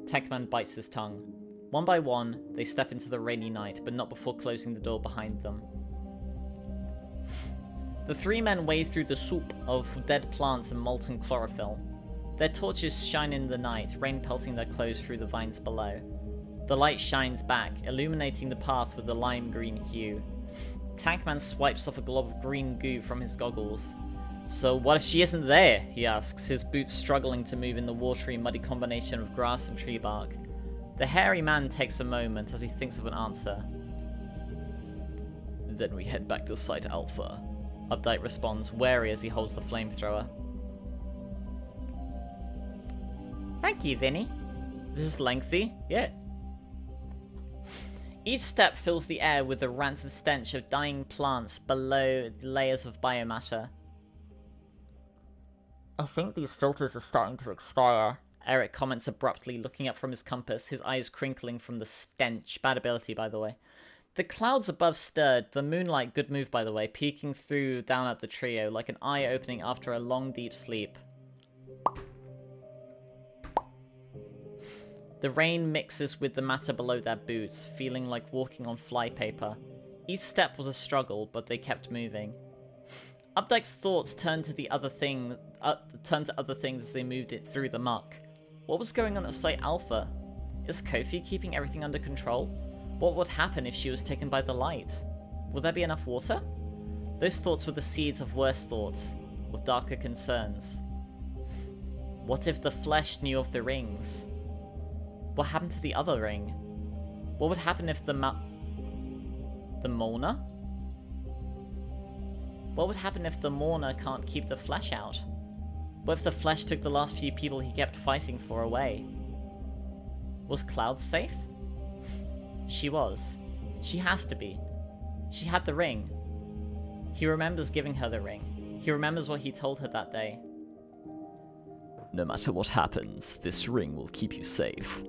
Tankman bites his tongue. One by one, they step into the rainy night, but not before closing the door behind them. The three men wade through the soup of dead plants and molten chlorophyll. Their torches shine in the night, rain pelting their clothes through the vines below. The light shines back, illuminating the path with a lime green hue. Tankman swipes off a glob of green goo from his goggles. So what if she isn't there? He asks, his boots struggling to move in the watery, muddy combination of grass and tree bark. The hairy man takes a moment as he thinks of an answer. Then we head back to Site Alpha. Updike responds, wary as he holds the flamethrower. Thank you, Vinny. This is lengthy. Yeah. Each step fills the air with the rancid stench of dying plants below the layers of biomatter. I think these filters are starting to expire. Eric comments abruptly, looking up from his compass, his eyes crinkling from the stench. Bad ability, by the way. The clouds above stirred, the moonlight, good move by the way, peeking through down at the trio like an eye opening after a long deep sleep. The rain mixes with the matter below their boots, feeling like walking on flypaper. Each step was a struggle, but they kept moving. Updike's thoughts turned to other things as they moved it through the muck. What was going on at Site Alpha? Is Kofi keeping everything under control? What would happen if she was taken by the light? Will there be enough water? Those thoughts were the seeds of worse thoughts, of darker concerns. What if the flesh knew of the rings? What happened to the other ring? What would happen if the mourner? What would happen if the mourner can't keep the flesh out? What if the flesh took the last few people he kept fighting for away? Was Cloud safe? She was. She has to be. She had the ring. He remembers giving her the ring. He remembers what he told her that day. No matter what happens, this ring will keep you safe.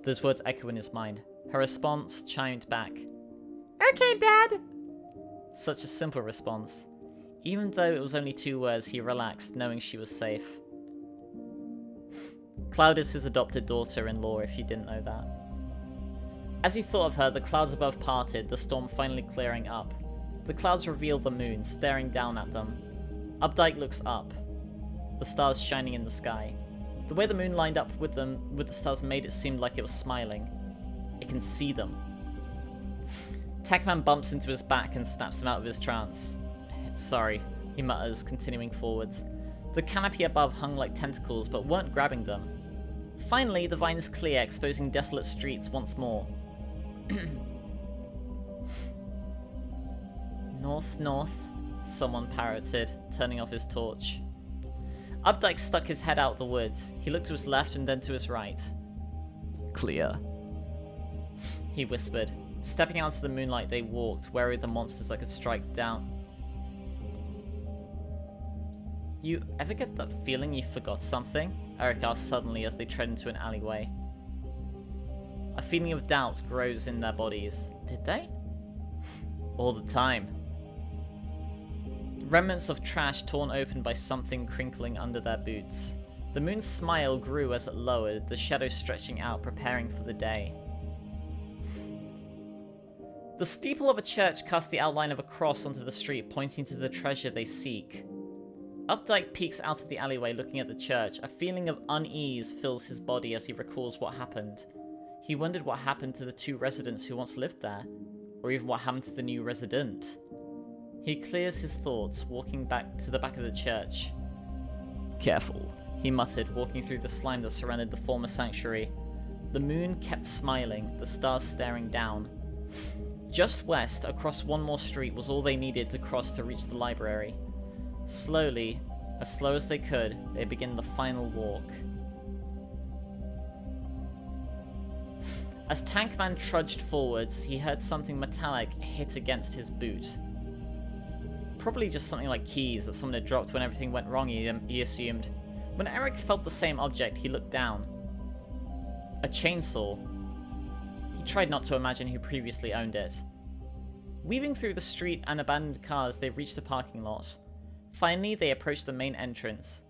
Those words echo in his mind. Her response chimed back. Okay, Dad. Such a simple response. Even though it was only 2 words, he relaxed, knowing she was safe. Cloud is his adopted daughter-in-law, if you didn't know that. As he thought of her, the clouds above parted, the storm finally clearing up. The clouds reveal the moon, staring down at them. Updike looks up, the stars shining in the sky. The way the moon lined up with the stars made it seem like it was smiling. It can see them. Tankman bumps into his back and snaps him out of his trance. Sorry, he mutters, continuing forwards. The canopy above hung like tentacles, but weren't grabbing them. Finally, the vines clear, exposing desolate streets once more. North, north, someone parroted, turning off his torch. Updike stuck his head out the woods. He looked to his left and then to his right. Clear. He whispered. Stepping out into the moonlight, they walked, wary of the monsters that could strike down. You ever get that feeling you forgot something? Eric asked suddenly as they tread into an alleyway. A feeling of doubt grows in their bodies. Did they? All the time. Remnants of trash torn open by something crinkling under their boots. The moon's smile grew as it lowered, the shadows stretching out, preparing for the day. The steeple of a church cast the outline of a cross onto the street, pointing to the treasure they seek. Updike peeks out of the alleyway looking at the church. A feeling of unease fills his body as he recalls what happened. He wondered what happened to the 2 residents who once lived there, or even what happened to the new resident. He clears his thoughts, walking back to the back of the church. Careful, He muttered, walking through the slime that surrounded the former sanctuary. The moon kept smiling, the stars staring down. Just west, across one more street, was all they needed to cross to reach the library. Slowly, as slow as they could, they began the final walk. As Tankman trudged forwards, he heard something metallic hit against his boot. Probably just something like keys that someone had dropped when everything went wrong, he assumed. When Eric felt the same object, he looked down. A chainsaw. He tried not to imagine who previously owned it. Weaving through the street and abandoned cars, they reached a parking lot. Finally, they approached the main entrance.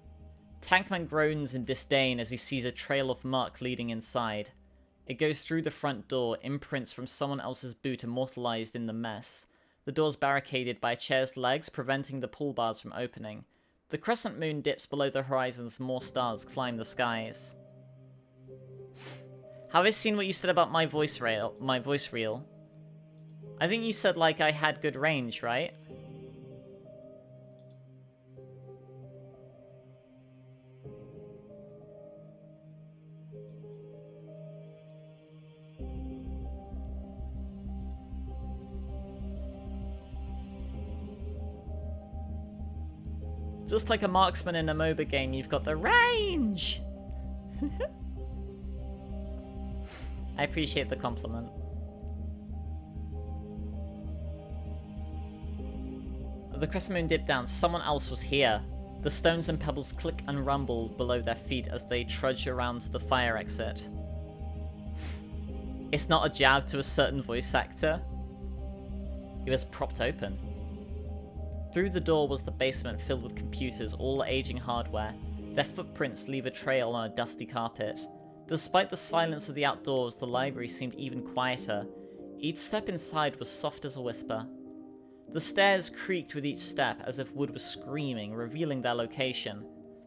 Tankman groans in disdain as he sees a trail of muck leading inside. It goes through the front door, imprints from someone else's boot immortalized in the mess. The door's barricaded by a chair's legs, preventing the pull bars from opening. The crescent moon dips below the horizon as more stars climb the skies. Have I seen what you said about my voice reel? I think you said, like, I had good range, right? Just like a marksman in a MOBA game, you've got the range! I appreciate the compliment. The crescent moon dipped down. Someone else was here. The stones and pebbles click and rumble below their feet as they trudge around the fire exit. It's not a jab to a certain voice actor. It was propped open. Through the door was the basement filled with computers, all aging hardware. Their footprints leave a trail on a dusty carpet. Despite the silence of the outdoors, the library seemed even quieter. Each step inside was soft as a whisper. The stairs creaked with each step as if wood was screaming, revealing their location.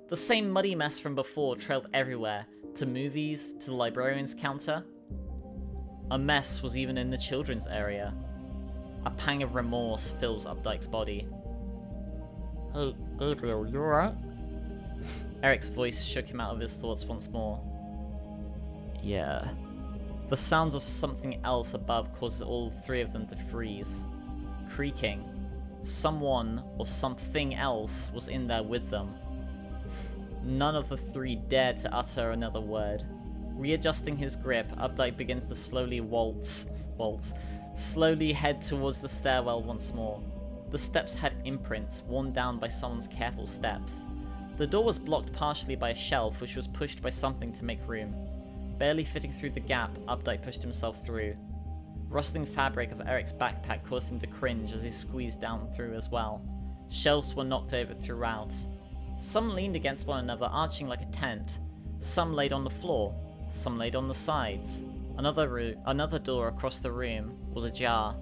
The same muddy mess from before trailed everywhere, to movies, to the librarian's counter. A mess was even in the children's area. A pang of remorse fills Updike's body. Hey, Gabriel, you alright? Eric's voice shook him out of his thoughts once more. Yeah. The sounds of something else above caused all three of them to freeze. Creaking. Someone or something else was in there with them. None of the three dared to utter another word. Readjusting his grip, Updike begins to slowly slowly head towards the stairwell once more. The steps had imprints, worn down by someone's careful steps. The door was blocked partially by a shelf, which was pushed by something to make room. Barely fitting through the gap, Updike pushed himself through. Rustling fabric of Eric's backpack caused him to cringe as he squeezed down through as well. Shelves were knocked over throughout. Some leaned against one another, arching like a tent. Some laid on the floor. Some laid on the sides. Another door across the room was ajar.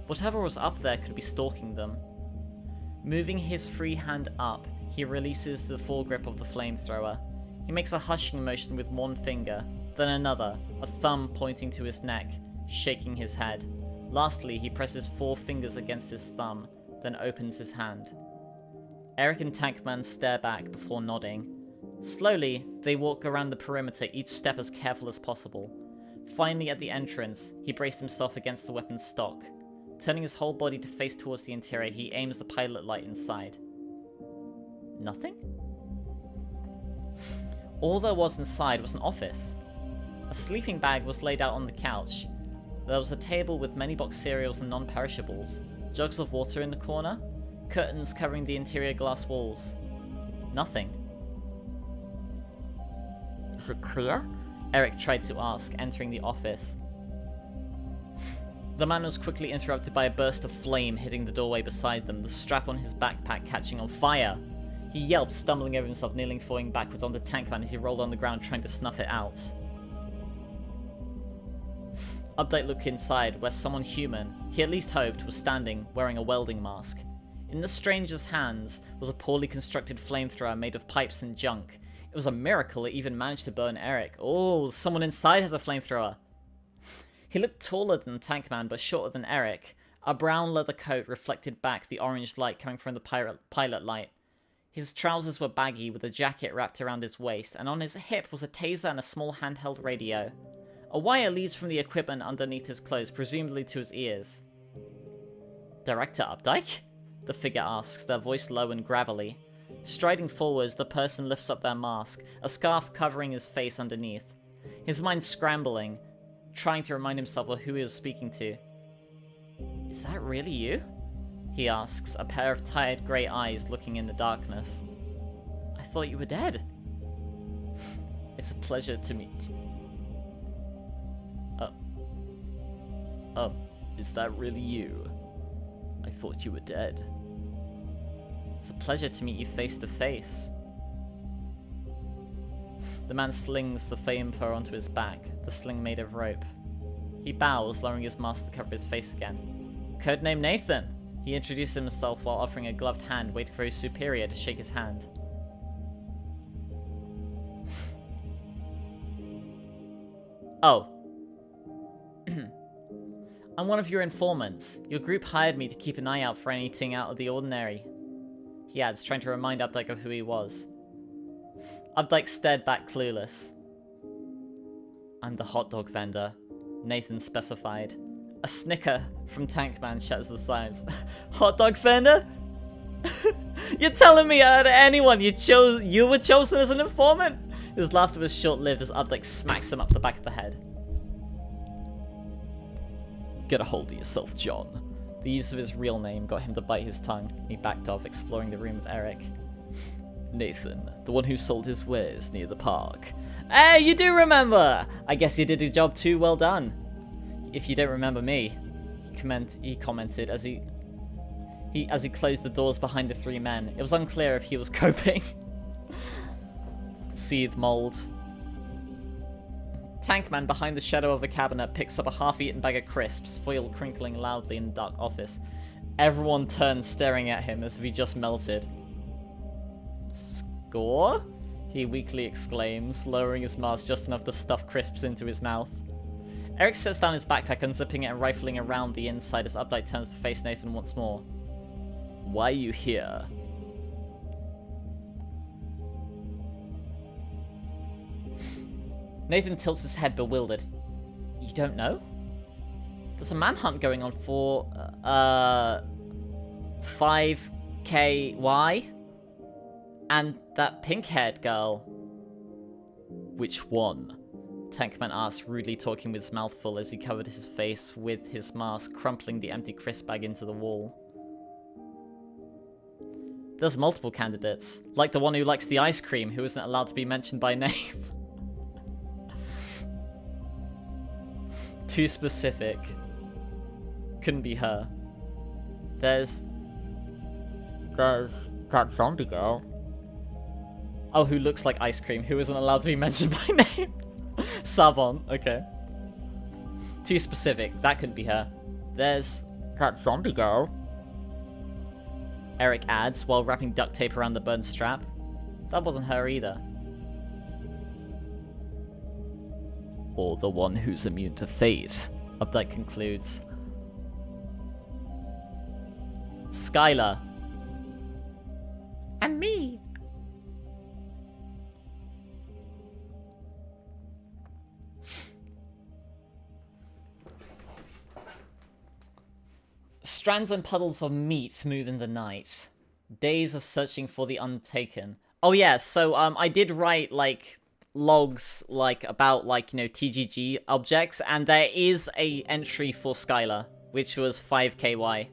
Whatever was up there could be stalking them. Moving his free hand up, he releases the foregrip of the flamethrower. He makes a hushing motion with one finger, then another, a thumb pointing to his neck, shaking his head. Lastly, he presses 4 fingers against his thumb, then opens his hand. Eric and Tankman stare back before nodding. Slowly, they walk around the perimeter, each step as careful as possible. Finally, at the entrance, he braced himself against the weapon's stock. Turning his whole body to face towards the interior, he aims the pilot light inside. Nothing? All there was inside was an office. A sleeping bag was laid out on the couch. There was a table with many boxed cereals and non-perishables, jugs of water in the corner, curtains covering the interior glass walls. Nothing. Is it clear? Eric tried to ask, entering the office. The man was quickly interrupted by a burst of flame hitting the doorway beside them, the strap on his backpack catching on fire. He yelped, stumbling over himself, nearly falling backwards onto Tankman as he rolled on the ground trying to snuff it out. Updike looked inside, where someone human, he at least hoped, was standing, wearing a welding mask. In the stranger's hands was a poorly constructed flamethrower made of pipes and junk. It was a miracle it even managed to burn Eric. Oh, someone inside has a flamethrower. He looked taller than Tankman, but shorter than Eric. A brown leather coat reflected back the orange light coming from the pilot light. His trousers were baggy, with a jacket wrapped around his waist, and on his hip was a taser and a small handheld radio. A wire leads from the equipment underneath his clothes, presumably to his ears. Director Updike? The figure asks, their voice low and gravelly. Striding forwards, the person lifts up their mask, a scarf covering his face underneath. His mind scrambling, trying to remind himself of who he was speaking to. Is that really you? He asks, a pair of tired grey eyes looking in the darkness. I thought you were dead. It's a pleasure to meet. Is that really you? I thought you were dead. It's a pleasure to meet you face to face. The man slings the flamethrower onto his back, the sling made of rope. He bows, lowering his mask to cover his face again. Codename Nathan! He introduces himself while offering a gloved hand, waiting for his superior to shake his hand. Oh. I'm one of your informants. Your group hired me to keep an eye out for anything out of the ordinary. He adds, trying to remind Updike of who he was. Updike stared back clueless. I'm the hot dog vendor, Nathan specified. A snicker from Tankman shatters the silence. Hot dog vendor? You're telling me out of anyone you were chosen as an informant? His laughter was short-lived as Updike smacks him up the back of the head. Get a hold of yourself, John. The use of his real name got him to bite his tongue. He backed off, exploring the room with Eric. Nathan, the one who sold his wares near the park. Hey, you do remember! I guess you did your job too well done. If you don't remember me, he commented as he closed the doors behind the three men. It was unclear if he was coping. Seethed mold. Tankman, behind the shadow of the cabinet, picks up a half-eaten bag of crisps, foil crinkling loudly in the dark office. Everyone turns, staring at him as if he just melted. Score? He weakly exclaims, lowering his mask just enough to stuff crisps into his mouth. Eric sets down his backpack, unzipping it and rifling around the inside as Updike turns to face Nathan once more. Why are you here? Nathan tilts his head, bewildered. You don't know? There's a manhunt going on for, 5KY? And that pink-haired girl. Which one? Tankman asked, rudely talking with his mouth full as he covered his face with his mask, crumpling the empty crisp bag into the wall. There's multiple candidates, like the one who likes the ice cream, who isn't allowed to be mentioned by name. Too specific. Couldn't be her. There's that zombie girl. Oh, who looks like ice cream, who isn't allowed to be mentioned by name. Savon, okay. Too specific, that couldn't be her. There's That zombie girl. Eric adds while wrapping duct tape around the burned strap. That wasn't her either. Or the one who's immune to fate, Updike concludes. Skylar. And me. Strands and puddles of meat move in the night. Days of searching for the untaken. Oh yeah, so I did write like logs like about like, you know, TGG objects, and there is a entry for Skylar, which was 5KY.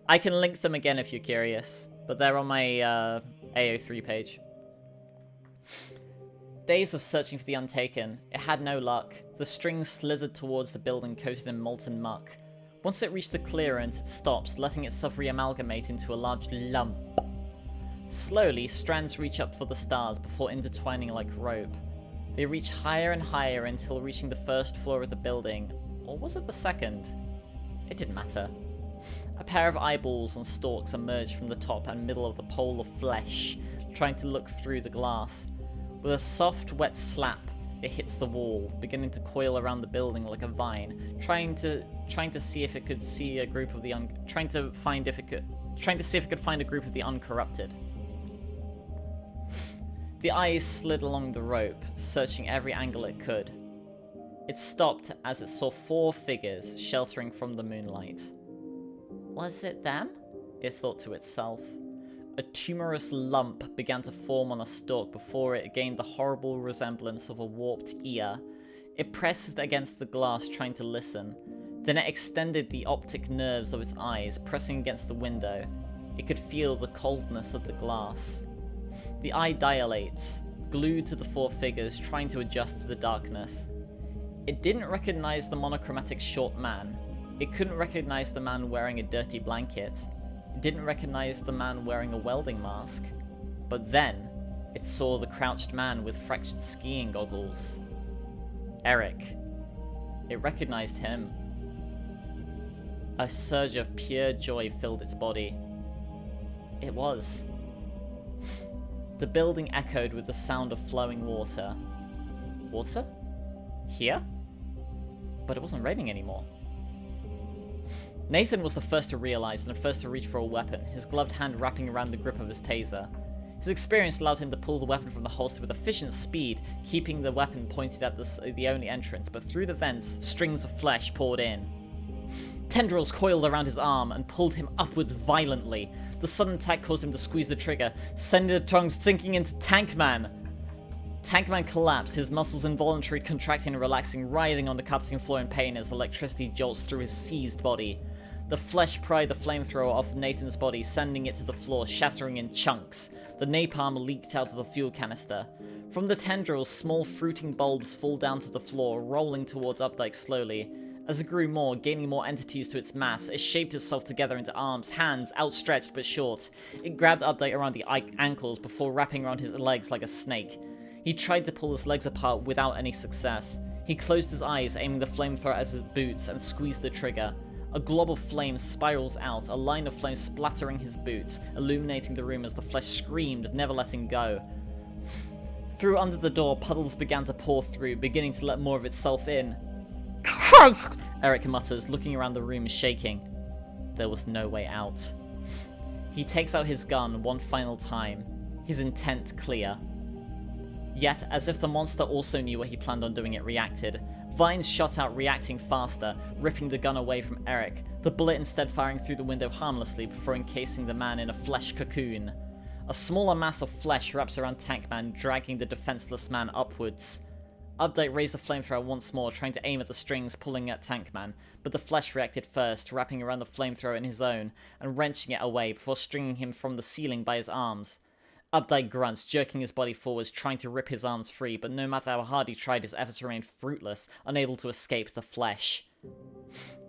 I can link them again if you're curious, but they're on my AO3 page. Days of searching for the untaken. It had no luck. The string slithered towards the building coated in molten muck. Once it reached the clearance, it stops, letting itself re-amalgamate into a large lump. Slowly, strands reach up for the stars before intertwining like rope. They reach higher and higher until reaching the first floor of the building. Or was it the second? It didn't matter. A pair of eyeballs on stalks emerged from the top and middle of the pole of flesh, trying to look through the glass. With a soft, wet slap, it hits the wall, beginning to coil around the building like a vine, trying to see if it could see a group of the trying to see if it could find a group of the uncorrupted. The eyes slid along the rope, searching every angle it could. It stopped as it saw 4 figures sheltering from the moonlight. Was it them? It thought to itself. A tumorous lump began to form on a stalk before it gained the horrible resemblance of a warped ear. It pressed against the glass, trying to listen. Then it extended the optic nerves of its eyes, pressing against the window. It could feel the coldness of the glass. The eye dilates, glued to the 4 figures, trying to adjust to the darkness. It didn't recognize the monochromatic short man. It couldn't recognize the man wearing a dirty blanket. It didn't recognize the man wearing a welding mask. But then, it saw the crouched man with fractured skiing goggles. Eric. It recognized him. A surge of pure joy filled its body. It was. The building echoed with the sound of flowing water. Water? Here? but it wasn't raining anymore. Nathan was the first to realize and the first to reach for a weapon, his gloved hand wrapping around the grip of his taser. His experience allowed him to pull the weapon from the holster with efficient speed, keeping the weapon pointed at the only entrance, but through the vents, strings of flesh poured in. Tendrils coiled around his arm and pulled him upwards violently. The sudden attack caused him to squeeze the trigger, sending the tongue sinking into Tankman. Tankman collapsed, his muscles involuntarily contracting and relaxing, writhing on the carpeting floor in pain as electricity jolts through his seized body. The flesh pried the flamethrower off Nathan's body, sending it to the floor, shattering in chunks. The napalm leaked out of the fuel canister. From the tendrils, small fruiting bulbs fall down to the floor, rolling towards Updike slowly. As it grew more, gaining more entities to its mass, it shaped itself together into arms, hands, outstretched but short. It grabbed Updike around the ankles before wrapping around his legs like a snake. He tried to pull his legs apart without any success. He closed his eyes, aiming the flamethrower at his boots, and squeezed the trigger. A glob of flame spirals out, a line of flame splattering his boots, illuminating the room as the flesh screamed, never letting go. Through under the door, puddles began to pour through, beginning to let more of itself in. Christ! Eric mutters, looking around the room, shaking. There was no way out. He takes out his gun one final time, his intent clear. Yet, as if the monster also knew what he planned on doing, it reacted. Vines shot out, reacting faster, ripping the gun away from Eric, the bullet instead firing through the window harmlessly before encasing the man in a flesh cocoon. A smaller mass of flesh wraps around Tankman, dragging the defenseless man upwards. Updike raised the flamethrower once more, trying to aim at the strings pulling at Tankman, but the flesh reacted first, wrapping around the flamethrower in his own, and wrenching it away before stringing him from the ceiling by his arms. Updike grunts, jerking his body forwards, trying to rip his arms free, but no matter how hard he tried, his efforts remained fruitless, unable to escape the flesh.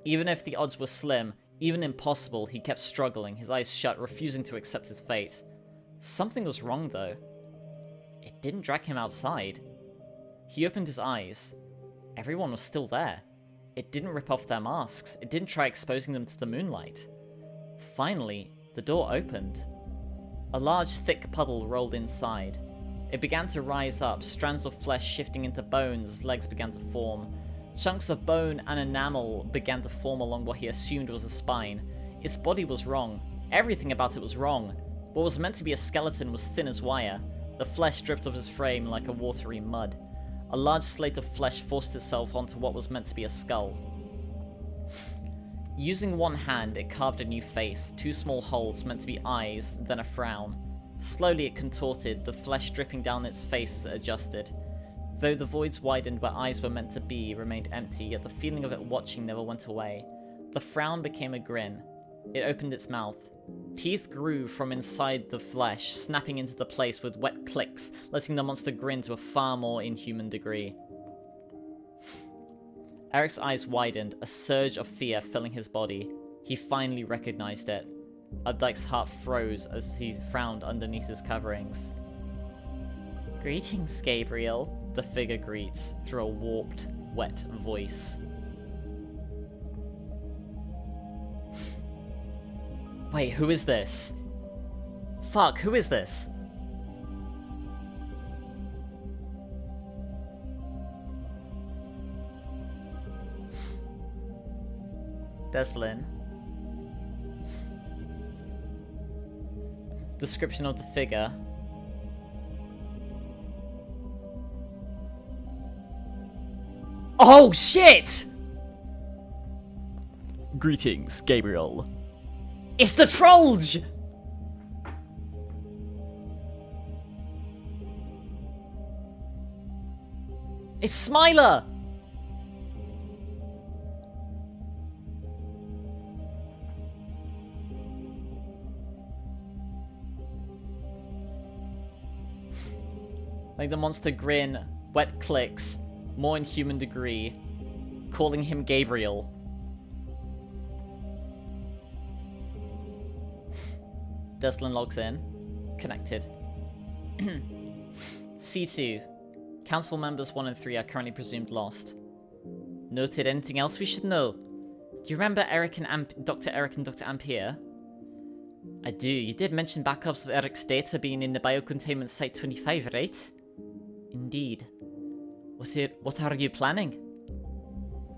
Even if the odds were slim, even impossible, he kept struggling, his eyes shut, refusing to accept his fate. Something was wrong, though. It didn't drag him outside. He opened his eyes. Everyone was still there. It didn't rip off their masks. It didn't try exposing them to the moonlight. Finally, the door opened. A large, thick puddle rolled inside. It began to rise up, strands of flesh shifting into bones as legs began to form. Chunks of bone and enamel began to form along what he assumed was a spine. Its body was wrong. Everything about it was wrong. What was meant to be a skeleton was thin as wire. The flesh dripped off his frame like a watery mud. A large slate of flesh forced itself onto what was meant to be a skull. Using one hand, it carved a new face, two small holes meant to be eyes, then a frown. Slowly it contorted, the flesh dripping down its face as it adjusted. Though the voids widened where eyes were meant to be remained empty, yet the feeling of it watching never went away. The frown became a grin. It opened its mouth. Teeth grew from inside the flesh, snapping into the place with wet clicks, letting the monster grin to a far more inhuman degree. Eric's eyes widened, a surge of fear filling his body. He finally recognized it. Updike's heart froze as he frowned underneath his coverings. "Greetings, Gabriel," the figure greets, through a warped, wet voice. Wait, who is this? Fuck, who is this? Deslin. Description of the figure. Oh shit! Greetings, Gabriel. It's the Trolls! It's Smiler! Like the monster grin, wet clicks, more inhuman degree, calling him Gabriel. Deslin logs in. Connected. C2. Council members 1 and 3 are currently presumed lost. Noted. Anything else we should know? Do you remember Eric and Dr. Eric and Dr. Ampere? I do. You did mention backups of Eric's data being in the biocontainment site 25, right? Indeed. What are you planning?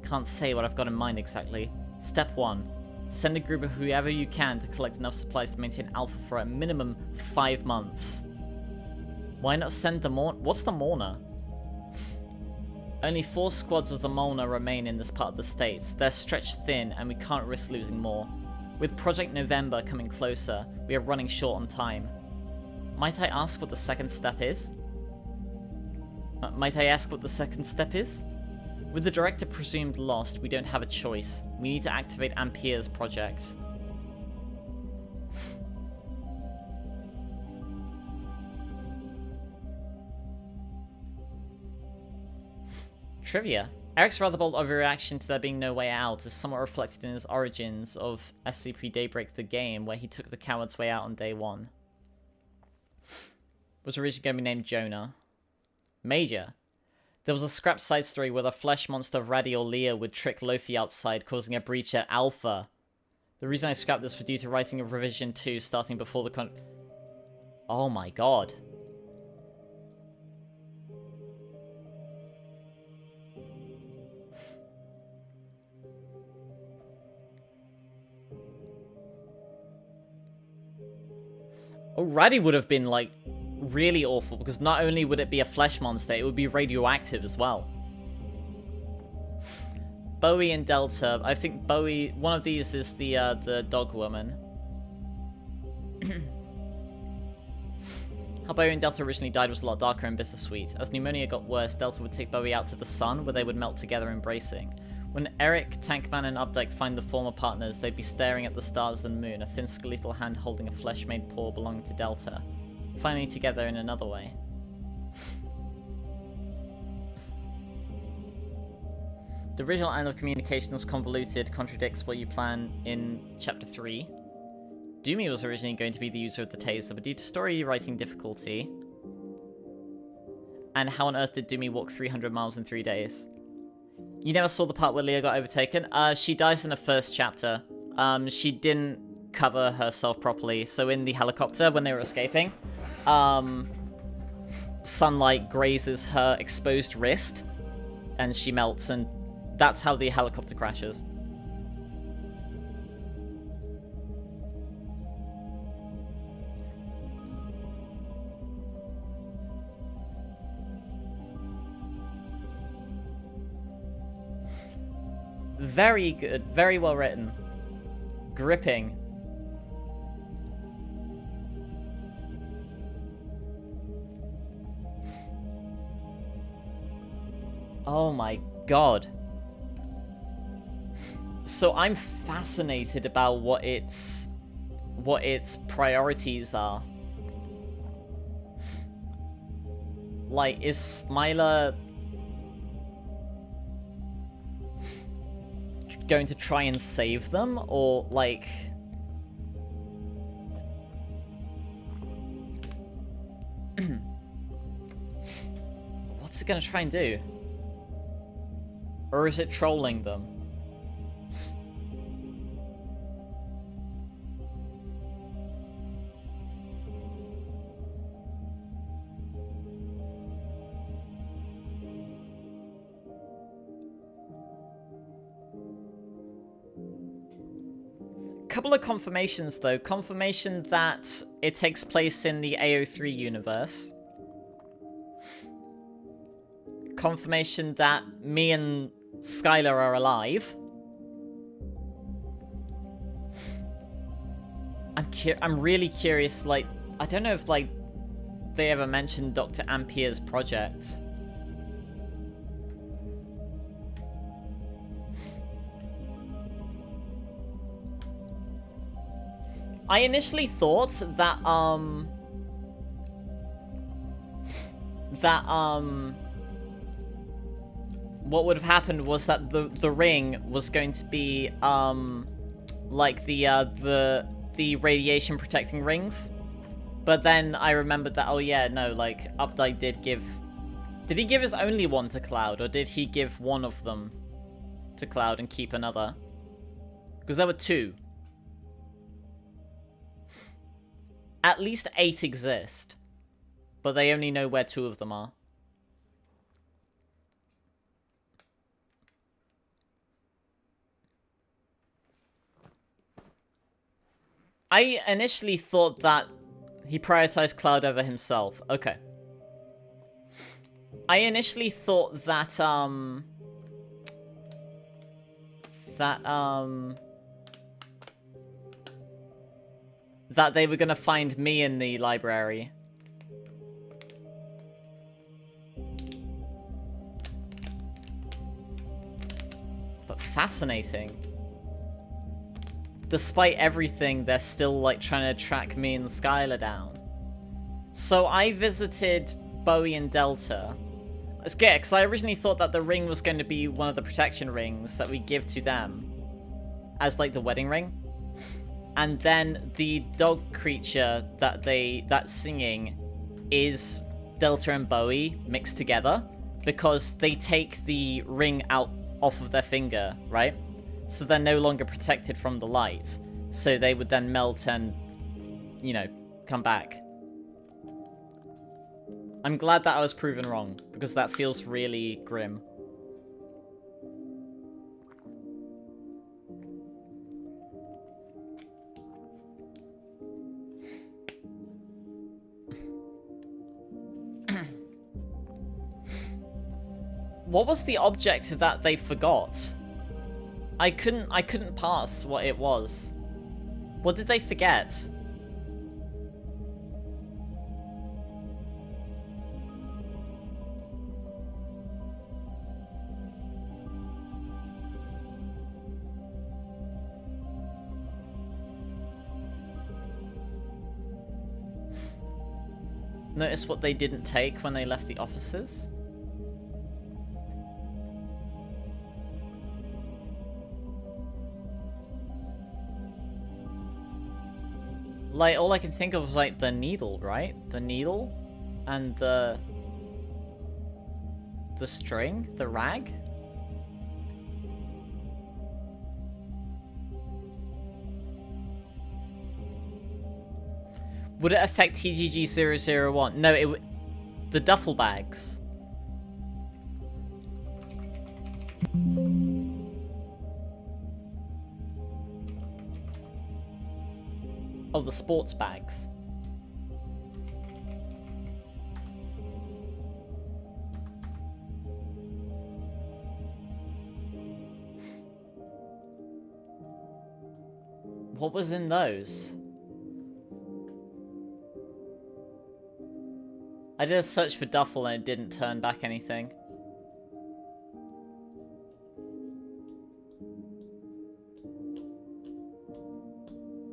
Can't say what I've got in mind exactly. Step 1. Send a group of whoever you can to collect enough supplies to maintain Alpha for a minimum 5 months. Why not send the What's the Mourner? Only 4 squads of the Mourner remain in this part of the States. They're stretched thin, and we can't risk losing more. With Project November coming closer, we are running short on time. Might I ask what the second step is? With the director presumed lost, we don't have a choice. We need to activate Ampere's project. Trivia. Eric's rather bold overreaction to there being no way out is somewhat reflected in his origins of SCP Daybreak the game, where he took the coward's way out on day 1. Was originally going to be named Jonah. Major. There was a scrap side story where the flesh monster Radial Leah would trick Lofi outside, causing a breach at Alpha. The reason I scrapped this was due to writing of Revision 2 starting before the Oh my god. Oh, Raddy would have been, like, really awful, because not only would it be a flesh monster, it would be radioactive as well. Bowie and Delta. I think Bowie... One of these is the dog woman. How Bowie and Delta originally died was a lot darker and bittersweet. As pneumonia got worse, Delta would take Bowie out to the sun, where they would melt together embracing. When Eric, Tankman, and Updike find the former partners, they'd be staring at the stars and moon, a thin skeletal hand holding a flesh-made paw belonging to Delta. Finally together in another way. The original line of communication was convoluted, contradicts what you plan in Chapter 3. Doomy was originally going to be the user of the taser, but due to story writing difficulty... And how on earth did Doomy walk 300 miles in 3 days? You never saw the part where Leah got overtaken? She dies in the first chapter. She didn't cover herself properly, so in the helicopter when they were escaping, sunlight grazes her exposed wrist, and she melts, and that's how the helicopter crashes. Very good, very well written. Gripping. Oh my god. So I'm fascinated about what its priorities are. Like, is Smiler going to try and save them, or like what's it gonna try and do? Or is it trolling them? Couple of confirmations though. Confirmation that it takes place in the AO3 universe. Confirmation that me and Skylar are alive. I'm really curious, like, I don't know if, like, they ever mentioned Dr. Ampere's project. I initially thought that, what would have happened was that the ring was going to be, like the radiation protecting rings. But then I remembered that, oh yeah, no, like, Updike did he give his only one to Cloud, or did he give one of them to Cloud and keep another? Because there were 2. At least 8 exist, but they only know where 2 of them are. I initially thought that he prioritized Cloud over himself. Okay. I initially thought that, that they were gonna find me in the library. But fascinating. Despite everything, they're still, like, trying to track me and Skylar down. So I visited Bowie and Delta. It's good, because I originally thought that the ring was going to be one of the protection rings that we give to them. As, like, the wedding ring. And then the dog creature that's singing is Delta and Bowie mixed together. Because they take the ring out off of their finger, right? So they're no longer protected from the light. So they would then melt and, you know, come back. I'm glad that I was proven wrong, because that feels really grim. What was the object that they forgot? I couldn't pass what it was. What did they forget? Notice what they didn't take when they left the offices? Like, all I can think of is, like, the needle, right? The needle and the string, the rag. Would it affect TGG001? No, it would. The duffel bags. Oh, the sports bags. What was in those? I did a search for duffel and it didn't turn back anything.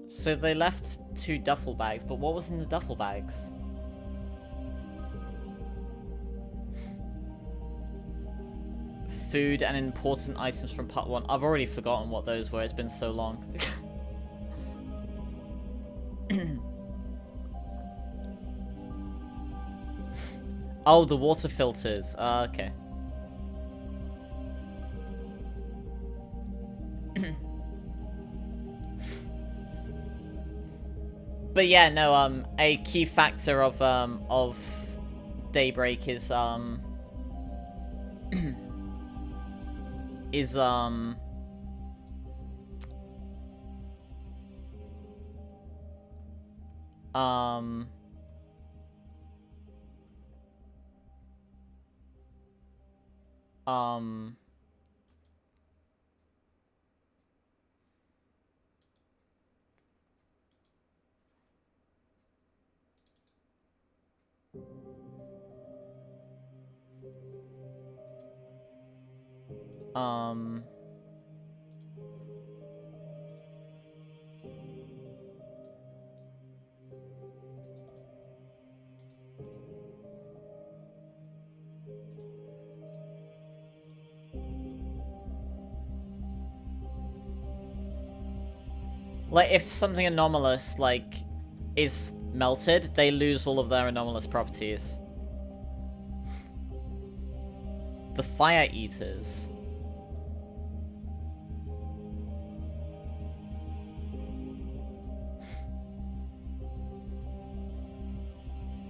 So they left 2 duffel bags, but what was in the duffel bags? Food and important items from part 1. I've already forgotten what those were, it's been so long. Oh, the water filters. Okay. But yeah, no, a key factor of Daybreak is is like, if something anomalous, like, is melted, they lose all of their anomalous properties. The fire eaters.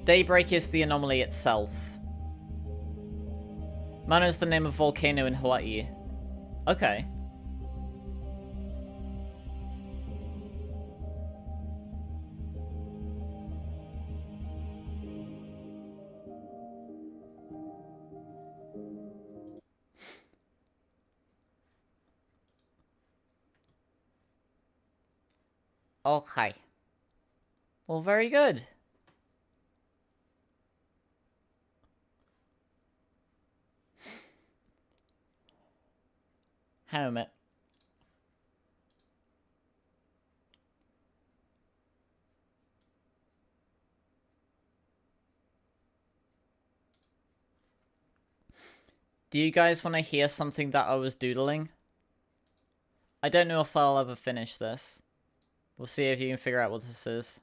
Daybreak is the anomaly itself. Mano is the name of volcano in Hawaii. Okay. Okay. Well, very good. Helmet. Do you guys want to hear something that I was doodling? I don't know if I'll ever finish this. We'll see if you can figure out what this is.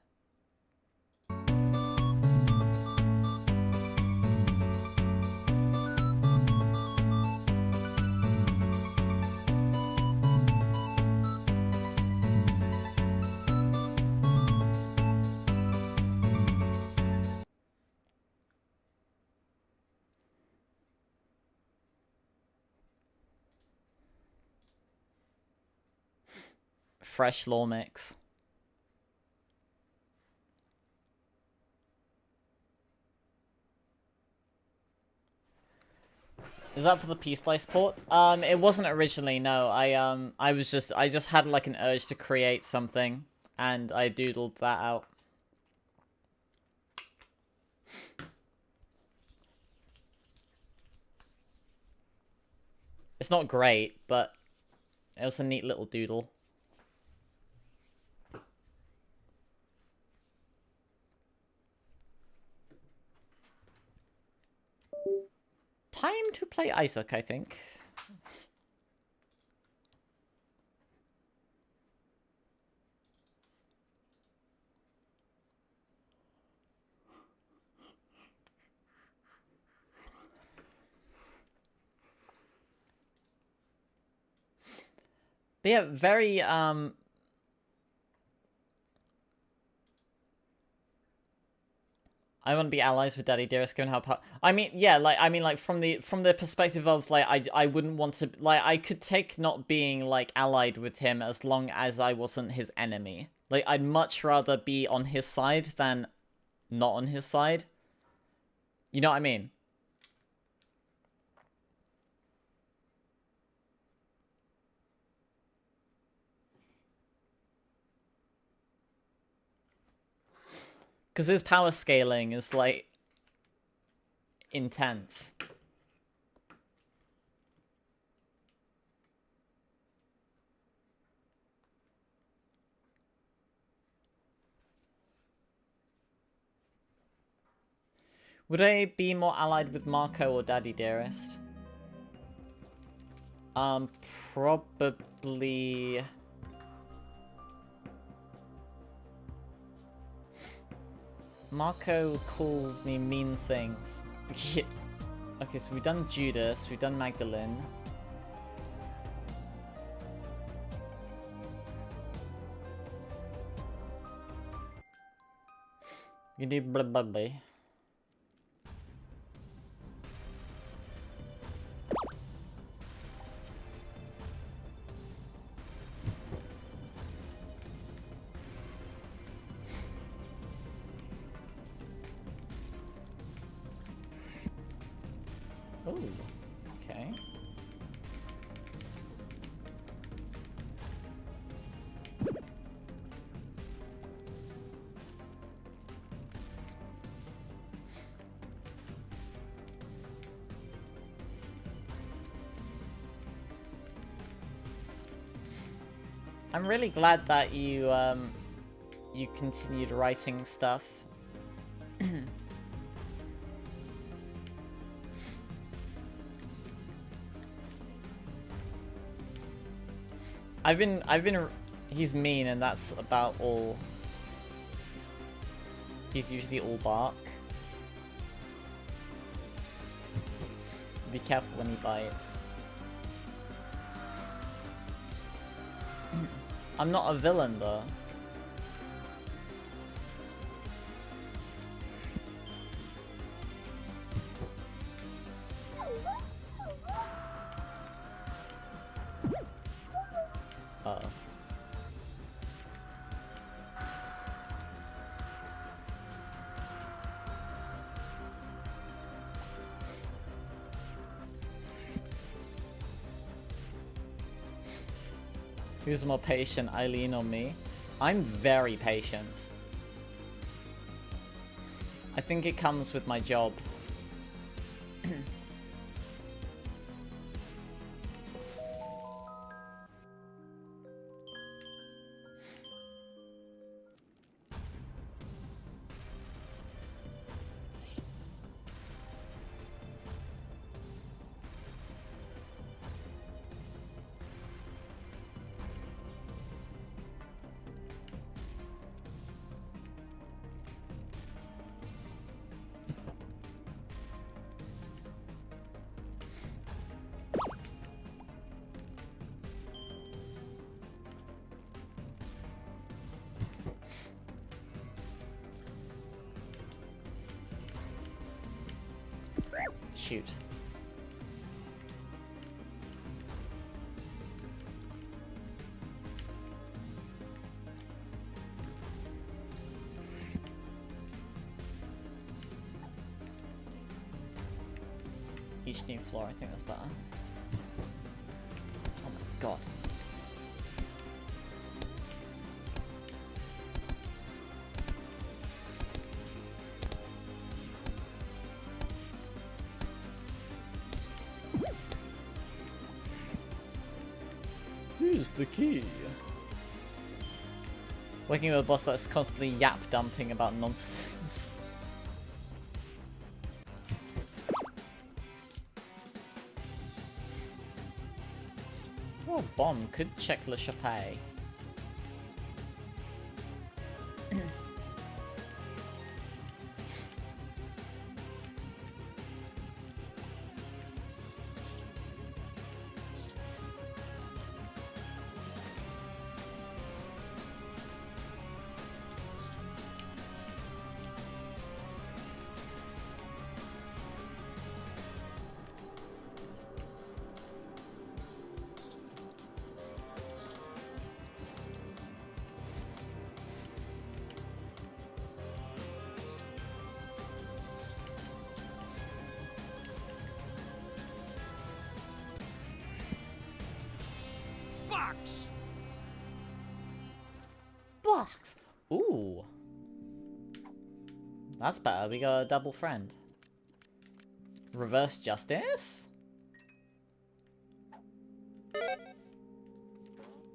Fresh law mix. Is that for the Peace Slice port? It wasn't originally, no. I just had like an urge to create something and I doodled that out. It's not great, but it was a neat little doodle. Time to play Isaac, I think. But yeah, very I want to be allies with Daddy Dearest, given how I mean, yeah, like from the perspective of like I wouldn't want to, like, I could take not being like allied with him as long as I wasn't his enemy. Like, I'd much rather be on his side than not on his side. You know what I mean? Because his power scaling is, like, intense. Would I be more allied with Marco or Daddy Dearest? Probably... Marco called me mean things. Okay, so we've done Judas, we've done Magdalene. You do blah blah blah. Oh, okay. I'm really glad that you continued writing stuff. He's mean, and that's about all. He's usually all bark. Be careful when he bites. I'm not a villain, though. Uh-oh. Who's more patient, Eileen or me? I'm very patient. I think it comes with my job. Shoot. Each new floor, I think that's better. Oh my god. Here's the key. Working with a boss that's constantly yap dumping about nonsense. Oh, bomb could check Le Chappé. Box! Ooh. That's better, we got a double friend. Reverse justice?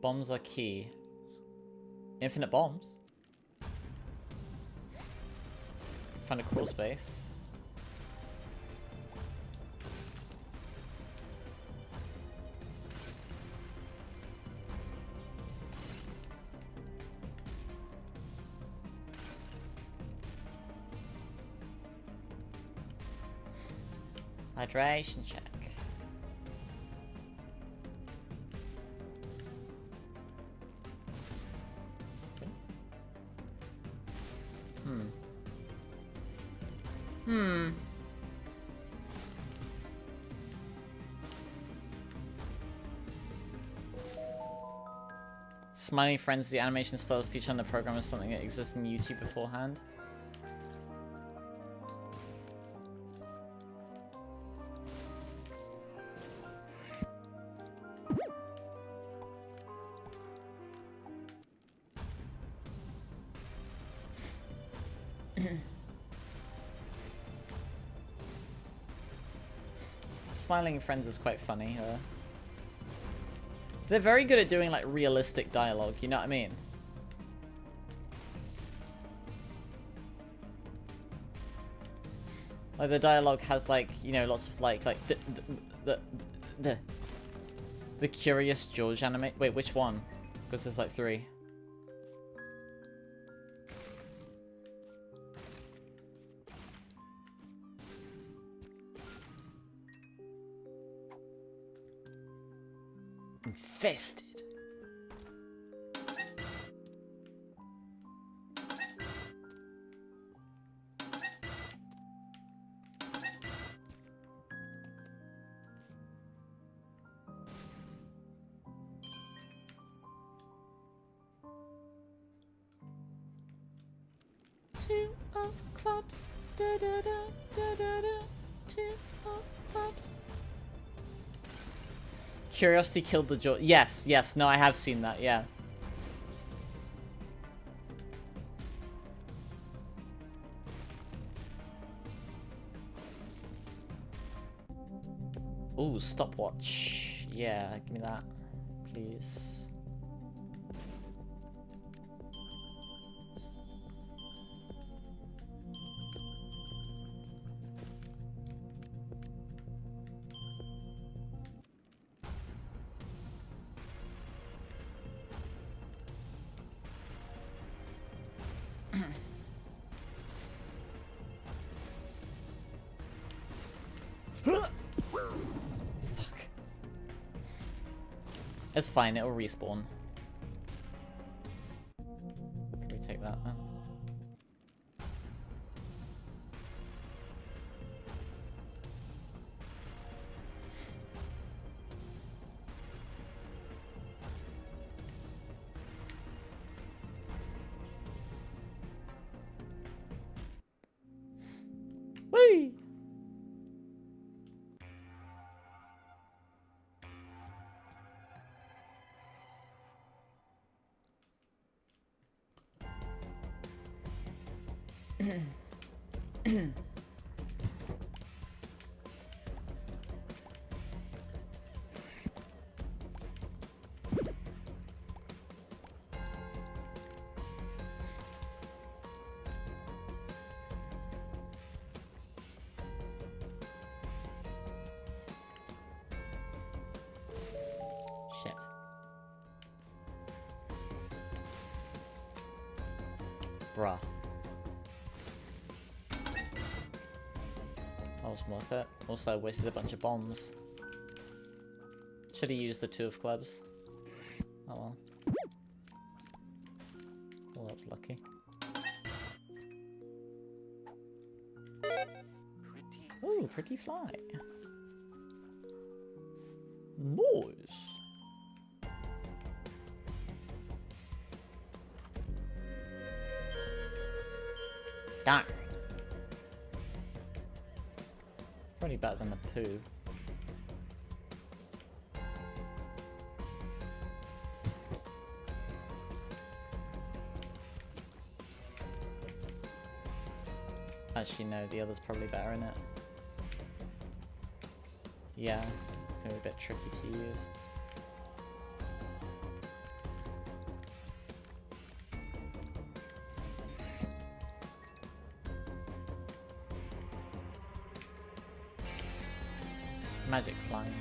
Bombs are key. Infinite bombs. Find a crawl space. Hydration check. Smiley Friends, the animation style featured on the program is something that existed in YouTube beforehand. Smiling Friends is quite funny. They're very good at doing like realistic dialogue, you know what I mean? Like the dialogue has like, you know, lots of like the Curious George anime. Wait, which one? Because there's like 3. Infested. Two of clubs. Da da da da da da. Two of clubs. Curiosity killed the George. Yes, yes, no, I have seen that, yeah. Ooh, stopwatch. Yeah, give me that, please. It's fine, it'll respawn. Can we take that then? Whee! Shit. Bruh. That was worth it. Also, I wasted a bunch of bombs. Should have used the 2 of clubs. Oh well. Well, that's lucky. Ooh, pretty fly. Nice. Darn. Probably better than the poo. Actually, no, the other's probably better in it. Yeah, it's gonna be a bit tricky to use. Magic slime.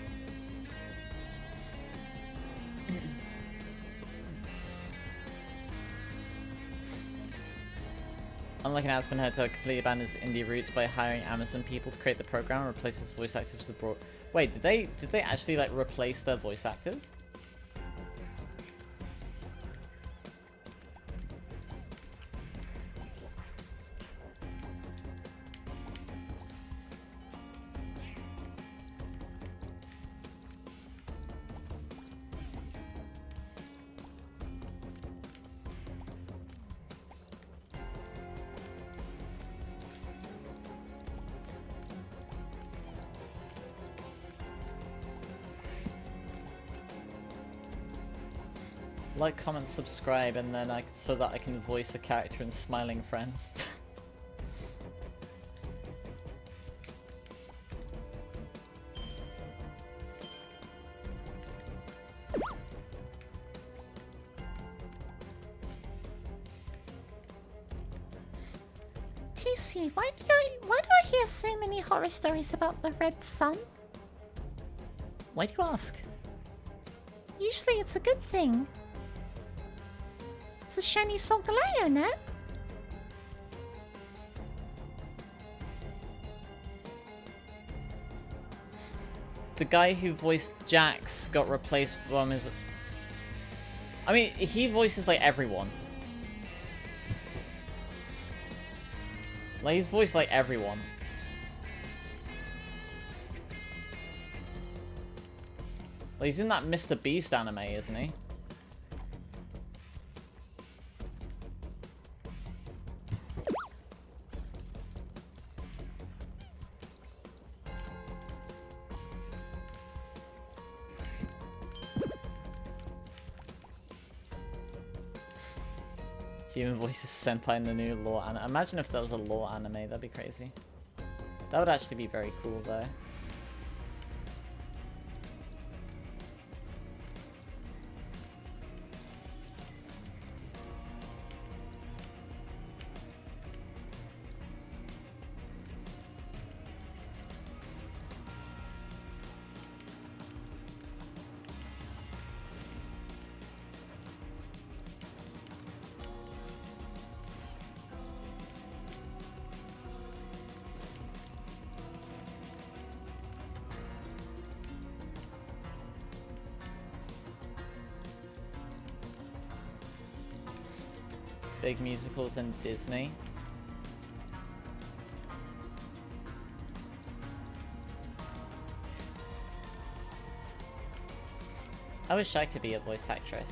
Unlike an Aspen had to completely abandon his indie roots by hiring Amazon people to create the program and replace its voice actors with broad. Wait, did they actually like replace their voice actors? Like, comment, subscribe, and then so that I can voice a character in Smiling Friends. TC, why do I hear so many horror stories about the red sun? Why do you ask? Usually it's a good thing. It's a shiny Solgaleo, no? The guy who voiced Jax got replaced from his... I mean, he voices like everyone. Like, he's voiced like everyone. Like, he's in that Mr. Beast anime, isn't he? Human voices Senpai in the new lore anime. Imagine if that was a lore anime, that'd be crazy. That would actually be very cool, though. big musicals in Disney. I wish I could be a voice actress.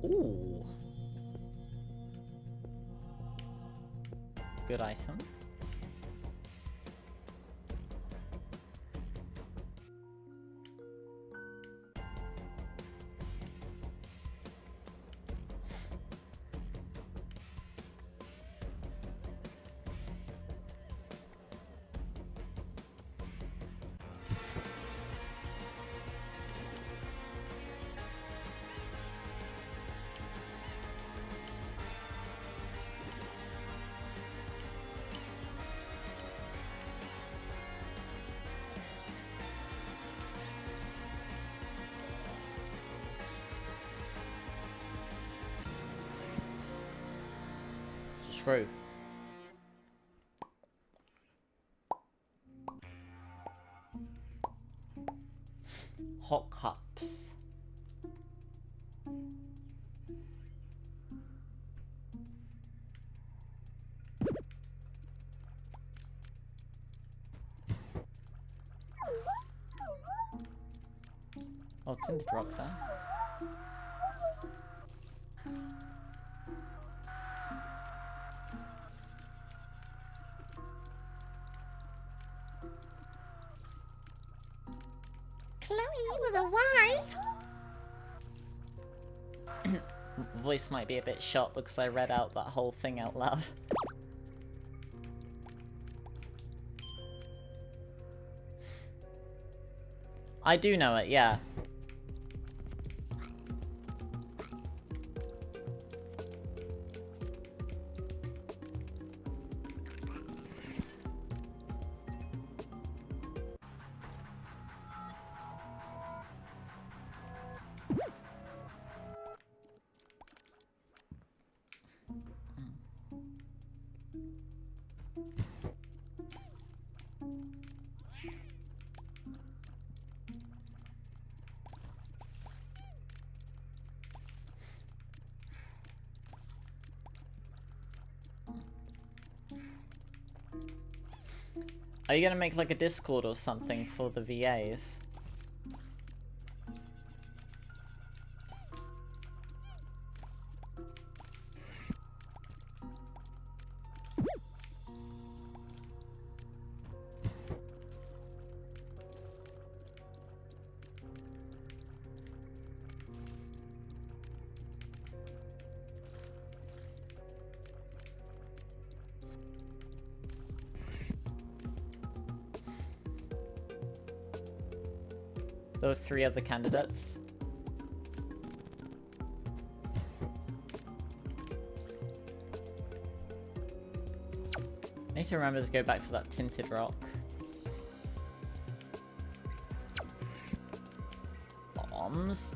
Ooh. Good item. True. Hot cups. Oh, tinted rock there. Chloe with a Y? Voice might be a bit shot because I read out that whole thing out loud. I do know it, yeah. Are you gonna make like a Discord or something for the VAs? There were 3 other candidates. I need to remember to go back for that tinted rock. Bombs.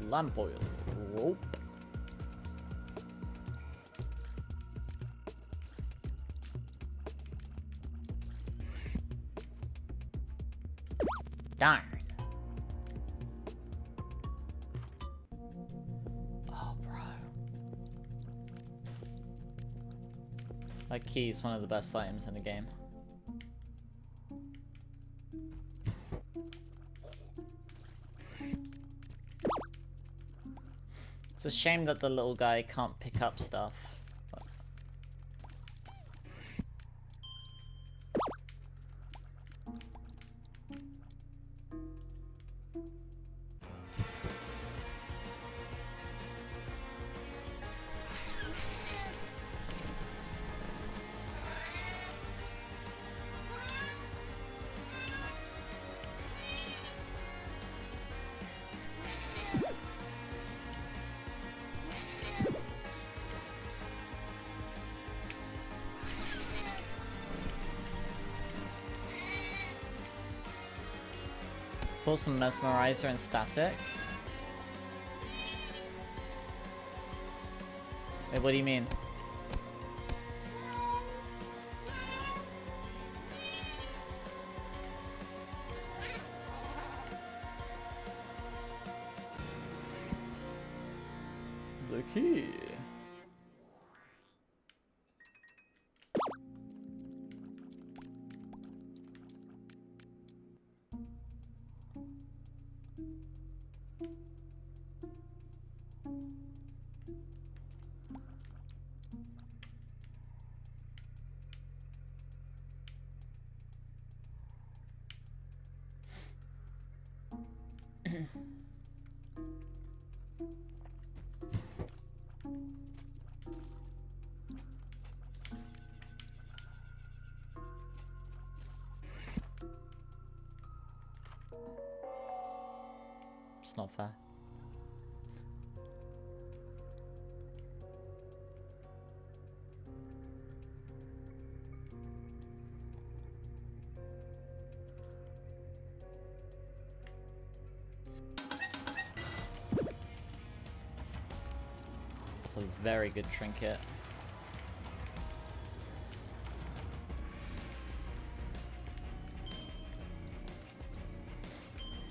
Lamp oil. Rope. Darn. Oh, bro. That key is one of the best items in the game. It's a shame that the little guy can't pick up stuff. Thought some mesmerizer and static. Wait, what do you mean? The key. It's not fair. It's a very good trinket.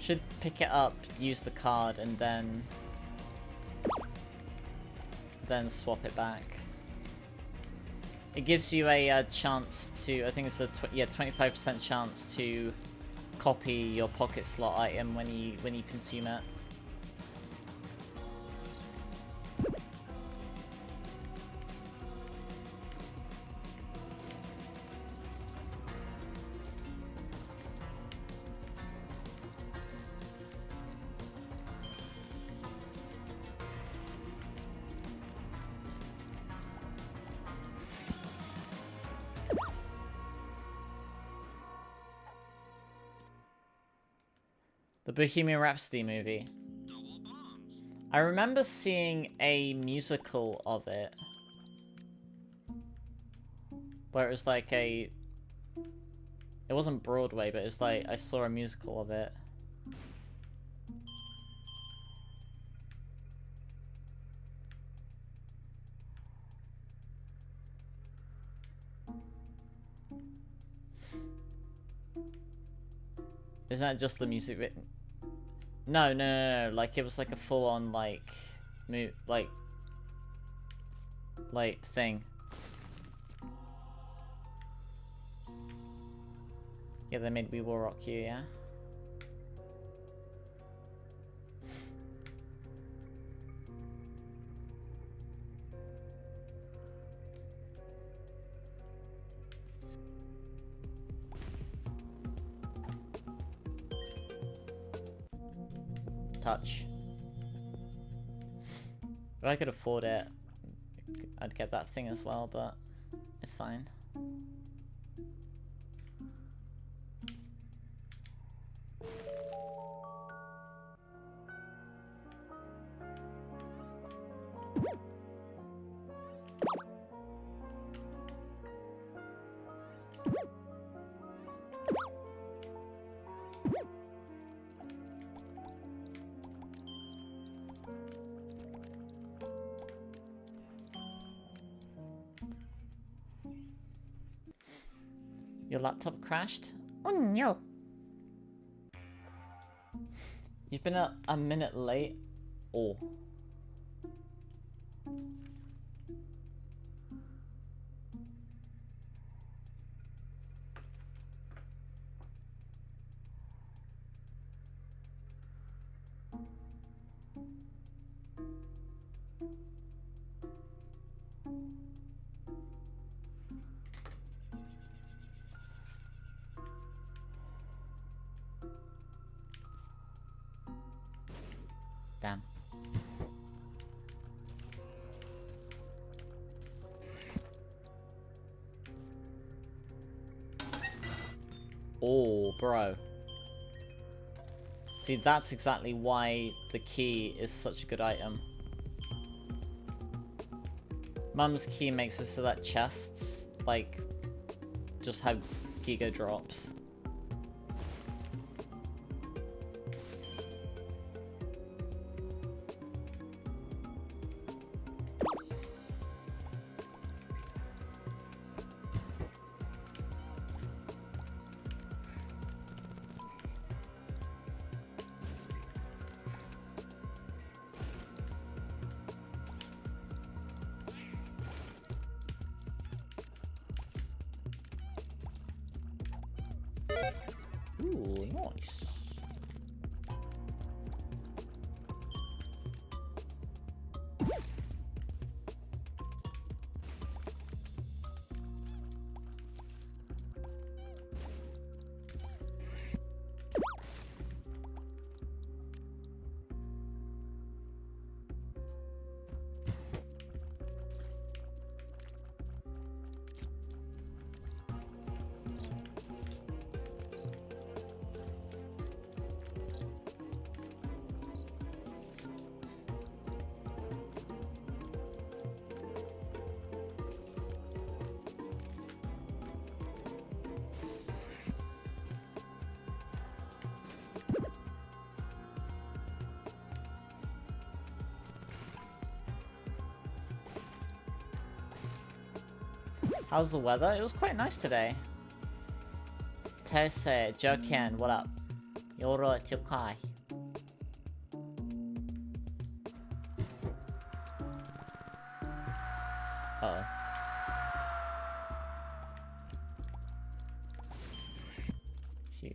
Should pick it up, use the card, and then swap it back. It gives you a chance to, I think it's a 25% chance to copy your pocket slot item when you consume it. The Bohemian Rhapsody movie. I remember seeing a musical of it. Where it was like a... It wasn't Broadway, but it was like, I saw a musical of it. Isn't that just the music bit? No, like it was like a full-on like thing. Yeah, they made We Will Rock You, yeah. Touch. If I could afford it, I'd get that thing as well, but it's fine. Your laptop crashed? Oh no. You've been a minute late? Oh. Damn. Oh, bro. See, that's exactly why the key is such a good item. Mum's key makes it so that chests, like, just have Giga drops. Ooh, nice. How's the weather? It was quite nice today. Tese, Joken, what up? Yoro Chukai. Uh-oh. Phew.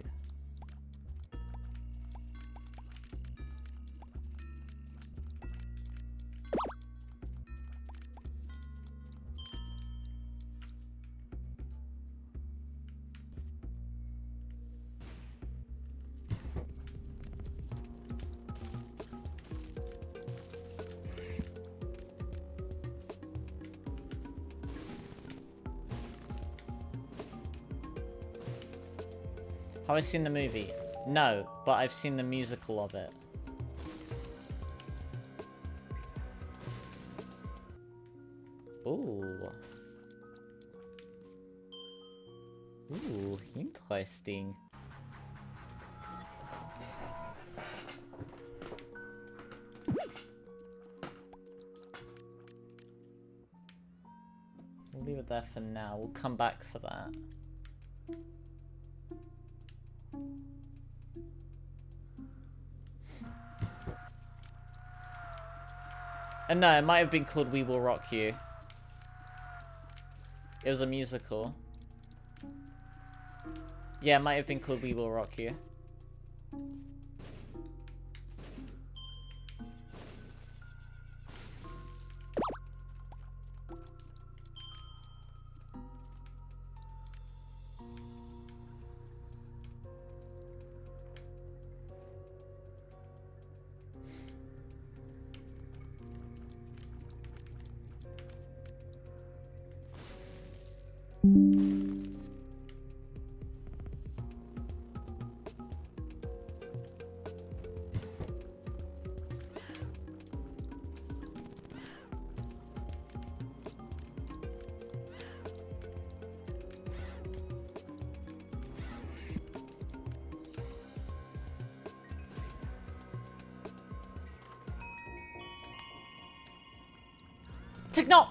Have I seen the movie? No, but I've seen the musical of it. Ooh. Ooh, interesting. We'll leave it there for now. We'll come back for that. And no, it might have been called We Will Rock You. It was a musical. Yeah, it might have been called We Will Rock You. Techno!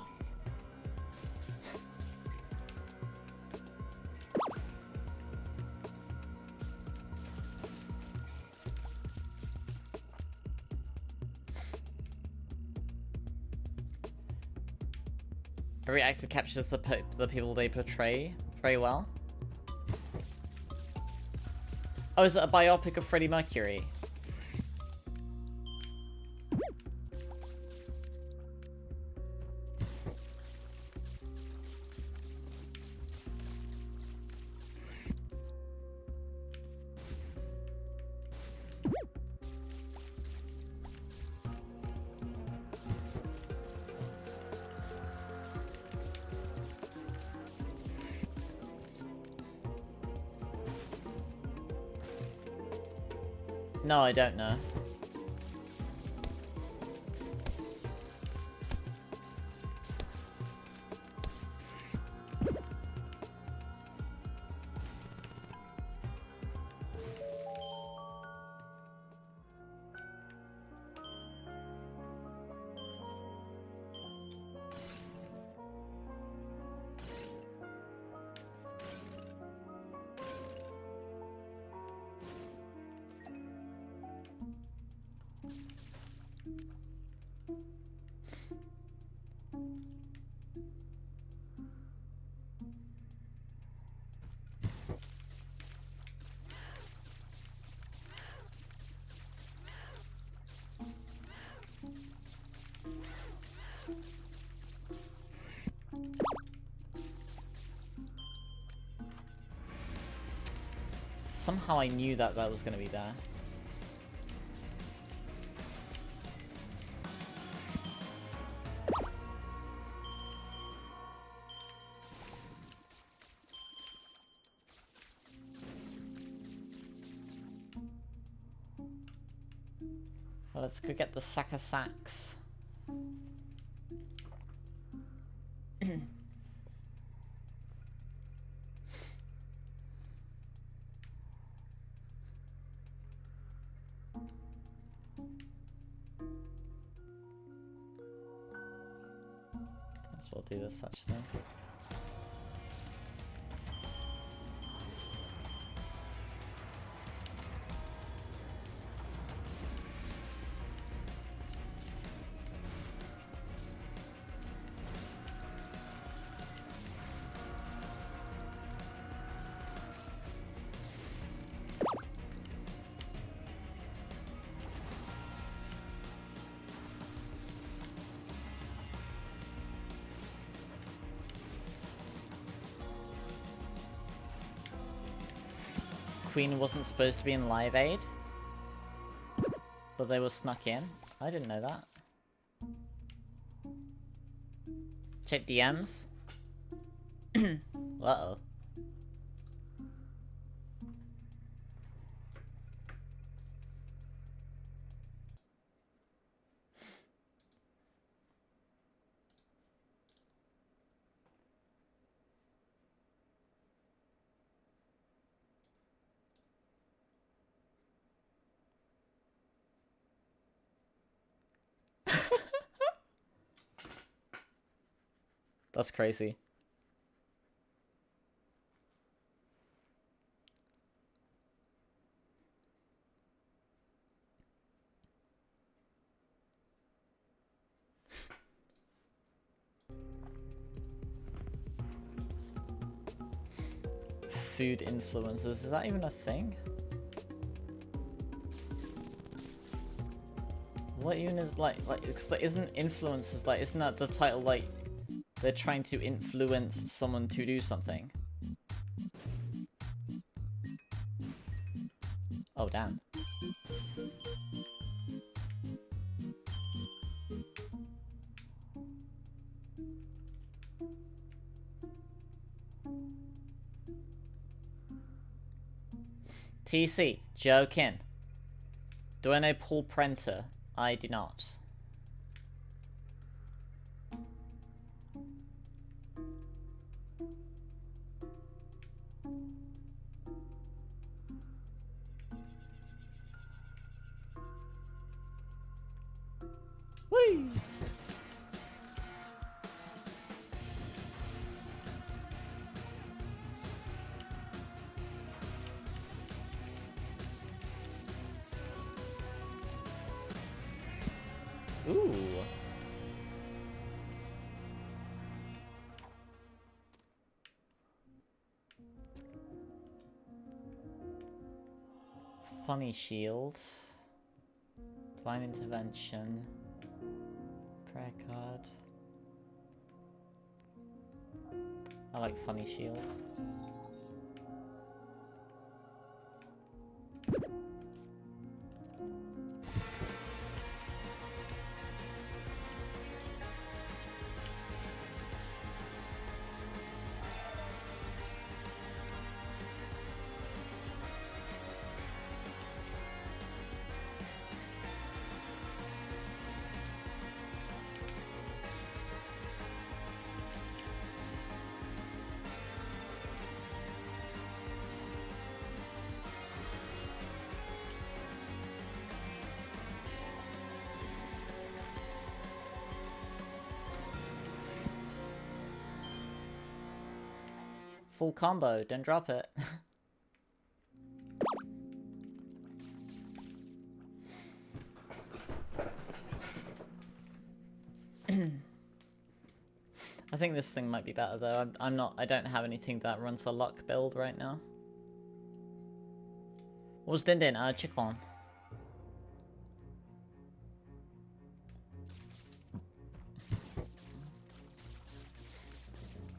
Every actor captures the people they portray very well. Oh, is it a biopic of Freddie Mercury? No, I don't know. somehow I knew that that was going to be there. Well, let's go get the sack of sacks. Guess we'll do this actually. Queen wasn't supposed to be in Live Aid, but they were snuck in. I didn't know that. Check DMs. Uh-oh. That's crazy. Food influencers, is that even a thing? What even is it's like isn't influencers like, isn't that the title, like they're trying to influence someone to do something? Oh damn. TC, joking. Do I know Paul Prenter? I do not. Whee! Ooh. Funny shield. Divine intervention. Prayer card. I like funny shield. Full combo, don't drop it. I think this thing might be better though. I don't have anything that runs a luck build right now. What was Din Din? Chiclon.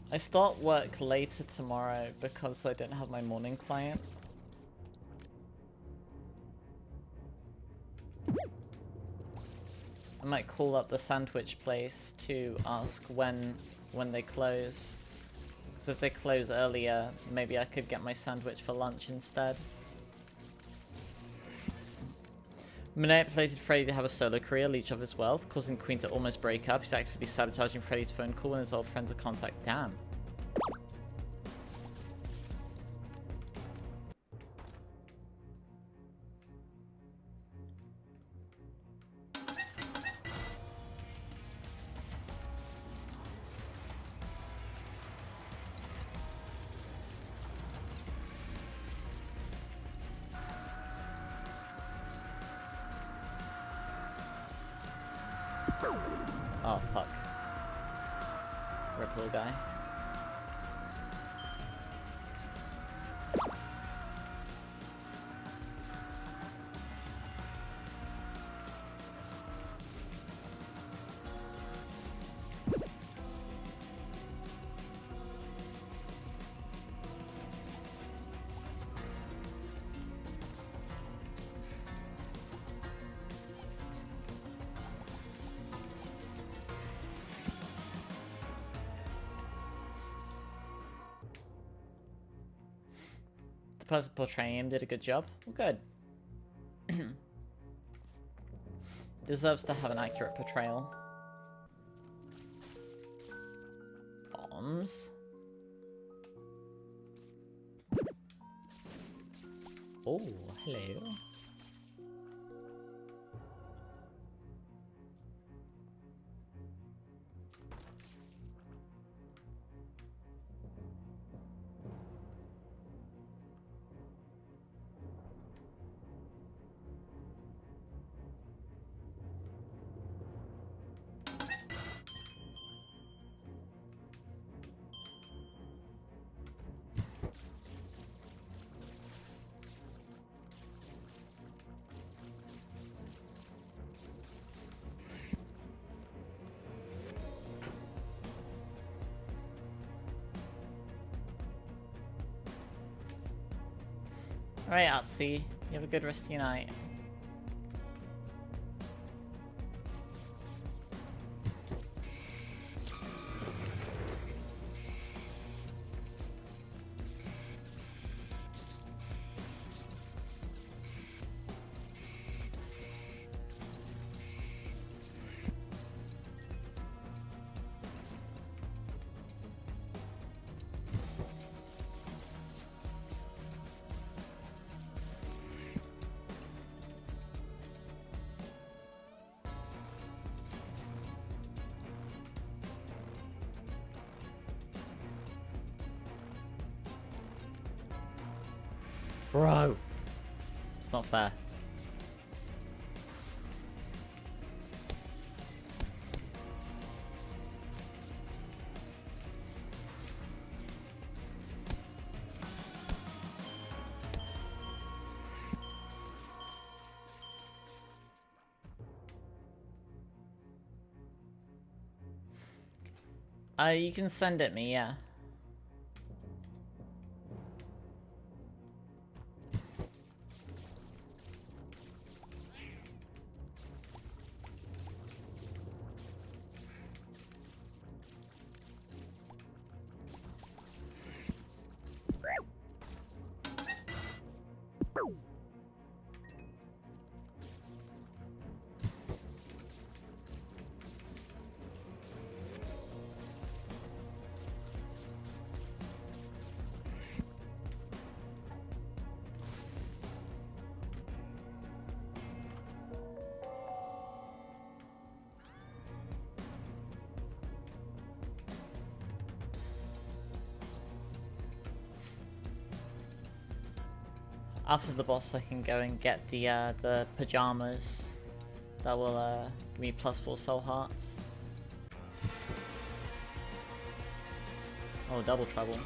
I start work later tomorrow because I don't have my morning client. might call up the sandwich place to ask when they close. Because if they close earlier, maybe I could get my sandwich for lunch instead. Manipulated Freddy to have a solo career, leech off his wealth, causing Queen to almost break up. He's actively sabotaging Freddy's phone call when his old friends are contact. Damn. Oh, fuck. Rip little guy. The person portraying him did a good job. Well, good. Deserves to have an accurate portrayal. Bombs. Oh, hello. Alright, Artsy. You have a good rest of your night. Bro. It's not fair. You can send it me, yeah. After the boss, I can go and get the pajamas that will give me +4 soul hearts. Oh, double trouble.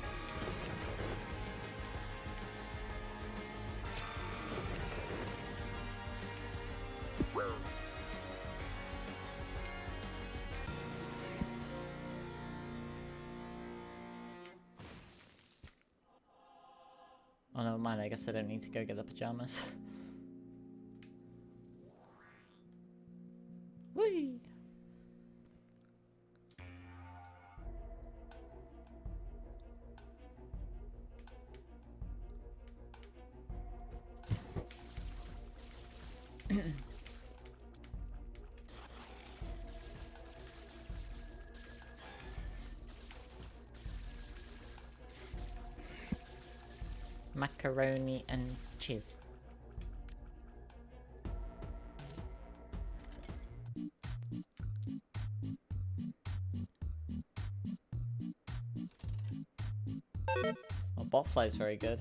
Oh, never mind, I guess I don't need to go get the pajamas. Whee! macaroni and cheese. Oh, Botfly is very good.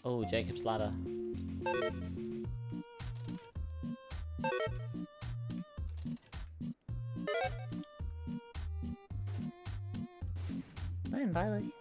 Oh, Jacob's Ladder. Fine, Bailey.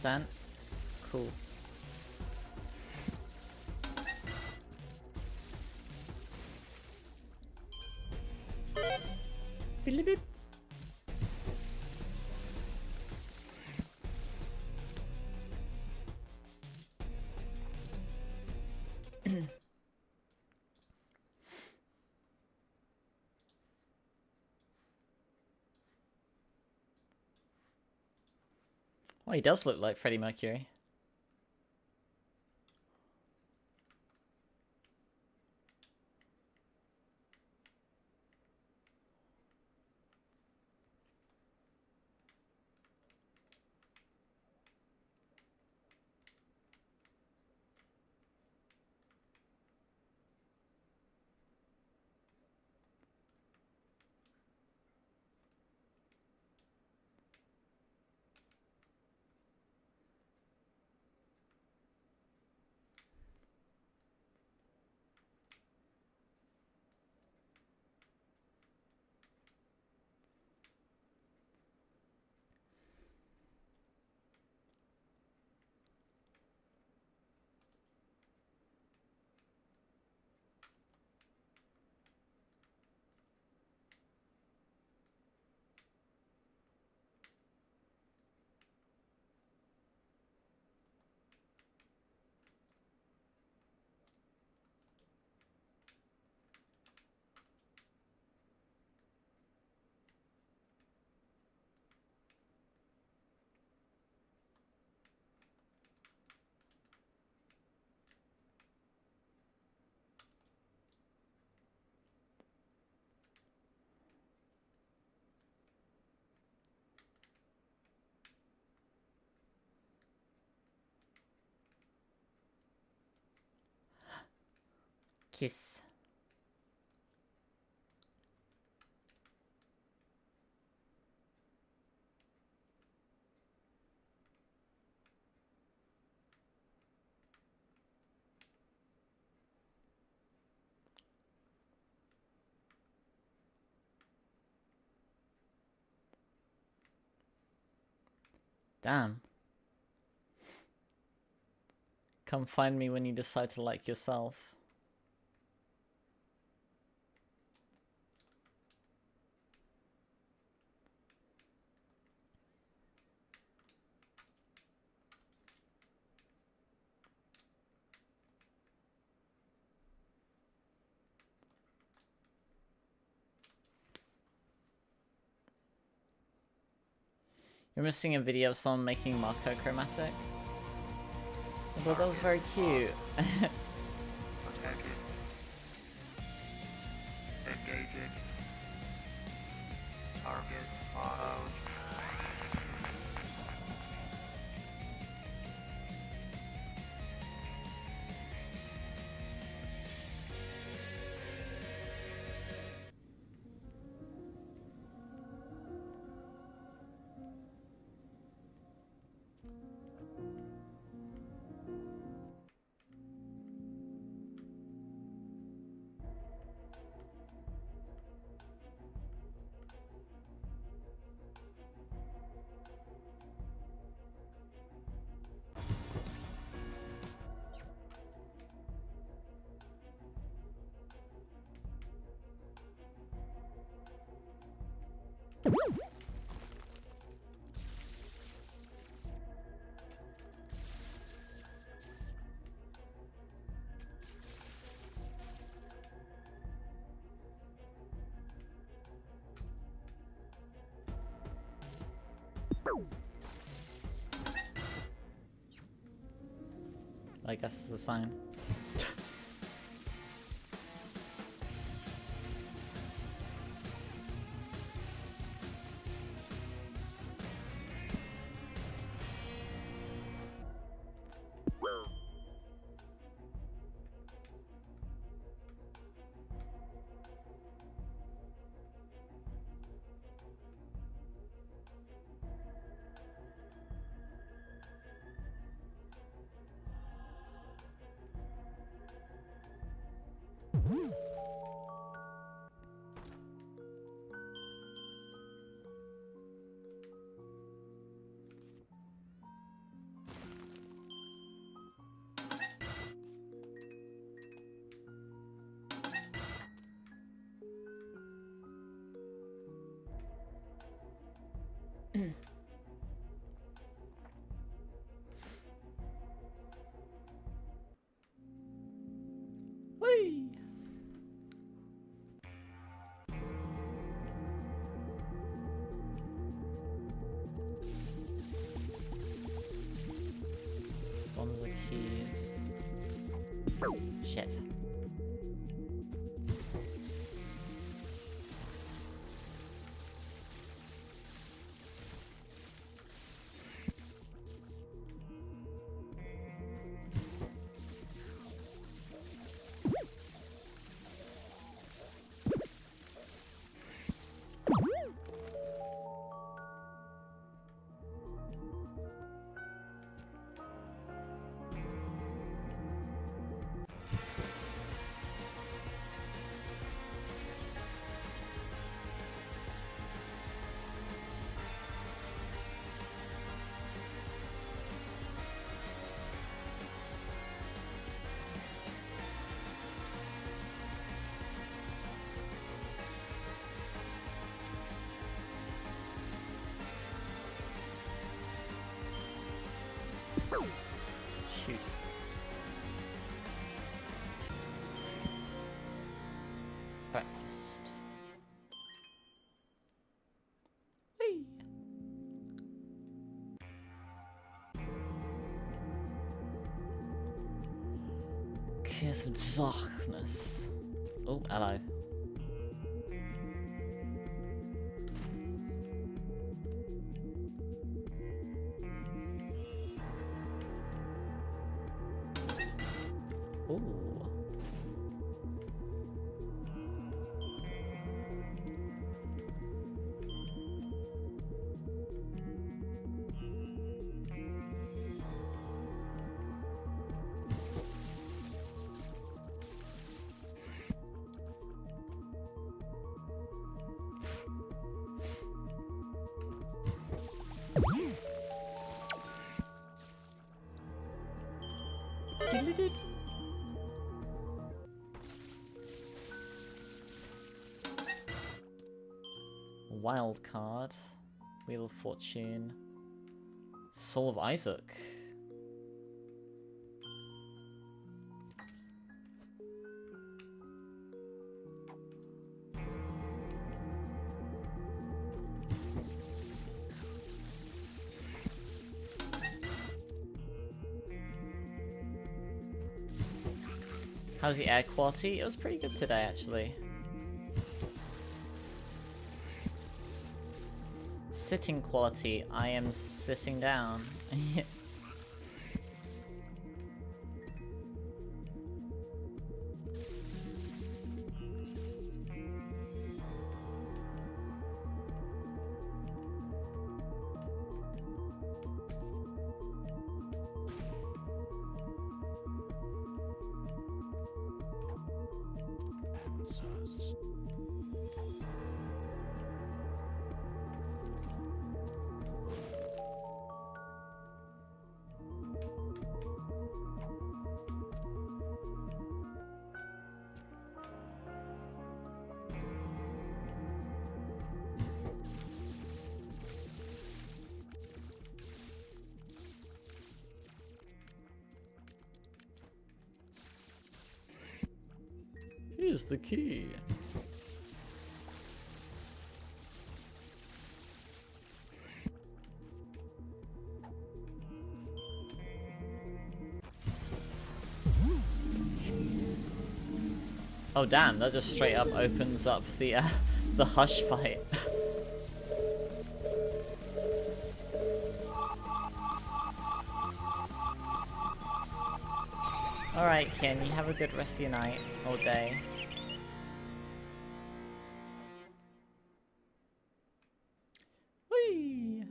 Sant. Cool. Beep, beep. Oh, he does look like Freddie Mercury. Kiss. Damn. Come find me when you decide to like yourself. You're missing a video of someone making Marco chromatic. Well, that was very cute. Engaging. Target spotted. I guess it's a sign. Whee! One of the keys. Shit. Shoot. Breakfast. Whee! Kiss of darkness. Oh, hello. Ooh. Wild card, Wheel of Fortune, Soul of Isaac. How's the air quality? It was pretty good today, actually. Sitting quality, I am sitting down. Here's the key. Oh damn, that just straight up opens up the hush fight. Alright, Ken, you have a good rest of your night or day. Whee!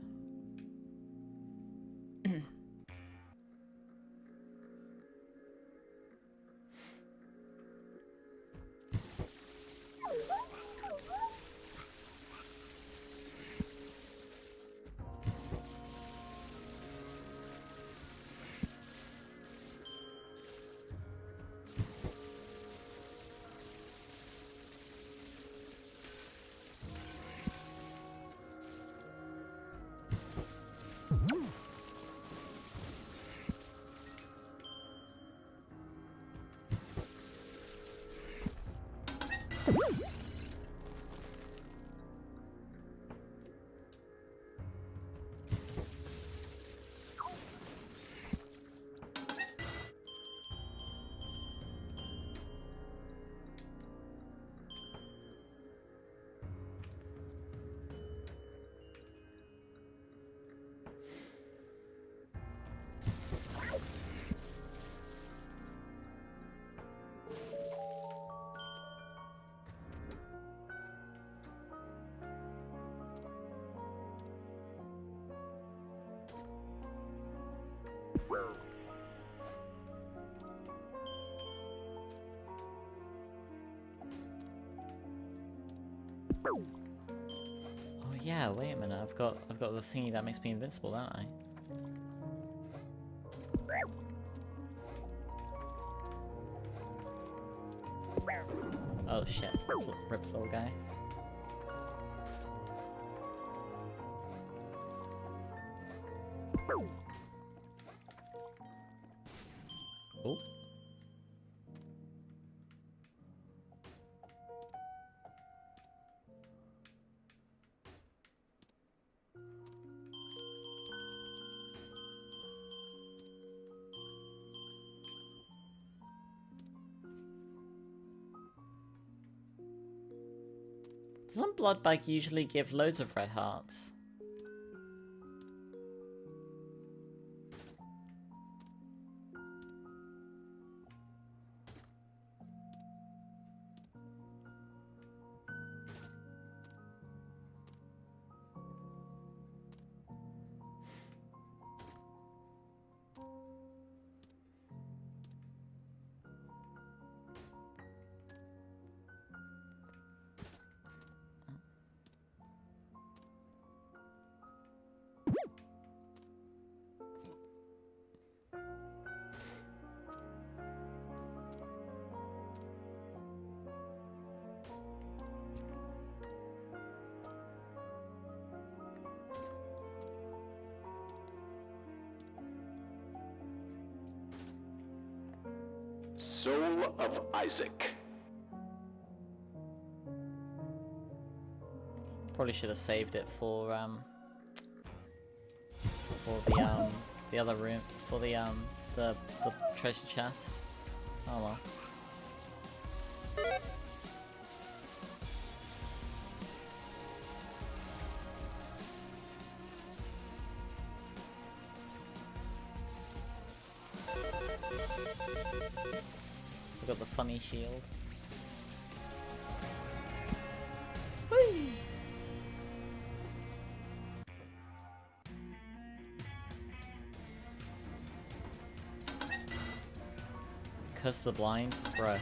Oh yeah, wait a minute, I've got the thingy that makes me invincible, don't I? Oh shit, rip little guy. Oh. Doesn't Bloodbag usually give loads of red hearts? Soul of Isaac. Probably should have saved it for the other room, for the treasure chest. Oh well. We got the funny shield. Whee! Curse the blind, bro.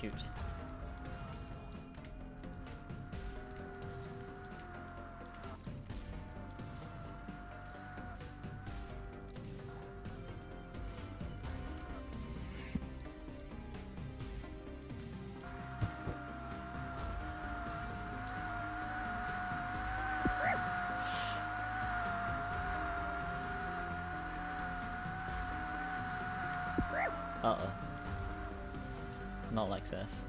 Shoot. Uh-oh. Not like this.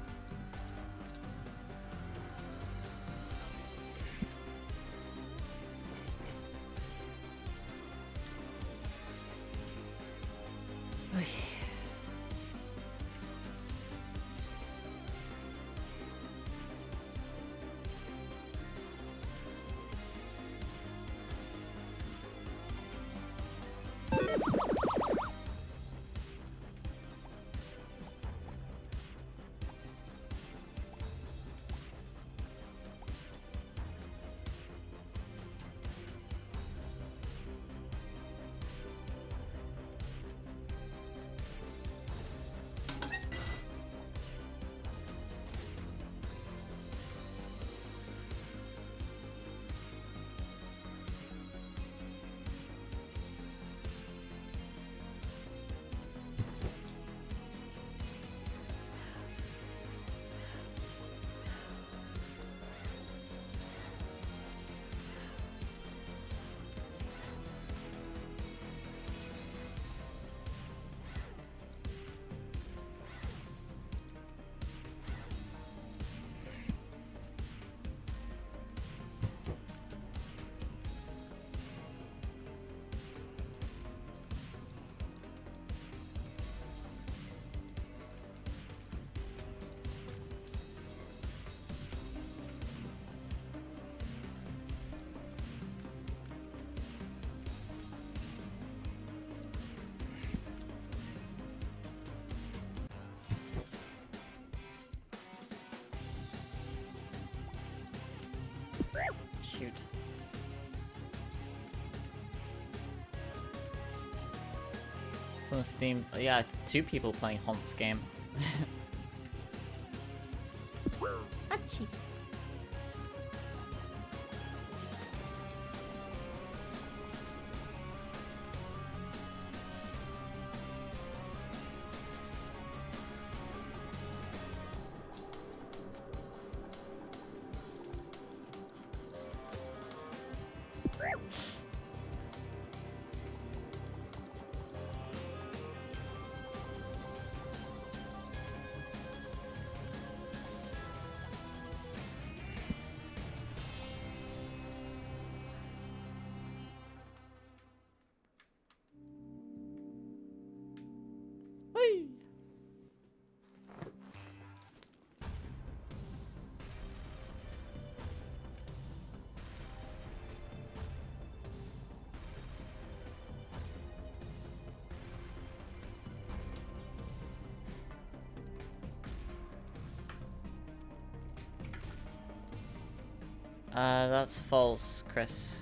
Shoot. It's on Steam. Yeah, 2 people playing Haunt's game. Achie. That's false, Chris.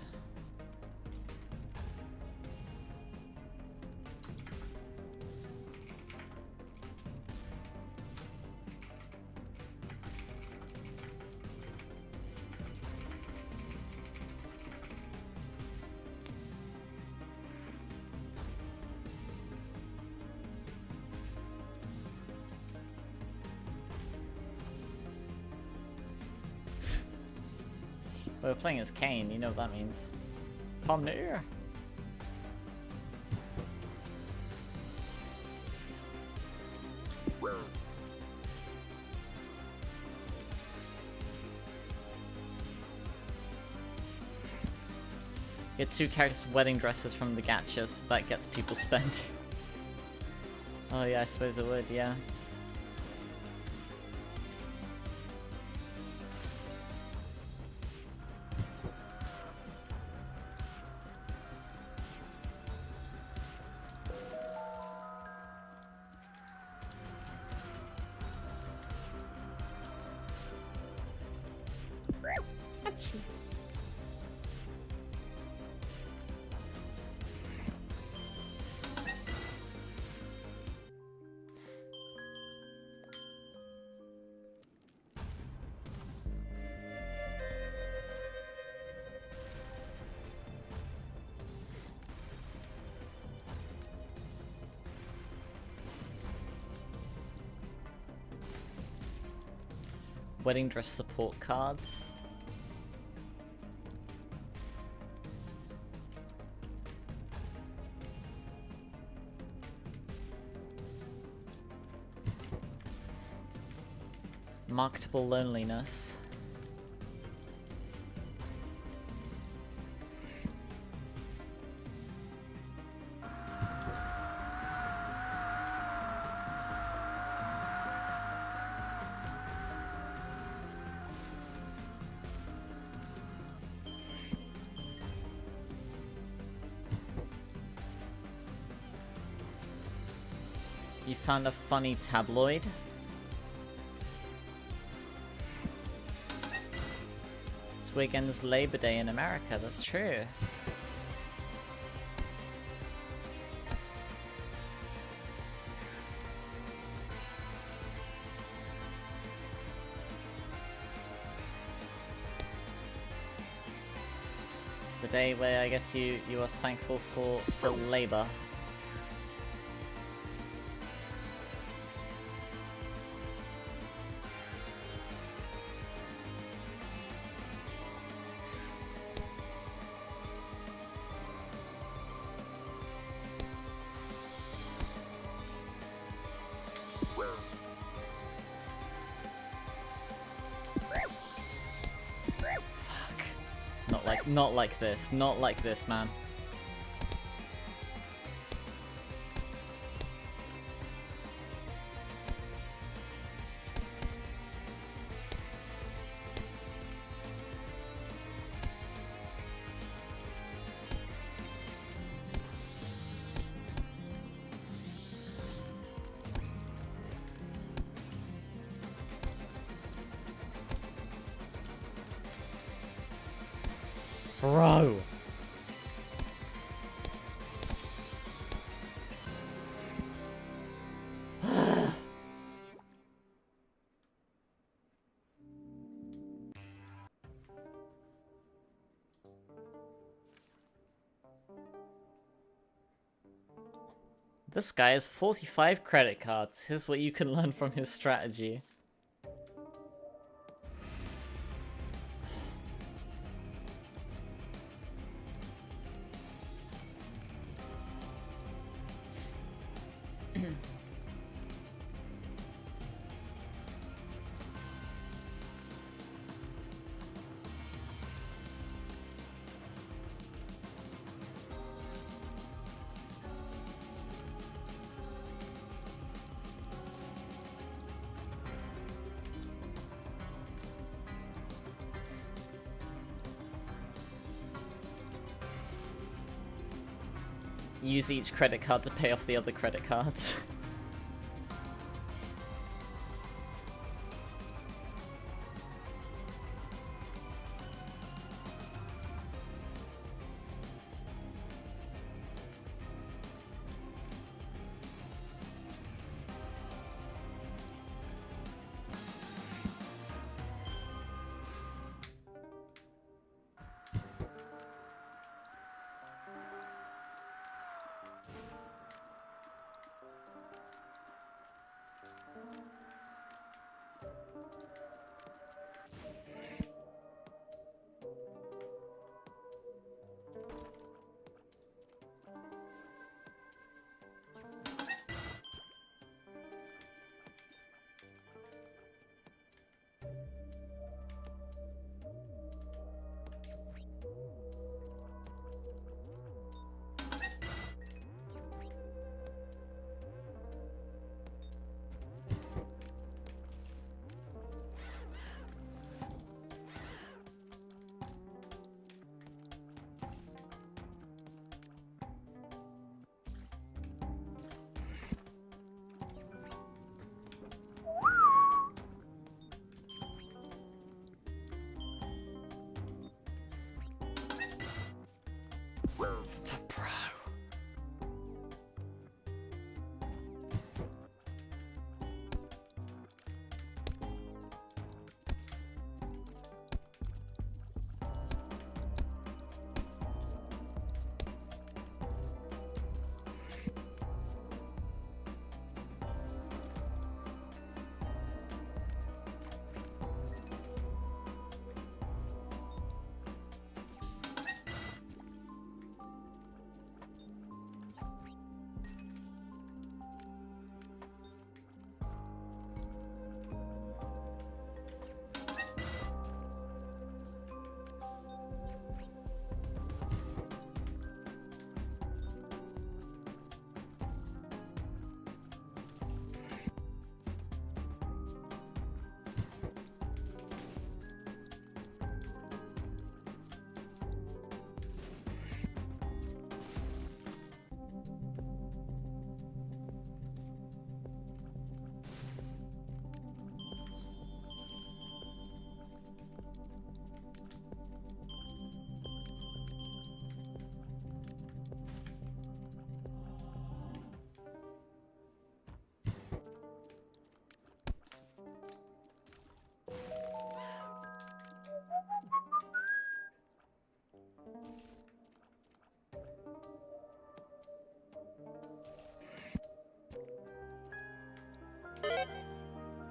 We're playing as Kane, you know what that means. Come near. Get 2 characters' wedding dresses from the gachas. That gets people spending. Oh yeah, I suppose it would, yeah. Achie. Wedding dress support cards. Marketable loneliness. You found a funny tabloid. This weekend is Labor Day in America, that's true. The day where I guess you are thankful for labor. Not like this. Not like this, man. Bro. This guy has 45 credit cards. Here's what you can learn from his strategy. Use each credit card to pay off the other credit cards.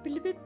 Beep, beep.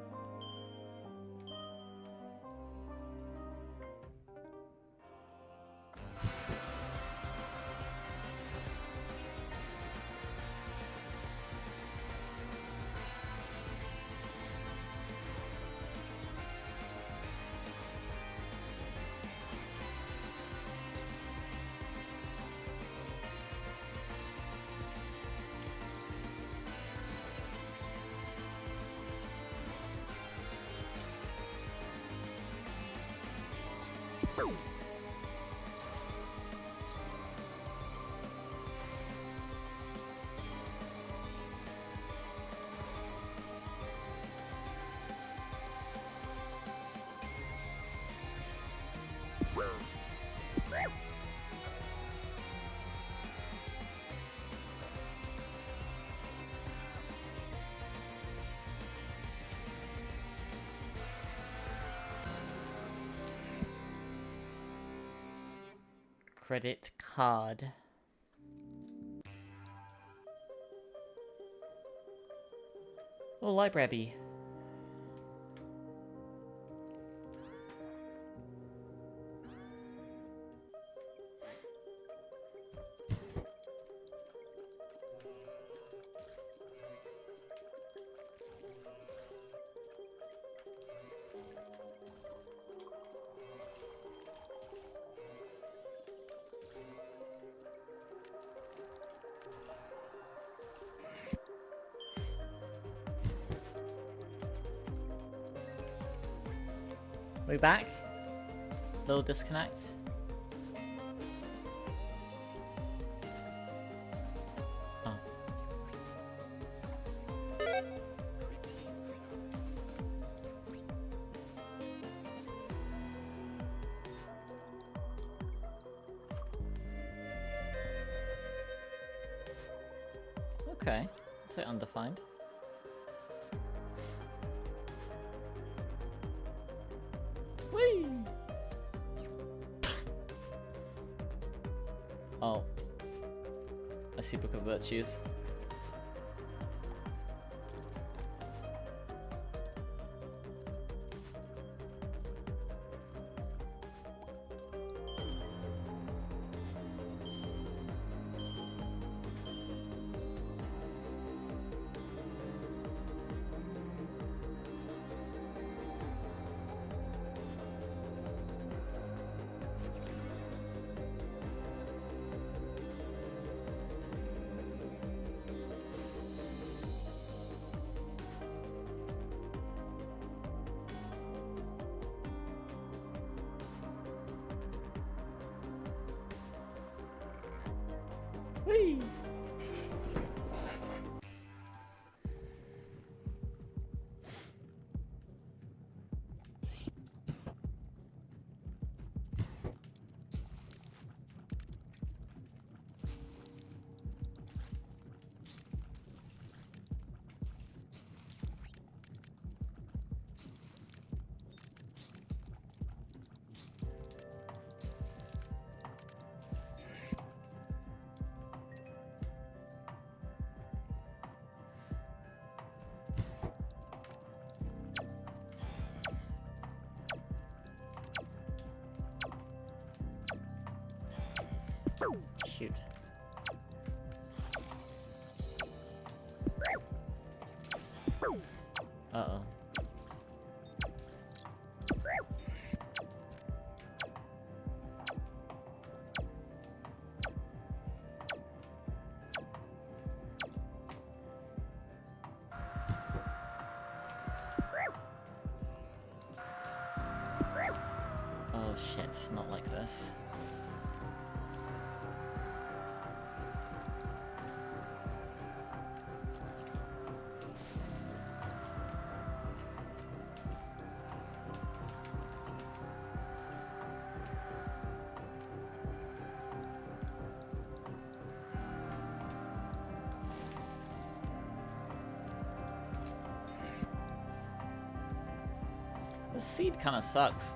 Credit card. Oh, library. We back? Little disconnect. Oh. Okay. Say undefined. Whee! Oh. I see Book of Virtues. Whee! Shoot. Uh-oh. Oh shit, not like this. The seed kind of sucks.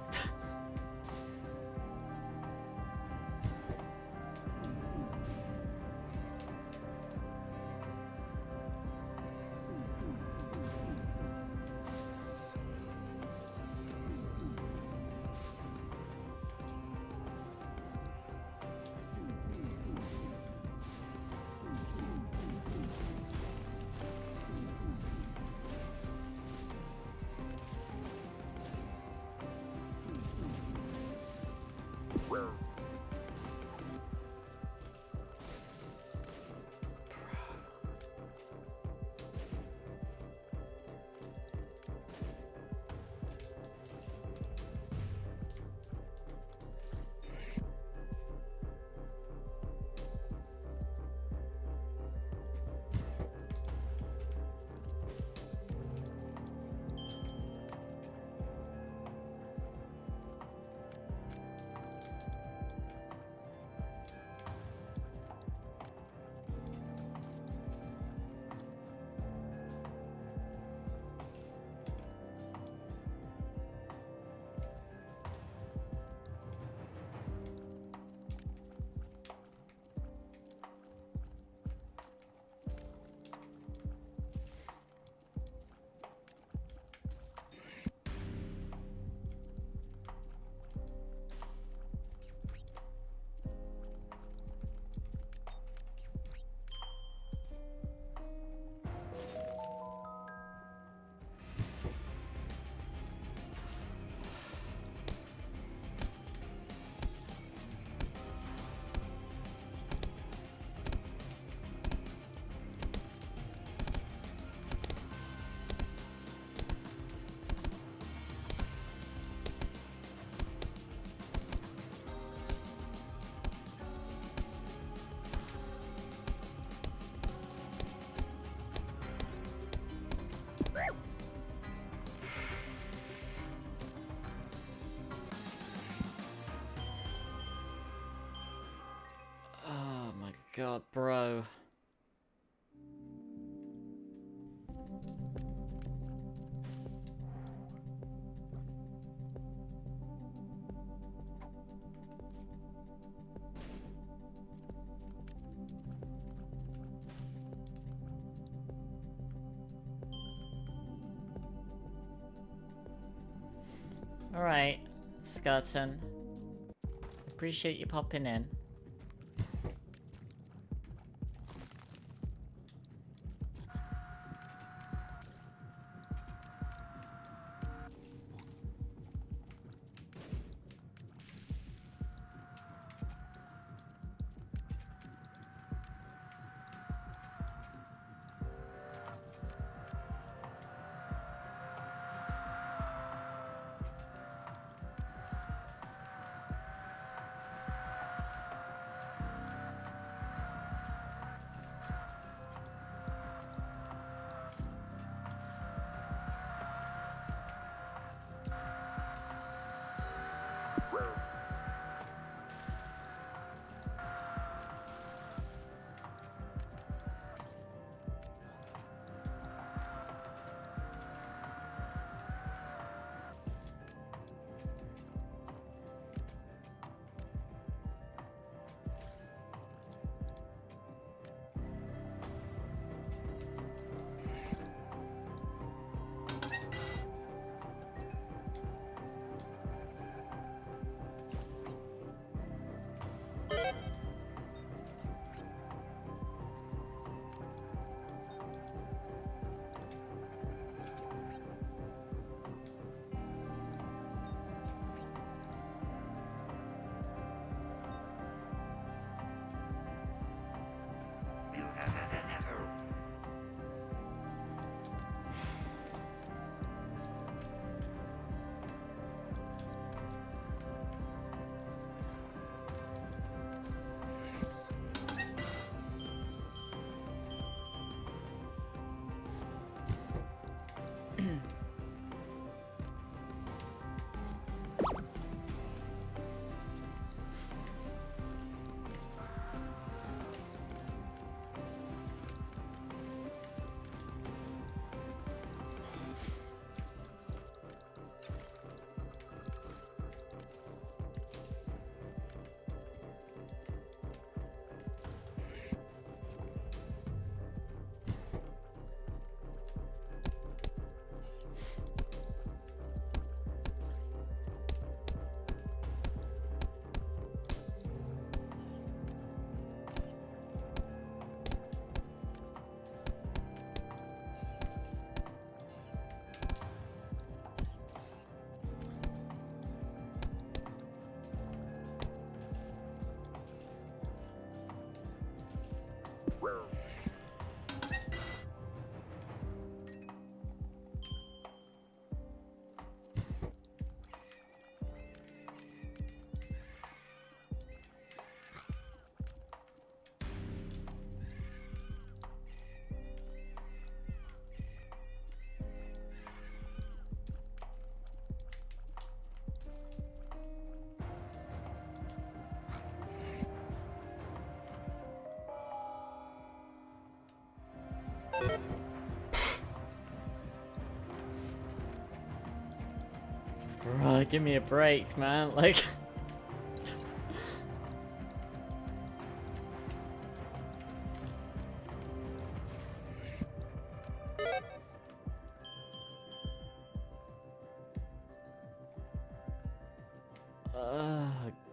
god, bro. Alright, Skeleton. Appreciate you popping in. Bro, give me a break, man. Like...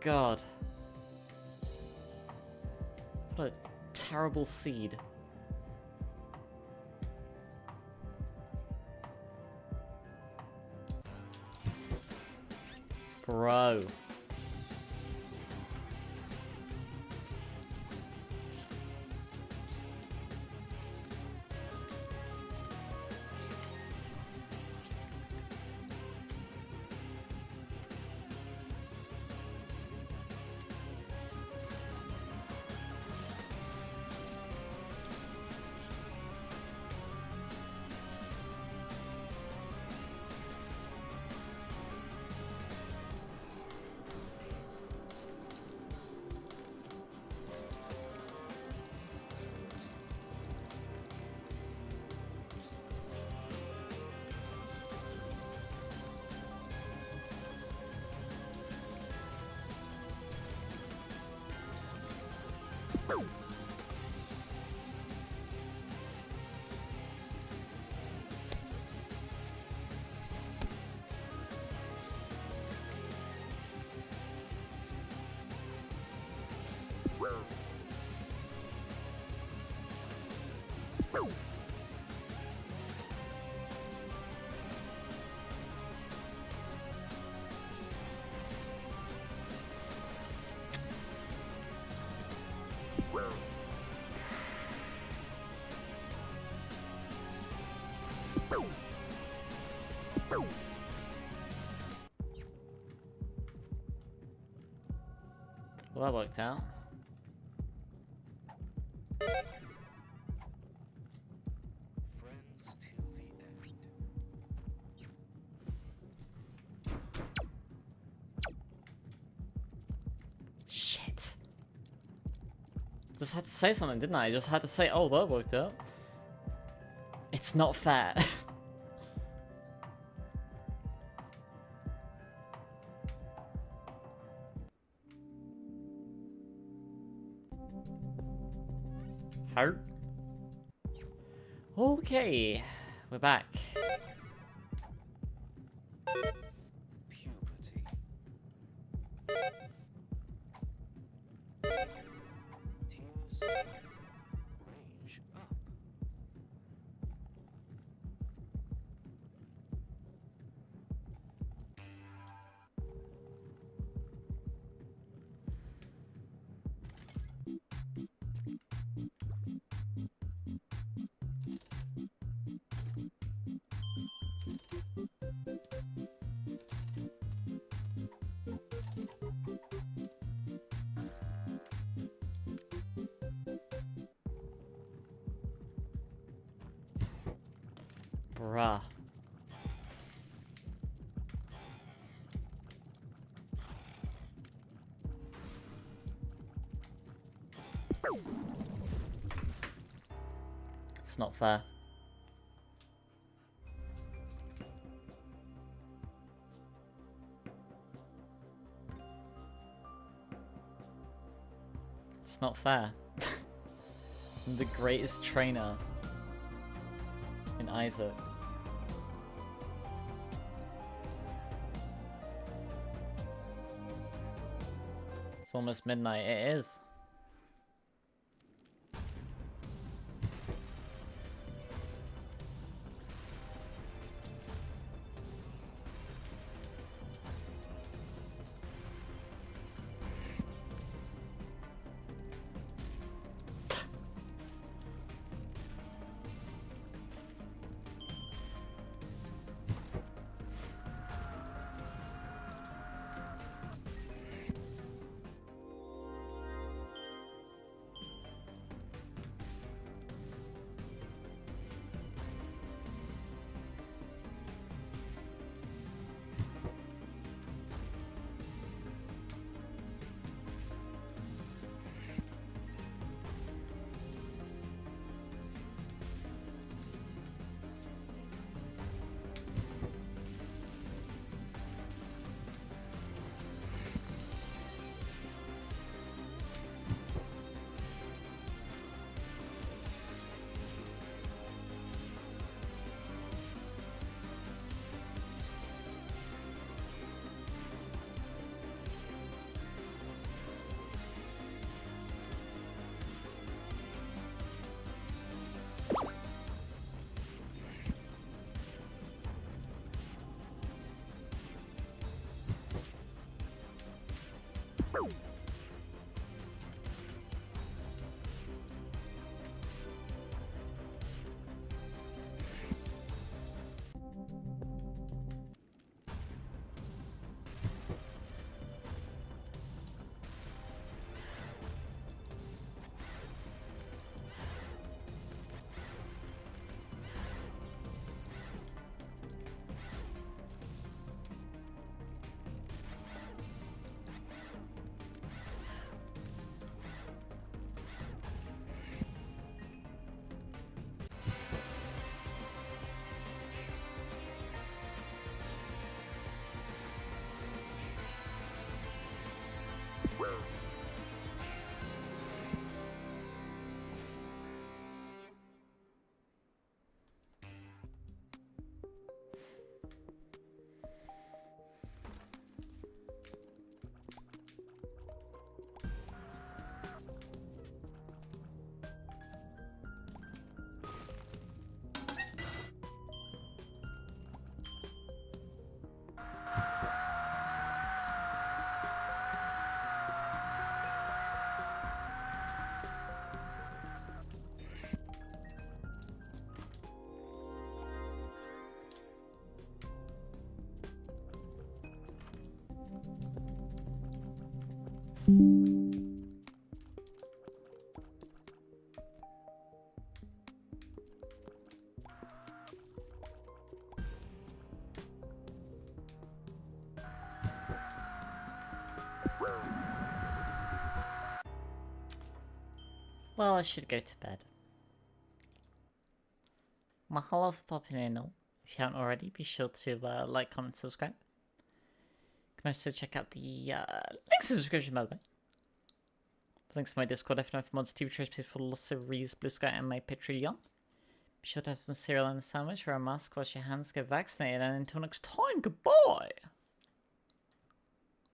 God. What a terrible seed. Bro. Well, that worked out. Shit. Just had to say something, didn't I? Just had to say, oh, that worked out. It's not fair. Heart. Okay, we're back. Bruh. It's not fair. It's not fair. I'm the greatest trainer in Isaac. It's almost midnight. It is. Well, I should go to bed. Mahalo for popping in all. If you haven't already, be sure to like, comment, subscribe. You can also check out the links in the description, by the way. Links to my Discord, F9 for mods, TV shows, for series, Blue Sky, and my Patreon. Be sure to have some cereal and a sandwich, wear a mask, wash your hands, get vaccinated, and until next time, goodbye!